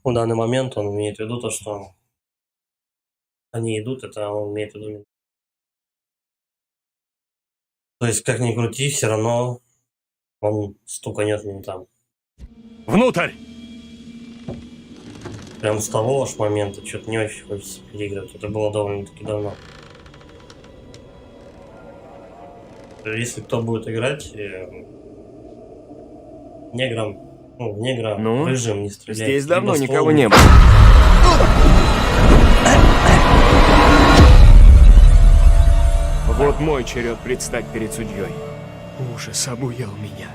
В данный момент он имеет в виду то, что они идут, это он имеет в виду. То есть, как ни крути, все равно он стуканет ментам. Внутрь! Прям с того аж момента что-то не очень хочется переигрывать. Это было довольно-таки давно. Если кто будет играть негром, в негра в режим не стрелять. Здесь давно никого не было. Вот мой черед предстать перед судьей. Ужас обуял меня.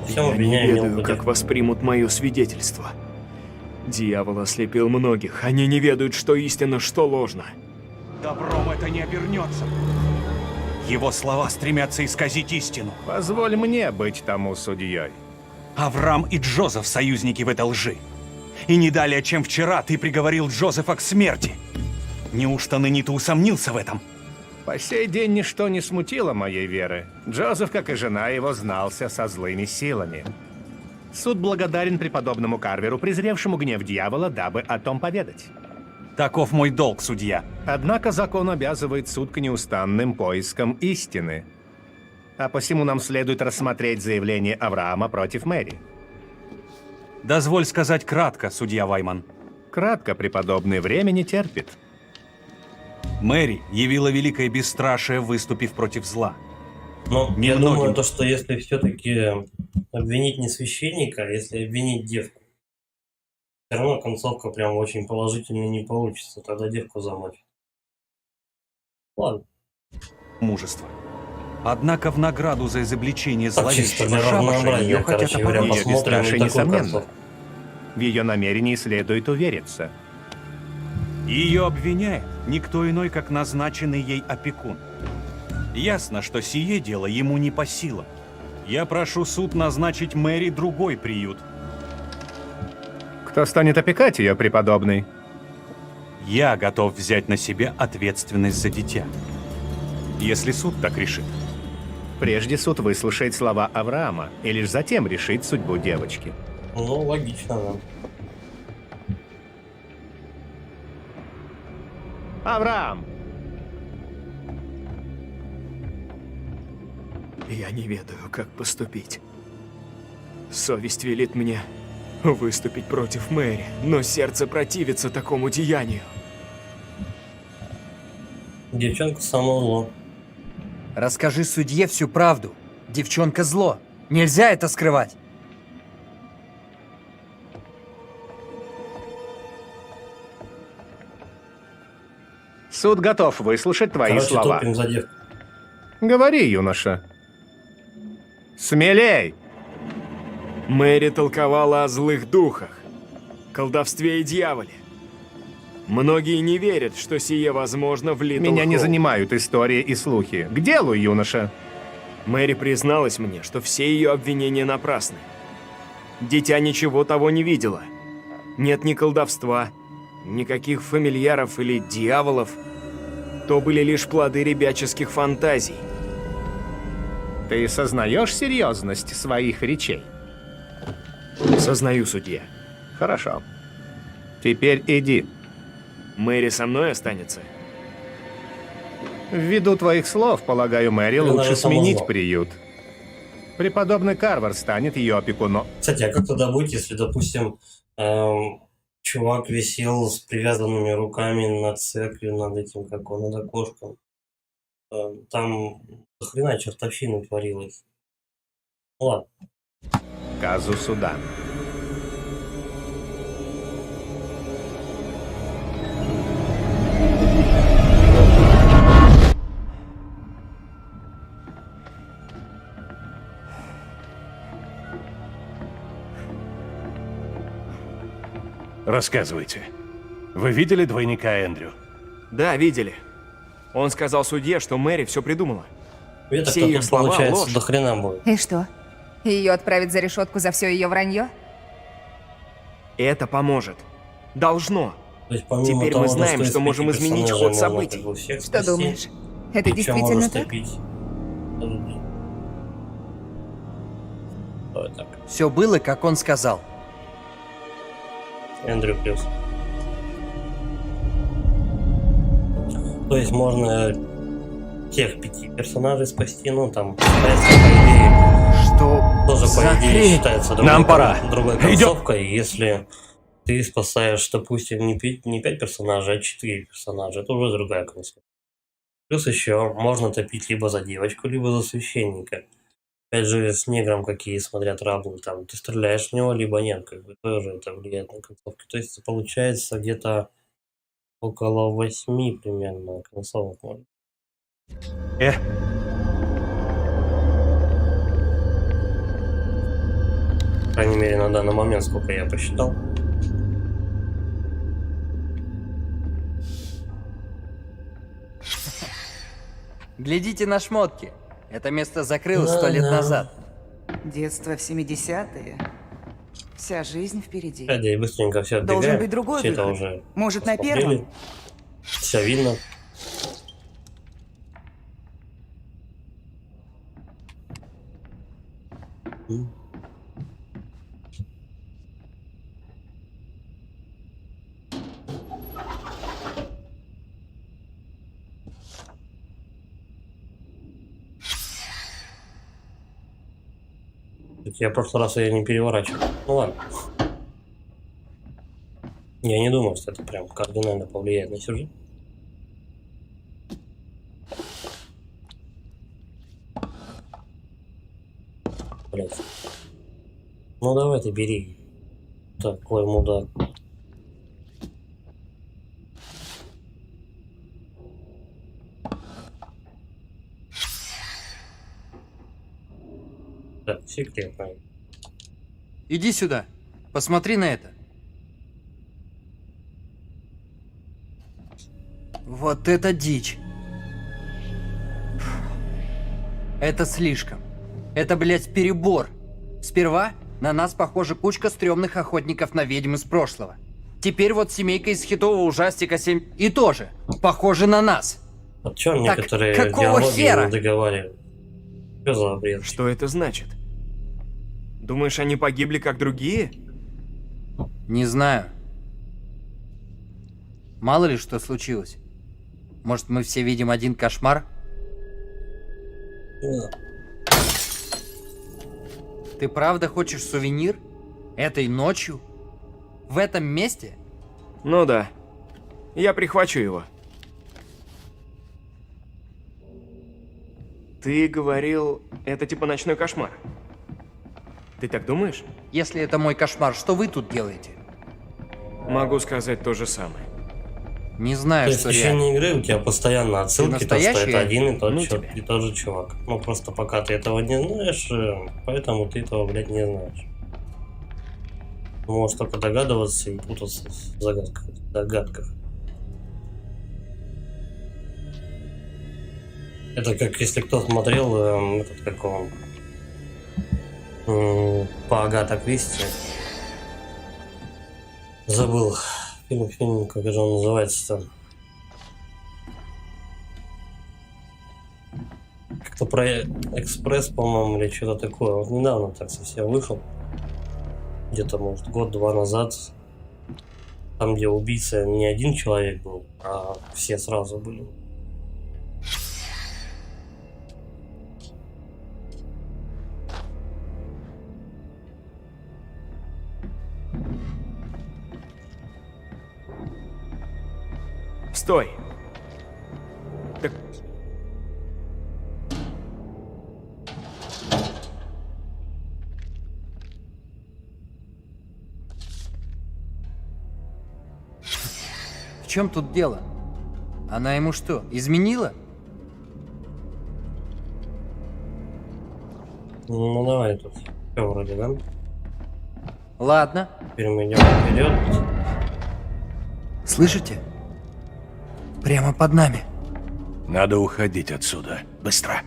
Я не ведаю, как воспримут мое свидетельство. Дьявол ослепил многих. Они не ведают, что истинно, что ложно. Добром это не обернется. Его слова стремятся исказить истину. Позволь мне быть тому судьей. Авраам и Джозеф — союзники в этой лжи. И не далее, чем вчера, ты приговорил Джозефа к смерти. Неужто ныне ты усомнился в этом? По сей день ничто не смутило моей веры. Джозеф, как и жена его, знался со злыми силами. Суд благодарен преподобному Карверу, презревшему гнев дьявола, дабы о том поведать. Таков мой долг, судья. Однако закон обязывает суд к неустанным поискам истины. А посему нам следует рассмотреть заявление Авраама против Мэри. Дозволь сказать кратко, судья Вайман. Кратко, преподобный, время не терпит. Мэри явила великое бесстрашие, выступив против зла. Но я думаю, то, что если все-таки обвинить не священника, а если обвинить девку, все равно концовка прям очень положительной не получится. Тогда девку замочь. Ладно. Мужество. Однако в награду за изобличение Так, чисто зловещего для шабаша разнообразия, ее хотят короче говоря, опорочить. посмотрим на такую несомненно. концовку. В ее намерении следует увериться. Ее обвиняет никто иной, как назначенный ей опекун. Ясно, что сие дело ему не по силам. Я прошу суд назначить Мэри другой приют. Кто станет опекать ее, преподобный? Я готов взять на себя ответственность за дитя. Если суд так решит. Прежде суд выслушает слова Авраама, и лишь затем решит судьбу девочки. Ну, логично, да. Авраам! Я не ведаю, как поступить. Совесть велит мне выступить против Мэри, но сердце противится такому деянию. Девчонка само зло. Расскажи судье всю правду. Девчонка зло. Нельзя это скрывать. Суд готов выслушать твои слова. Топим за девку. Говори, юноша. Смелей! Мэри толковала о злых духах, колдовстве и дьяволе. Многие не верят, что сие возможно в Литл Меня не Хоуп. занимают истории и слухи. К делу, юноша. Мэри призналась мне, что все ее обвинения напрасны. Дитя ничего того не видела. Нет ни колдовства, никаких фамильяров или дьяволов. То были лишь плоды ребяческих фантазий. Ты сознаешь серьезность своих речей? Сознаю, судья. Хорошо. Теперь иди. Мэри со мной останется? Ввиду твоих слов, полагаю, Мэри Она лучше же само сменить зло. приют. Преподобный Карвер станет ее опекуном. Кстати, а как тогда быть, если, допустим, чувак висел с привязанными руками над церковью, над этим, как он, над окошком? Там до хрена чертовщины творилось. Ладно. Казус Удан. Рассказывайте. Вы видели двойника Эндрю? Да, видели. Он сказал судье, что Мэри все придумала. Это Все ее слова получается ложь. до хрена будет. И что? Ее отправят за решетку за все ее вранье? Это поможет. Должно. То есть, помимо Теперь того, мы знаем, из что можем 5 изменить персонажей ход можно событий. как бы всех Что спасти, думаешь? Это ты ещё действительно можешь так? топить. Давай так. Все было, как он сказал. Эндрю плюс. То есть можно тех 5 персонажей спасти, ну там считается, по идее, Что тоже по за идее хрень? считается Нам пора. другой Идём. концовкой, если ты спасаешь, допустим, не 5 персонажей, а 4 персонажа, это уже другая концовка. Плюс еще можно топить либо за девочку, либо за священника. Опять же, с негром какие, смотря траблы, там, ты стреляешь в него, либо нет, как бы тоже это влияет на концовки. То есть получается где-то около 8 примерно концовок можно. По крайней мере, на данный момент, сколько я посчитал. Глядите на шмотки. Это место закрылось 100 лет назад. Детство в 70-е. Вся жизнь впереди. Федя и быстренько все Должен отбегает. быть другой Все это выход. уже Может, на посмотрели. первом? Все видно. Я в прошлый раз ее не переворачивал. Ну ладно. Я не думаю, что это прям кардинально повлияет на сюжет. Блять. Ну давай ты бери. Такой мудак. Так, секретно. Иди сюда. Посмотри на это. Вот это дичь. Это слишком. Это, блядь, перебор. Сперва на нас, похоже, кучка стрёмных охотников на ведьм из прошлого. Теперь вот семейка из хитового ужастика 7 и тоже похоже на нас. А чё Так некоторые какого диалоги хера? не договаривают? Что за бред? Что это значит? Думаешь, они погибли как другие? Не знаю. Мало ли что случилось. Может, мы все видим один кошмар? Ты правда хочешь сувенир? Этой ночью? В этом месте? Ну да. Я прихвачу его. Ты говорил, это типа ночной кошмар. Ты так думаешь? Если это мой кошмар, что вы тут делаете? Могу сказать то же самое. Не То знаю, есть что в реально. течение игры у тебя постоянно отсылки, то, что настоящий это один и тот, Ну чё- тебя. и тот же чувак. Ну просто пока ты этого не знаешь, поэтому ты этого, блядь, не знаешь. Можешь только догадываться и путаться в догадках. Это как если кто смотрел этот, как он, по Агата Кристи. Забыл. Фильм, как же он называется-то? Как-то про экспресс, по-моему, или что-то такое. Вот недавно так совсем вышел. Где-то, может, год-два назад. Там, где убийца не один человек был, а все сразу были. Стой. Так чем тут дело? Она ему что, изменила? Ну давай тут. Все вроде, да? Ладно. Теперь мы идем вперед. Слышите? Прямо под нами. Надо уходить отсюда. Быстро.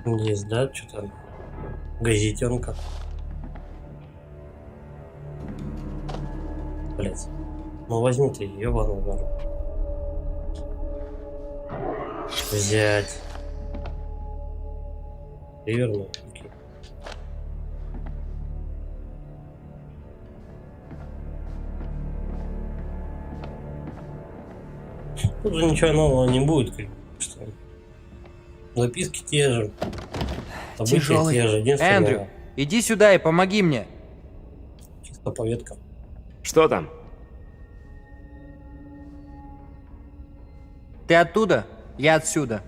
Есть, да, что-то газетенка. Блять. Ну возьми ты, ебаный народ. Взять. Верно. Окей. Тут же ничего нового не будет, как бы, что записки те же. События Тяжелый. те же. Единственное, Эндрю, иди сюда и помоги мне. чисто по веткам. Что там? Ты оттуда, я отсюда.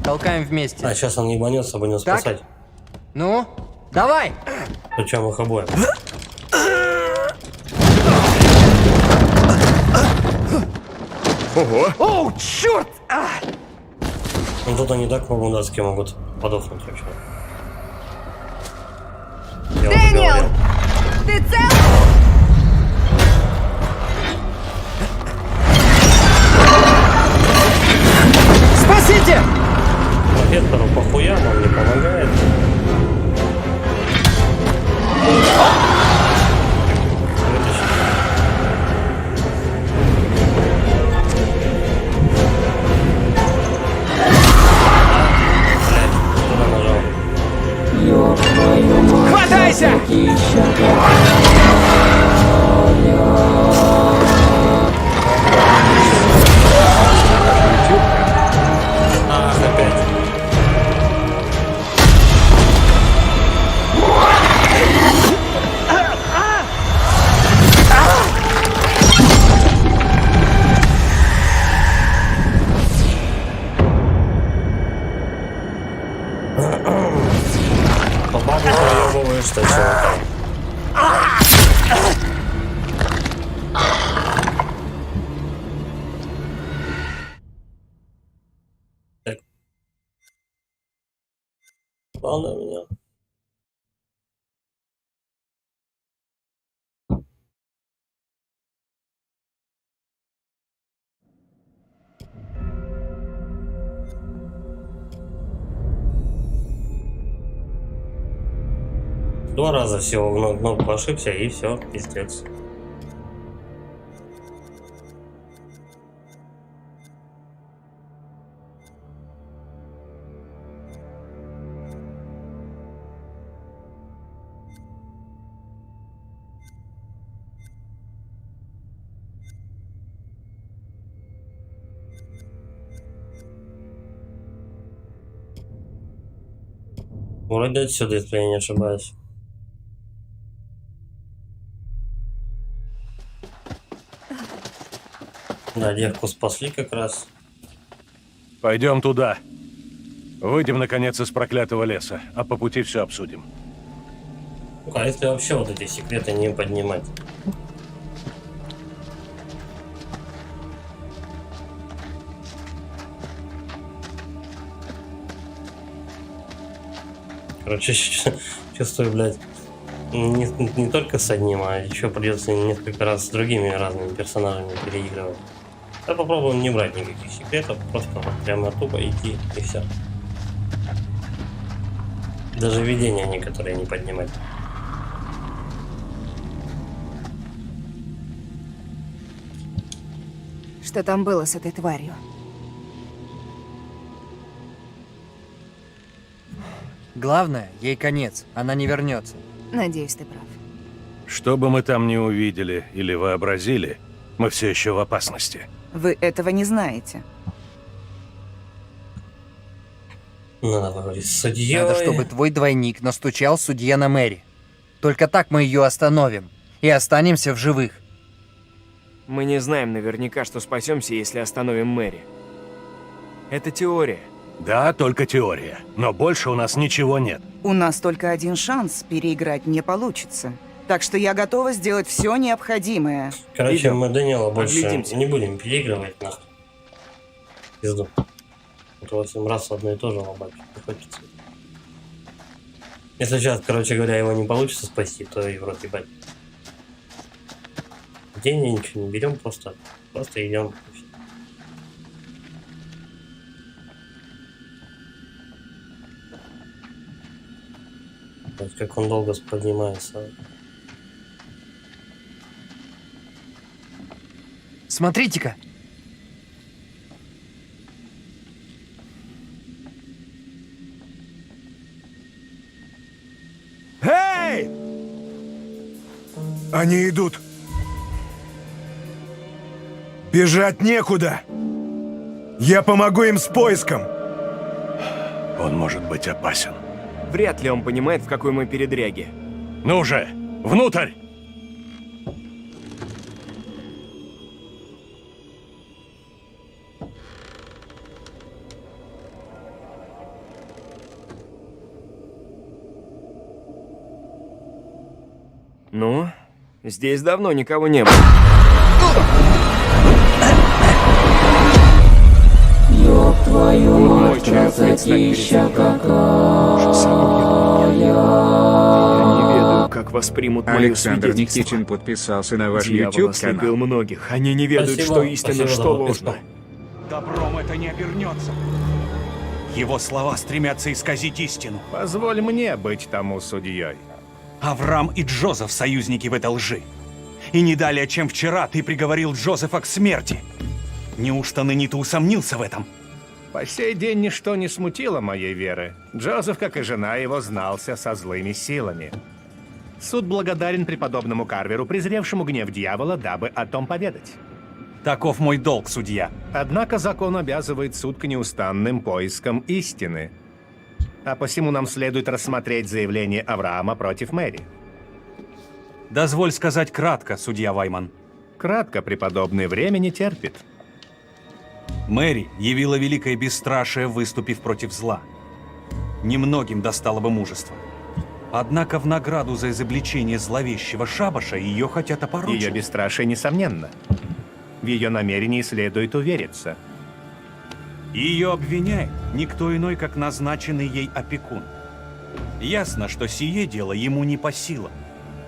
Толкаем вместе. А сейчас он ебанется, будем Так? спасать. Ну, давай! Причем их обоих. Ого! Оу, черт! Ну тут они так по-мудацки могут подохнуть вообще. Я уже Дэниел! говорил. Ты цел? Спасите! Профессору похуям, он не помогает. Ёб твою мать, Хватайся! Ах, опять. По бабу проебываешь, что чувака. Так. Ладно меня. Два раза всего в кнопку ошибся и все, пиздец. Вроде отсюда, если я не ошибаюсь. Да, девку спасли как раз. Пойдем туда. Выйдем, наконец, из проклятого леса, а по пути все обсудим. А если вообще вот эти секреты не поднимать? Короче, чувствую, блядь, не только с одним, а еще придется несколько раз с другими разными персонажами переигрывать. Да попробуем не брать никаких секретов, просто вот прямо тупо идти и все. Даже видения некоторые не поднимать. Что там было с этой тварью? Главное, ей конец, она не вернется. Надеюсь, ты прав. Что бы мы там ни увидели или вообразили, мы все еще в опасности. Вы этого не знаете. Надо поговорить с судьей. Надо, чтобы твой двойник настучал судье на Мэри. Только так мы ее остановим и останемся в живых. Мы не знаем наверняка, что спасемся, если остановим Мэри. Это теория. Да, только теория. Но больше у нас ничего нет. У нас только один шанс, переиграть не получится. Так что я готова сделать все необходимое. Короче, мы Дэниела больше Оглядимся. не будем переигрывать, нахуй. Пизду. Вот 8 раз одно и то же лобать не хочется. Если сейчас, короче говоря, его не получится спасти, то и в рот ебать. Деньги ничего не берем, просто идем. Вот как он долго поднимается. Смотрите-ка. Эй! Они идут. Бежать некуда. Я помогу им с поиском. Он может быть опасен. Вряд ли он понимает, в какой мы передряге. Ну же, внутрь! Ну, здесь давно никого не было. Ёб твою мать, красотища какая. Я не ведаю, как воспримут мое Александр свидетельство. Никитин подписался на ваш Дьявол YouTube ослепил канал. многих. Они не ведают, Спасибо, что истинно, спасибо за что подписку. ложно. Добром это не обернется. Его слова стремятся исказить истину. Позволь мне быть тому судьей. Авраам и Джозеф — союзники в этой лжи. И не далее, чем вчера, ты приговорил Джозефа к смерти. Неужто ныне ты усомнился в этом? По сей день ничто не смутило моей веры. Джозеф, как и жена его, знался со злыми силами. Суд благодарен преподобному Карверу, презревшему гнев дьявола, дабы о том поведать. Таков мой долг, судья. Однако закон обязывает суд к неустанным поискам истины. А посему нам следует рассмотреть заявление Авраама против Мэри. Дозволь сказать кратко, судья Вайман. Кратко, преподобный, время не терпит. Мэри явила великое бесстрашие, выступив против зла. Немногим достало бы мужества. Однако в награду за изобличение зловещего шабаша ее хотят опорочить. Ее бесстрашие несомненно. В ее намерении следует увериться. Ее обвиняет никто иной, как назначенный ей опекун. Ясно, что сие дело ему не по силам.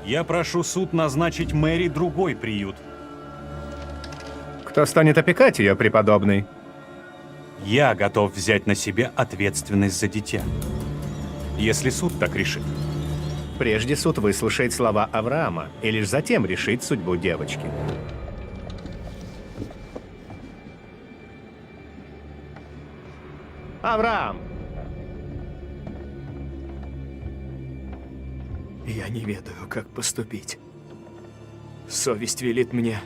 Я прошу суд назначить Мэри другой приют. Кто станет опекать ее, преподобный? Я готов взять на себя ответственность за дитя. Если суд так решит. Прежде суд выслушает слова Авраама и лишь затем решит судьбу девочки. Авраам! Я не ведаю, как поступить. Совесть велит мне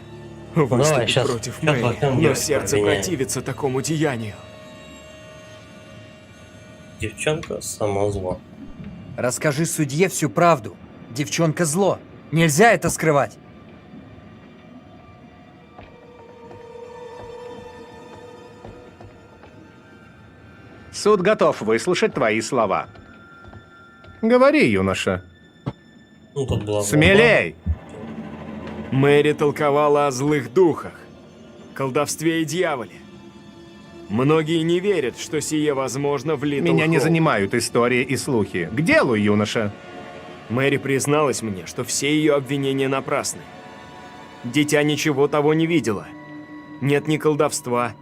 давай, выступить щас против возьмем Мэри, но девочку, сердце обвиняем. противится такому деянию. Девчонка само зло. Расскажи судье всю правду. Девчонка зло. Нельзя это скрывать. Суд готов выслушать твои слова. Говори, юноша. Ну, тут была Смелей! Мэри толковала о злых духах, колдовстве и дьяволе. Многие не верят, что сие возможно в Литл Меня не Хоуп. занимают истории и слухи. К делу, юноша. Мэри призналась мне, что все ее обвинения напрасны. Дитя ничего того не видела. Нет ни колдовства,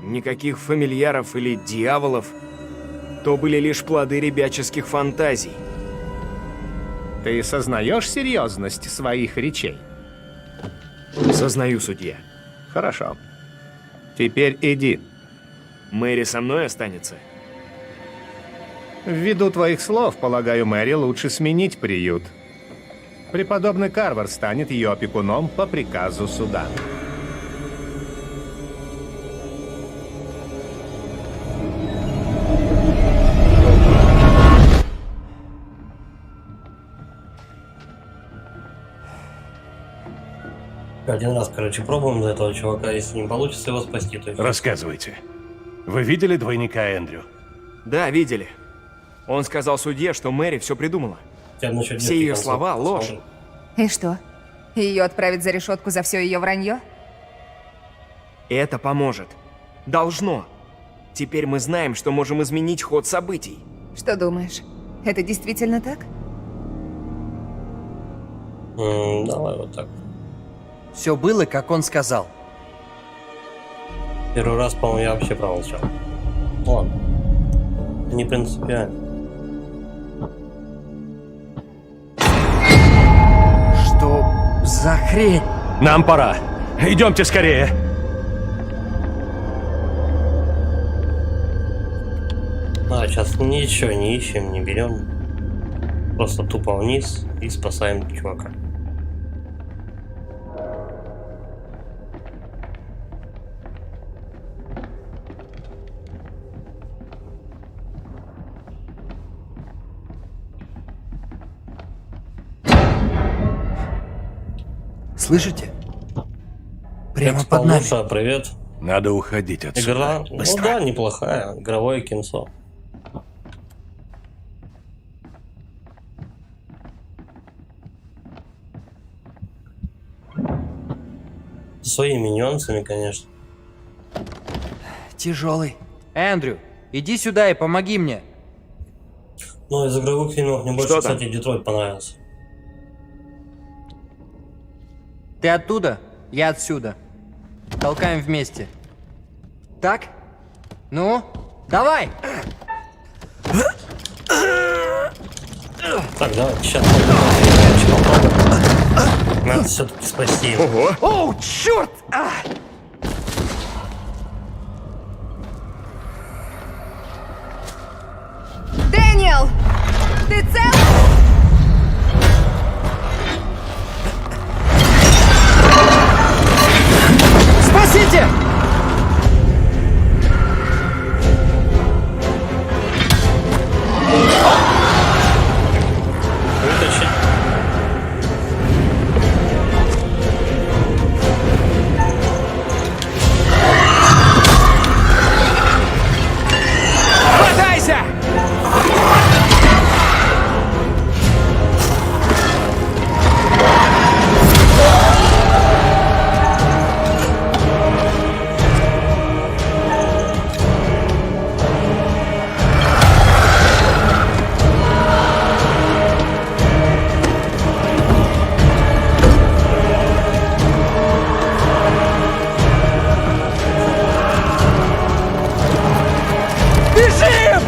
никаких фамильяров или дьяволов. То были лишь плоды ребяческих фантазий. Ты сознаешь серьезность своих речей? Сознаю, судья. Хорошо. Теперь иди. Мэри со мной останется? Ввиду твоих слов, полагаю, Мэри лучше сменить приют. Преподобный Карвер станет ее опекуном по приказу суда. Один раз, короче, пробуем за этого чувака, если не получится его спасти, то... Рассказывайте. Вы видели двойника Эндрю? Да, видели. Он сказал судье, что Мэри все придумала. Все ее слова — ложь. И что? Ее отправят за решетку за все ее вранье? Это поможет. Должно. Теперь мы знаем, что можем изменить ход событий. Что думаешь? Это действительно так? Давай вот так. Все было, как он сказал. Первый раз, по-моему, я вообще промолчал. Ладно. Не принципиально. Что за хрень? Нам пора. Идемте скорее. Сейчас ничего не ищем, не берем. Просто тупо вниз и спасаем чувака. Слышите? Прямо под нами. Лучше, привет. Надо уходить отсюда. Игра, Быстро. ну да, неплохая. Игровое кинцо. Своими нюансами, конечно. Тяжелый. Эндрю, иди сюда и помоги мне. Ну, из игровых фильмов мне больше, Что там? кстати, Детройт понравился. Ты оттуда, я отсюда. Толкаем вместе. Так? Ну, давай! Так, давай, сейчас надо все-таки спасти его. Ого! Оу, черт! Дэниел! Ты цел? Спасите! Вытащить. Хватайся! Бежим!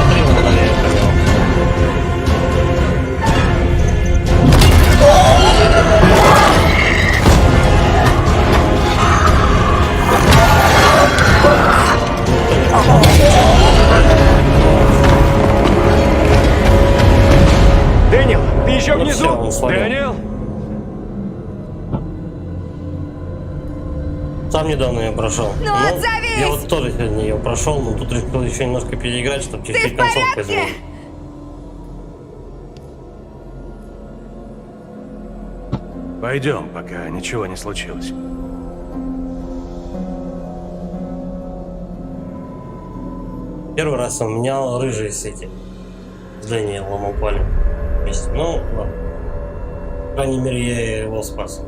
Смотри, вот налево пойдем. Дэниел, ты еще Вот внизу? всё, он сломил. Дэниел? Сам недавно ее прошел. Ну, отзовись! Я вот тоже сегодня ее прошел, но тут решил еще немножко переиграть, чтобы чуть-чуть концовку изменить. Пойдем, пока ничего не случилось. Первый раз у меня рыжие с этим. С Дэниелом упали вместе. Ну, ладно. По крайней мере, я его спас.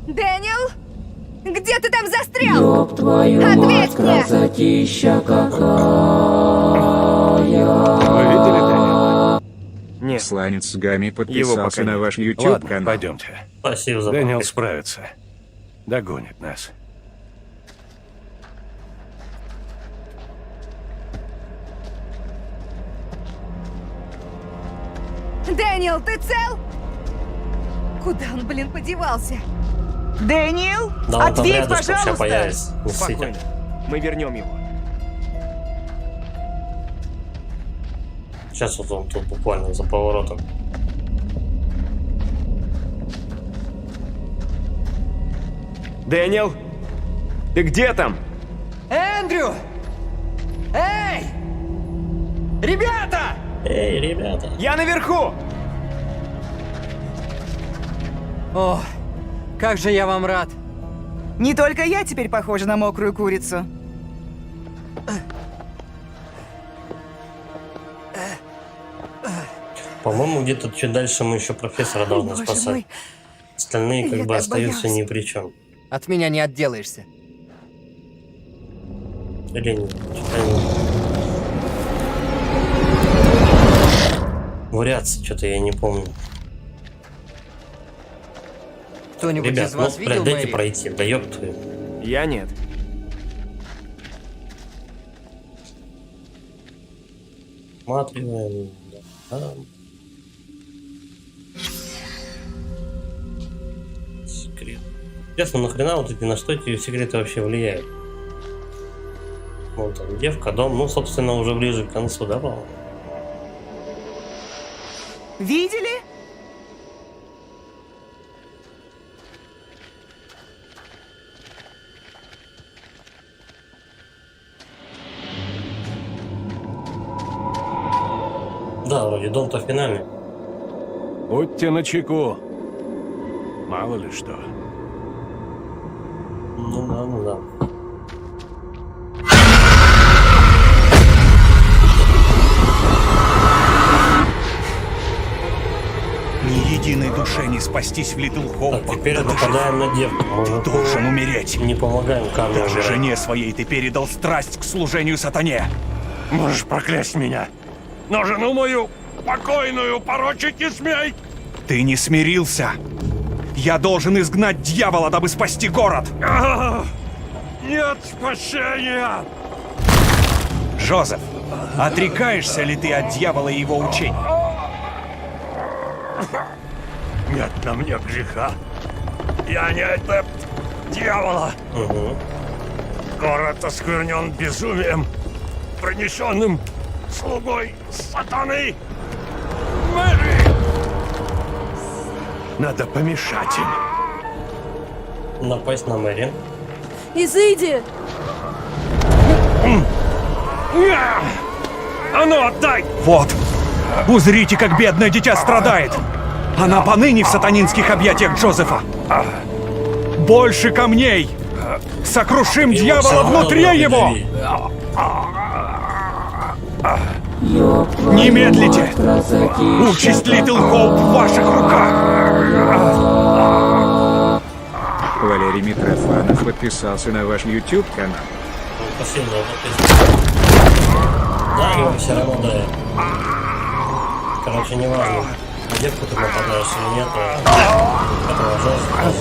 Дэниел? Где ты там застрял? Ёб твою Ответь мать, мне! красотища какая. Вы видели Дэниела? Нет. Сланец с Гами Его подписался пока на нет. ваш Ладно, YouTube-канал. пойдемте. Спасибо за Дэниел подписку. справится. Догонит нас. Дэниел, ты цел? Куда он, подевался? Дэниел, Да, он там ответь, рядышком сейчас пожалуйста. появится. Не ссыте. Спокойно. Мы вернем его. Сейчас вот он тут буквально за поворотом. Дэниел, ты где там? Эндрю! Эй! Ребята! Эй, ребята! Я наверху! О, как же я вам рад. Не только я теперь похожа на мокрую курицу. По-моему, где-то чуть дальше мы еще профессора должны Боже спасать. мой. Остальные Я как бы так остаются боялась. ни при чем. От меня не отделаешься. Или нет? Вариации что-то я не помню. Кто-нибудь Ребят, из вас ну, видел дайте Мэри? пройти, да ёб твою. Я нет. Смотрим. Да. Секрет. Интересно, нахрена вот эти, на что эти секреты вообще влияют? Ну, там, девка, дом, ну, собственно, уже ближе к концу, да, по-моему? Видели? Да, вроде дом-то финальный. Будьте начеку. Мало ли что. Ну да, ну да. Ни единой душе не спастись в Литл Хоуп. Так, теперь нападаем на девку. Может, Должен умереть. не помогаем камню. Даже убирать. жене своей ты передал страсть к служению сатане. Можешь проклясть меня, но жену мою покойную порочить не смей! Ты не смирился. Я должен изгнать дьявола, дабы спасти город. Нет спасения! Джозеф, отрекаешься ли ты от дьявола и его учений? Нет на мне греха. Я не адепт дьявола. Город осквернен безумием, принесенным слугой сатаны. Мэри! Надо помешать им. Напасть на Мэри. Изыди! А ну, отдай! Вот, узрите, как бедное дитя страдает. Она поныне в сатанинских объятиях Джозефа. Больше камней! Сокрушим дьявола внутри его! Не медлите! Участь Литл Хоуп в ваших руках! Валерий Митрофанов подписался на ваш YouTube канал. Спасибо за подписку. Да, его все равно дает. Короче, не важно, на девку ты нападаешь или нет, это ужасно.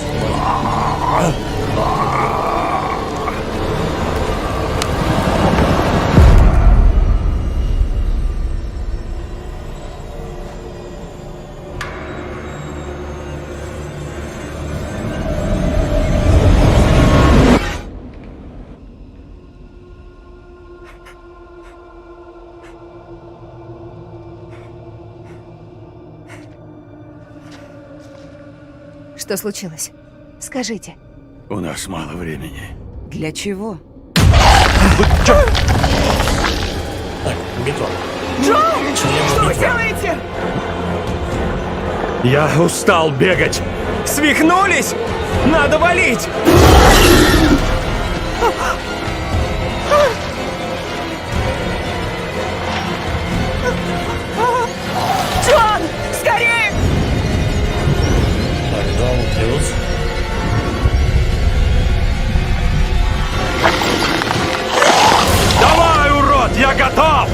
Что случилось? Скажите. У нас мало времени. Для чего? Так, бетон. Джон! Что вы делаете? Я устал бегать. Свихнулись? Надо валить! Джон! Скорее! Так, Джон плюс. Давай, урод, я готов!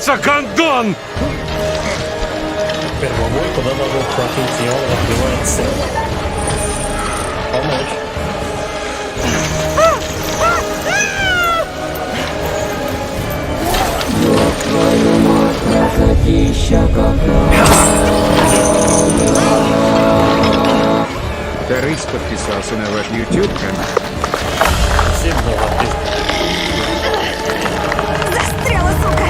называется гондон! Первый куда должен хватить, и он разбивает цель. Помочь. Тарыс подписался на ваш YouTube канал. Спасибо за подписку. Застряла, сука!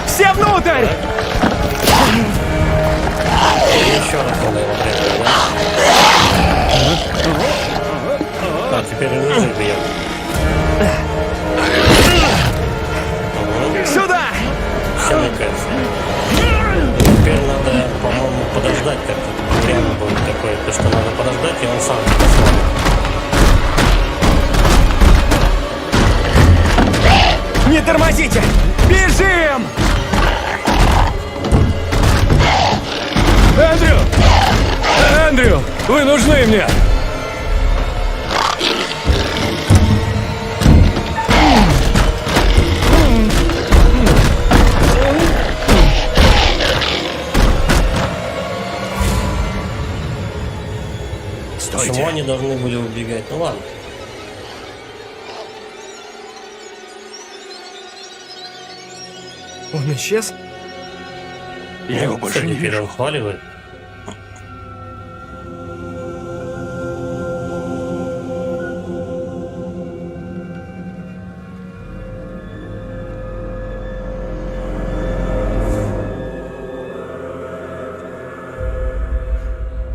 Все внутрь! Еще раз надо его прятать, да? А, теперь он лежит, бьет. Сюда! Все, мне кажется. Теперь надо, по-моему, подождать как-то. Время будет такое, то что надо подождать, и он сам посмотрит. Не тормозите! Бежим! Эндрю! Эндрю! Вы нужны мне! Почему они должны были убегать? Ну ладно. Он исчез? Я его больше не Теперь вижу. он хваливает.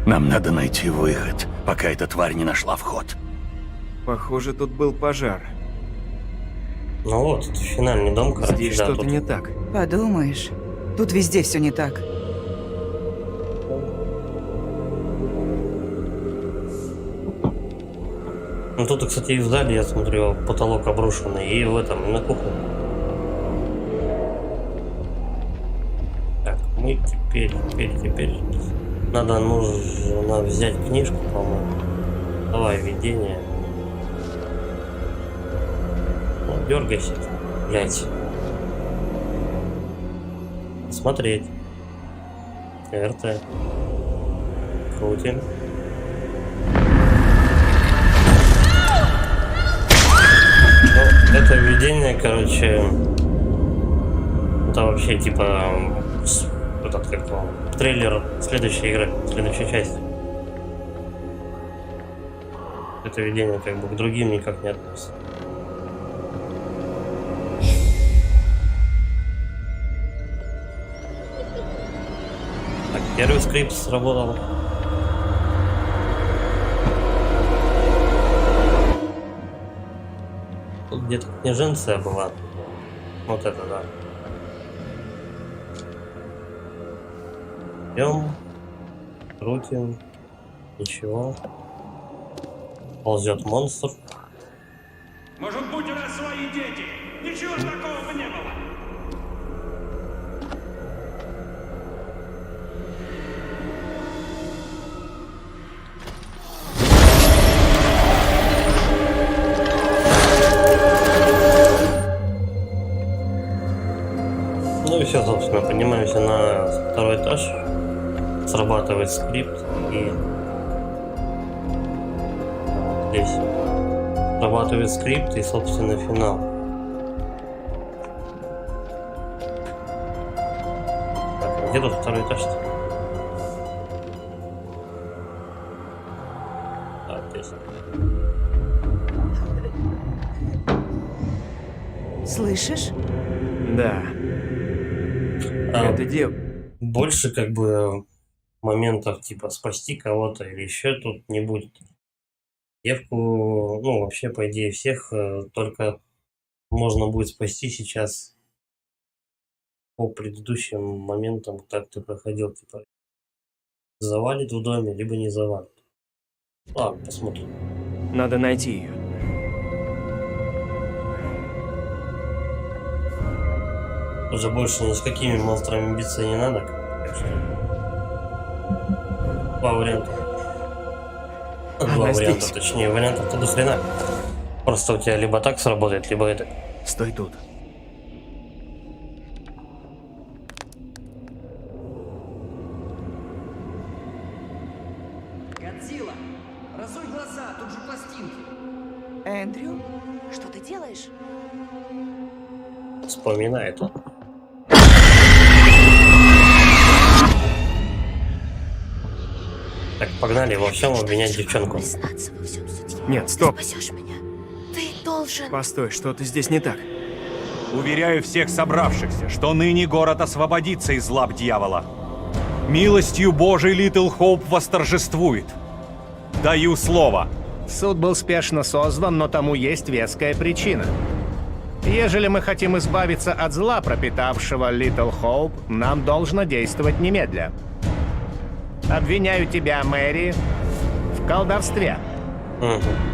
Нам надо найти выход, пока эта тварь не нашла вход. Похоже, тут был пожар. Ну вот, это финальный дом, короче. Здесь да, что-то тут не так. Подумаешь, тут везде все не так. Ну тут, кстати, и в зале, я смотрю, потолок обрушенный, и в этом, и на кухне. Так, мы теперь. Нужно взять книжку, по-моему. Давай, видение. Ну, дергайся, блядь. Смотреть. РТ. Крутим. Ну, это видение, короче, это вообще типа этот как он, трейлер следующей игры, следующей части. Это видение как бы к другим никак не относится. Так, первый скрипт сработал. Тут где-то княженция была. Вот это, да. Идем. Крутим. Ничего. Ползет монстр. Может быть, у нас свои дети? Ничего такого бы не было. Ну и все, собственно, поднимаемся на второй этаж. Срабатывает скрипт и здесь срабатывает скрипт и, собственно, финал. Так, где тут второй этаж-то? А, здесь. Слышишь? Да. Это дев... Больше как бы моментов типа спасти кого-то или еще тут не будет. Девку, ну вообще по идее всех только можно будет спасти сейчас по предыдущим моментам, так ты проходил, типа завалит в доме, либо не завалит. Ладно, посмотрим. Надо найти ее. Уже больше ни с какими монстрами биться не надо, конечно. Два варианта. Два варианта, точнее, вариантов-то до хрена. Просто у тебя либо так сработает, либо это. Стой тут. Годзилла, разуй глаза, тут же пластинки. Эндрю? Что ты делаешь? Вспоминает он. Так, погнали во всем обвинять девчонку. Нет, стоп. Спасешь меня. Ты должен. Постой, что-то здесь не так. Уверяю всех собравшихся, что ныне город освободится из лап дьявола. Милостью Божией Литл Хоуп восторжествует. Даю слово. Суд был спешно созван, но тому есть веская причина. Ежели мы хотим избавиться от зла, пропитавшего Литл Хоуп, нам должно действовать немедля. Обвиняю тебя, Мэри, в колдовстве.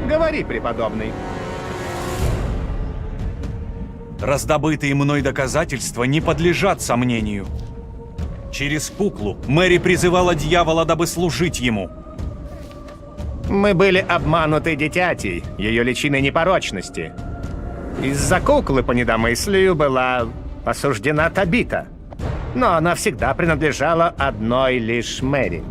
Говори, преподобный. Раздобытые мной доказательства не подлежат сомнению. Через куклу Мэри призывала дьявола, дабы служить ему. Мы были обмануты дитятей, ее личиной непорочности. Из-за куклы, по недомыслию, была осуждена Табита. Но она всегда принадлежала одной лишь Мэри.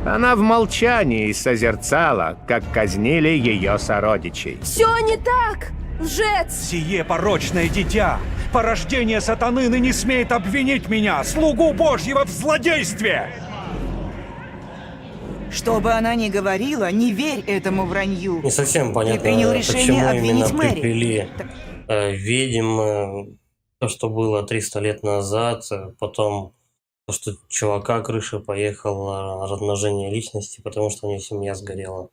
Она в молчании созерцала, как казнили ее сородичей. Все не так! Лжец! Сие порочное дитя, порождение сатаны, ныне смеет обвинить меня, слугу Божьего, в злодействе! Что бы она ни говорила, не верь этому вранью. Не совсем понятно, Ты принял решение почему обвинить именно Мэри. припили ведьм, то, что было 300 лет назад, потом то, что чувака крыша поехала, размножение личности, потому что у нее семья сгорела.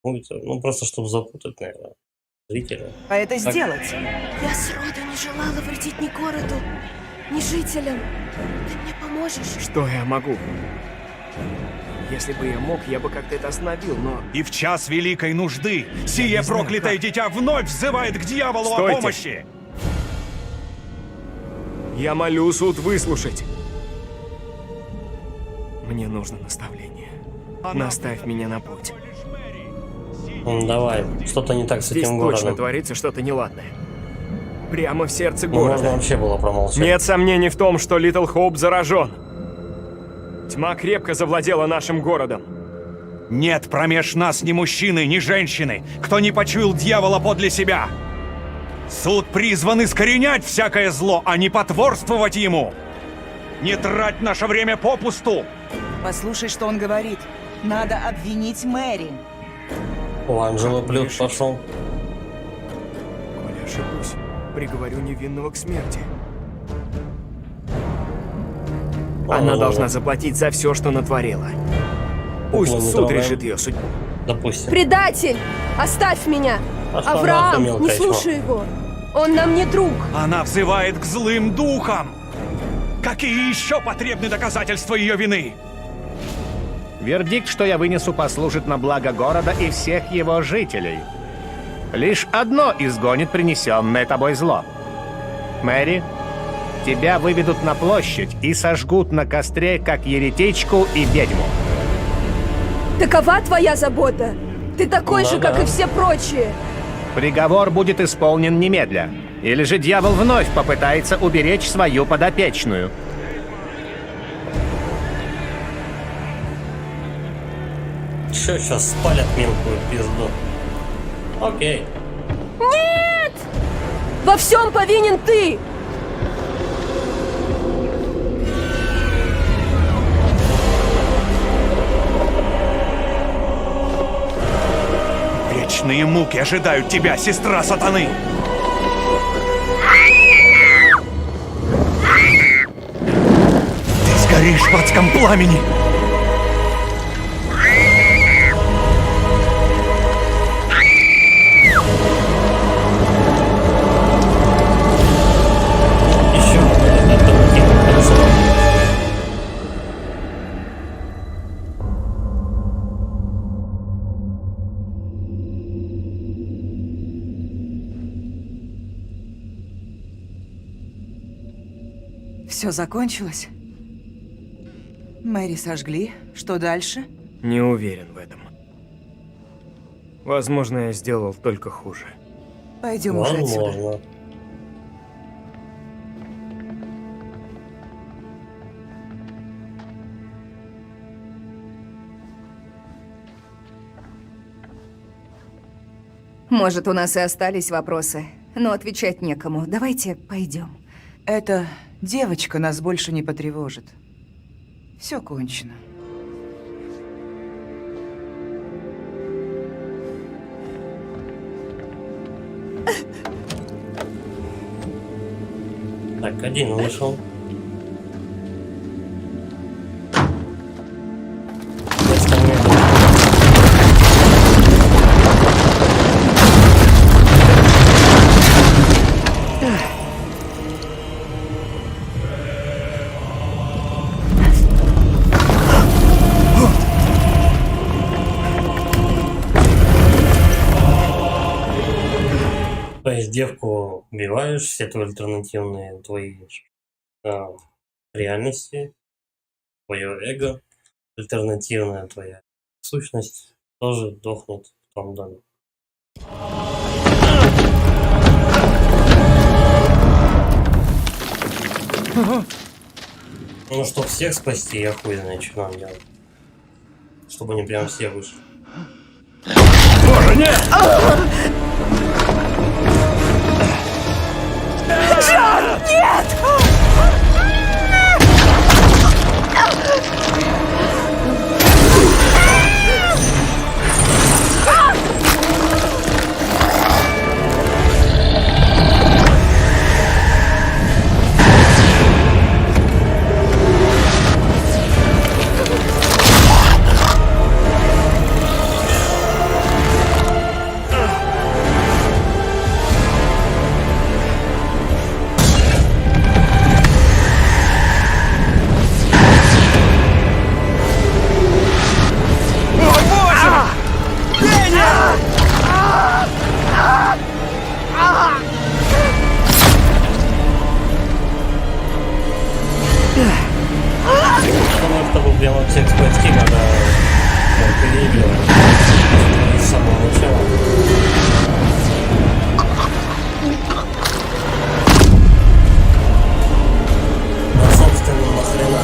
Ну, просто чтобы запутать, наверное, зрителя. А это Так. сделать? Я сроду не желала вредить ни городу, ни жителям. Ты мне поможешь? Что я могу? Если бы я мог, я бы как-то это остановил, но... И в час великой нужды сие проклятое дитя вновь взывает к дьяволу Стойте. о помощи! Я молю суд выслушать. Мне нужно наставление. Наставь меня на путь. Давай, что-то не так с Здесь этим точно городом. творится что-то неладное. Прямо в сердце Ну, можно города. вообще было промолчать. Нет сомнений в том, что Литл Хоуп заражен. Тьма крепко завладела нашим городом. Нет промеж нас ни мужчины, ни женщины, кто не почуял дьявола подле себя. Суд призван искоренять всякое зло, а не потворствовать ему. Не трать наше время попусту. Послушай, что он говорит. Надо обвинить Мэри. У Анжелы плюс пошел. Коли ошибусь, приговорю невинного к смерти. Она должна заплатить за все, что натворила. Пусть Куклу не суд трогаем. решит ее судьбу. Допустим. Предатель! Оставь меня! А что Авраам, нахуй, не мелкая слушай его! Он нам не друг! Она взывает к злым духам. Какие еще потребны доказательства ее вины? Вердикт, что я вынесу, послужит на благо города и всех его жителей. Лишь одно изгонит принесенное тобой зло. Мэри, тебя выведут на площадь и сожгут на костре, как еретичку и ведьму. Такова твоя забота! Ты такой же, как и все прочие! Приговор будет исполнен немедля. Или же дьявол вновь попытается уберечь свою подопечную. Че, сейчас спалят мелкую пизду. Окей. Нет! Во всем повинен ты! Вечные муки ожидают тебя, сестра сатаны! Ты сгоришь в адском пламени! Все закончилось? Мэри сожгли. Что дальше? Не уверен в этом. Возможно, я сделал только хуже. Пойдем уже отсюда. Возможно. Может, у нас и остались вопросы, но отвечать некому. Давайте пойдем. Эта девочка нас больше не потревожит. Все кончено. Так, один вышел. Остальные То есть девку убиваешь, все твои альтернативные твои реальности, твое эго, альтернативная твоя сущность тоже дохнет в том доме. Ну, чтоб всех спасти, я хуй знаю, что нам делать. Чтобы они прям все вышли. Боже, нет! Джон, нет! Чтобы прямо всех спасти, надо переигрывать с самого начала. А собственно, нахрена?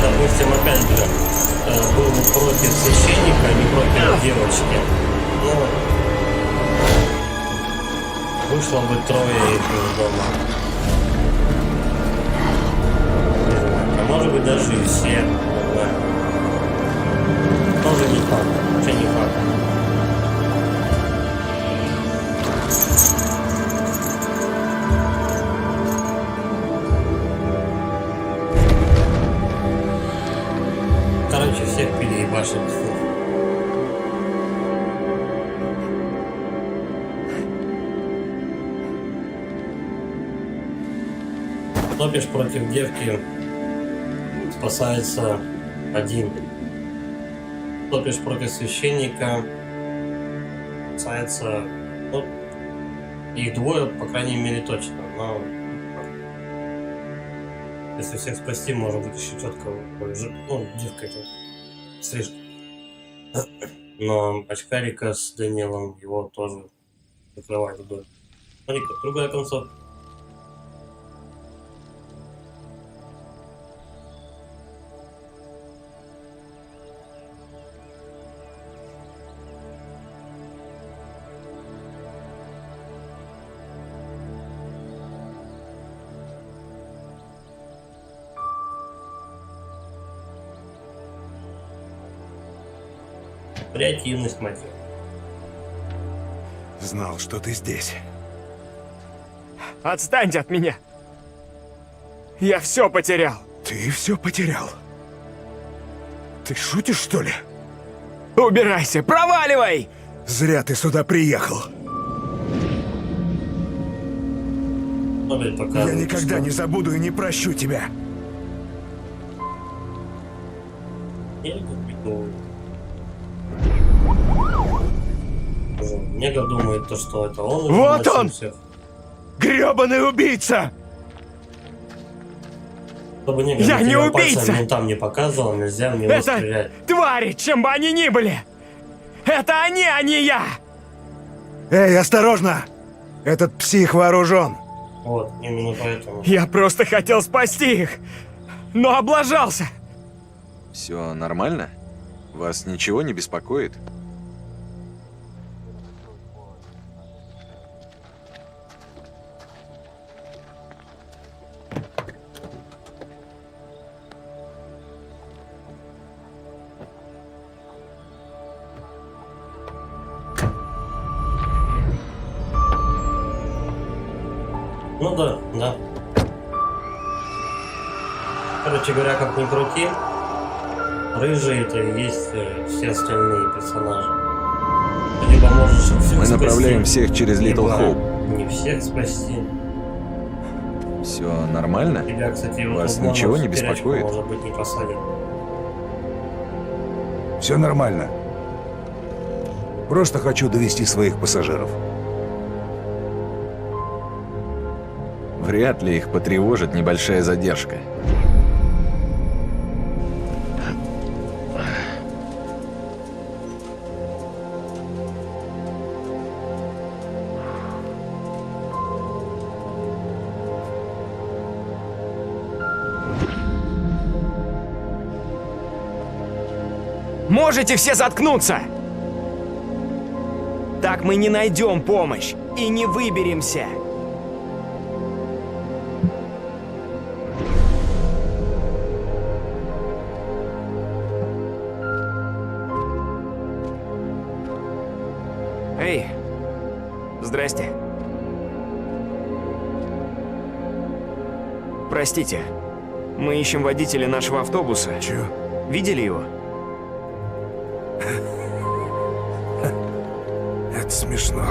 Допустим, опять же, был против священника, а не против девочки. Ну, вышло бы трое их из дома. Не знаю, а может быть даже и все, не знаю. Тоже не факт, вообще не факт. Короче, всех переебашит. Топишь против девки, спасается один. Топишь против священника, спасается, ну, их двое, по крайней мере, точно. Но если всех спасти, может быть, еще четко, ну, девка это слишком. Но очкарика с Дэниелом его тоже закрывает вдоль. Смотри-ка, другая концовка. Креативность, мать. Знал, что ты здесь. Отстаньте от меня! Я все потерял! Ты все потерял? Ты шутишь, что ли? Убирайся, проваливай! Зря ты сюда приехал. Я никогда не забуду и не прощу тебя. Нега думает, то, что это он. Вот он! Грёбаный убийца! Чтобы Нега Я не пальцем убийца! ментам не показывал, нельзя в него Это стрелять. твари, чем бы они ни были! Это они, а не я! Эй, осторожно! Этот псих вооружен. Вот, именно поэтому. Я просто хотел спасти их, но облажался. Все нормально? Вас ничего не беспокоит? Ну да, да. Короче говоря, как ни крути, рыжий это и есть все остальные персонажи. Ты либо можешь всех Мы спасти, направляем всех через Литл либо Хоуп. не всех спасти. Все нормально? Тебя, кстати, вот Вас тут можно ничего не в спирачку, беспокоит? может быть, не посадят. Все нормально. Просто хочу довести своих пассажиров. Вряд ли их потревожит небольшая задержка. Можете все заткнуться? Так мы не найдем помощь и не выберемся. Эй, здрасте. Простите, мы ищем водителя нашего автобуса. Чё? Видели его? Это смешно.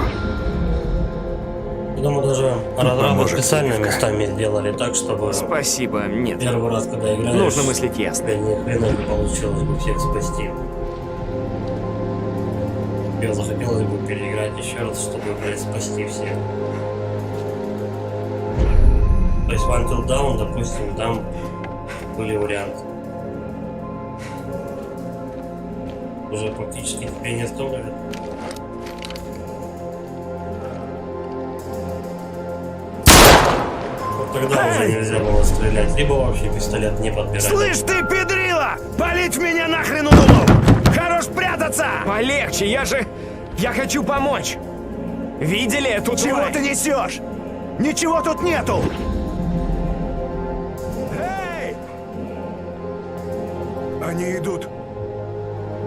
Я думаю, даже разрабы специально местами сделали так, чтобы Спасибо, нет. первый раз, когда играешь, Нужно мыслить ясно. ни хрена не получилось бы всех спасти. Тебе захотелось бы переиграть еще раз, чтобы, блядь, спасти всех. То есть в Until Dawn, допустим, там были варианты. Уже практически тебе не оставляют. Вот тогда уже нельзя было стрелять, либо вообще пистолет не подбирать. Слышь ты, педрила! Палить в меня нахрен удумал! Хорош прятаться! Полегче, я хочу помочь. Видели эту Чего тварь? ты несешь? Ничего тут нету! Эй! Они идут.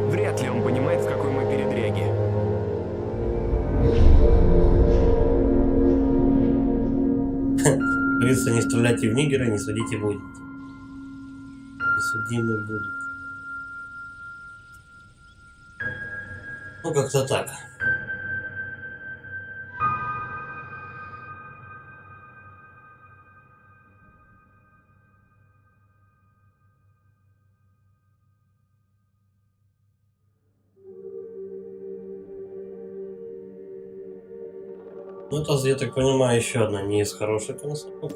Вряд ли он понимает, в какой мы передряге. Говорится, не стреляйте в нигера, не судите будете. Не судимы будут. Ну, как-то так. Ну, это, я так понимаю, еще одна не из хороших концов.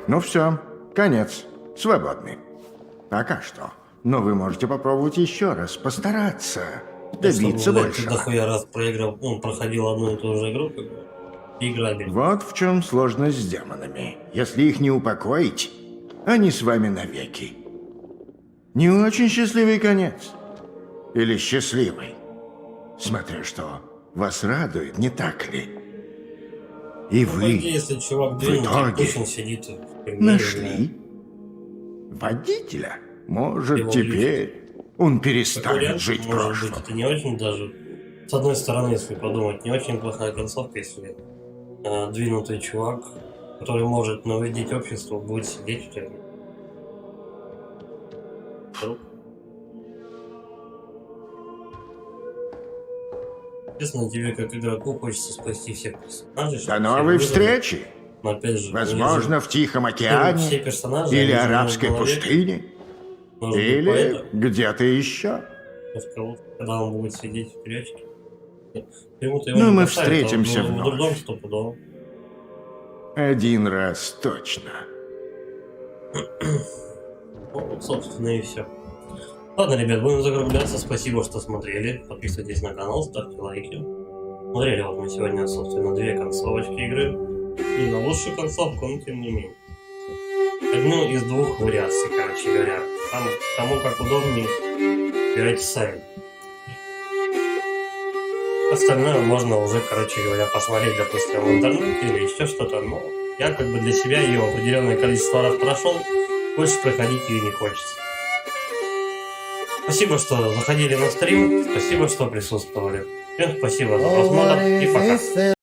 Ну все, конец. Свободны. Пока что. Но вы можете попробовать еще раз, постараться. Добиться больше. больше. Дохуя раз проиграл, проходил одну и ту же игру, как бы, играбель. Вот в чем сложность с демонами. Если их не упокоить, они с вами навеки. Не очень счастливый конец. Или счастливый. Смотря что вас радует, не так ли? И Ну, вы, по идее, если чувак в двинет, итоге, точно сидит в тюрьме, нашли водителя. Может, Его теперь он Как перестанет вариант, жить может прошлым. быть, это не очень даже... С одной стороны, если подумать, не очень плохая концовка, если двинутый чувак, который может навредить обществу, будет сидеть в тюрьме. Вдруг? Естественно, тебе как игроку хочется спасти всех персонажей. До новой встречи! Но опять же, Возможно, в Тихом все океане, персонажи, или они же Арабской нужны пустыне, Может быть, или поэтому? где-то еще. Может, кого-то, когда он будет сидеть в прячке. Почему-то Ну, мы встретимся в вновь. другом стопудово. Один раз точно. Вот, собственно, и все. Ладно, ребят, будем закругляться. Спасибо, что смотрели. Подписывайтесь на канал, ставьте лайки. Смотрели вот мы сегодня, собственно, 2 концовочки игры. Не на лучшую концовку, но тем не менее. Одну из 2 вариаций, короче говоря. Там, кому как удобнее, выбирайте сами. Остальное можно уже, короче говоря, посмотреть, допустим, в интернете или еще что-то. Но я как бы для себя ее определенное количество раз прошел. Больше проходить ее не хочется. Спасибо, что заходили на стрим. Спасибо, что присутствовали. Всем спасибо за просмотр и пока.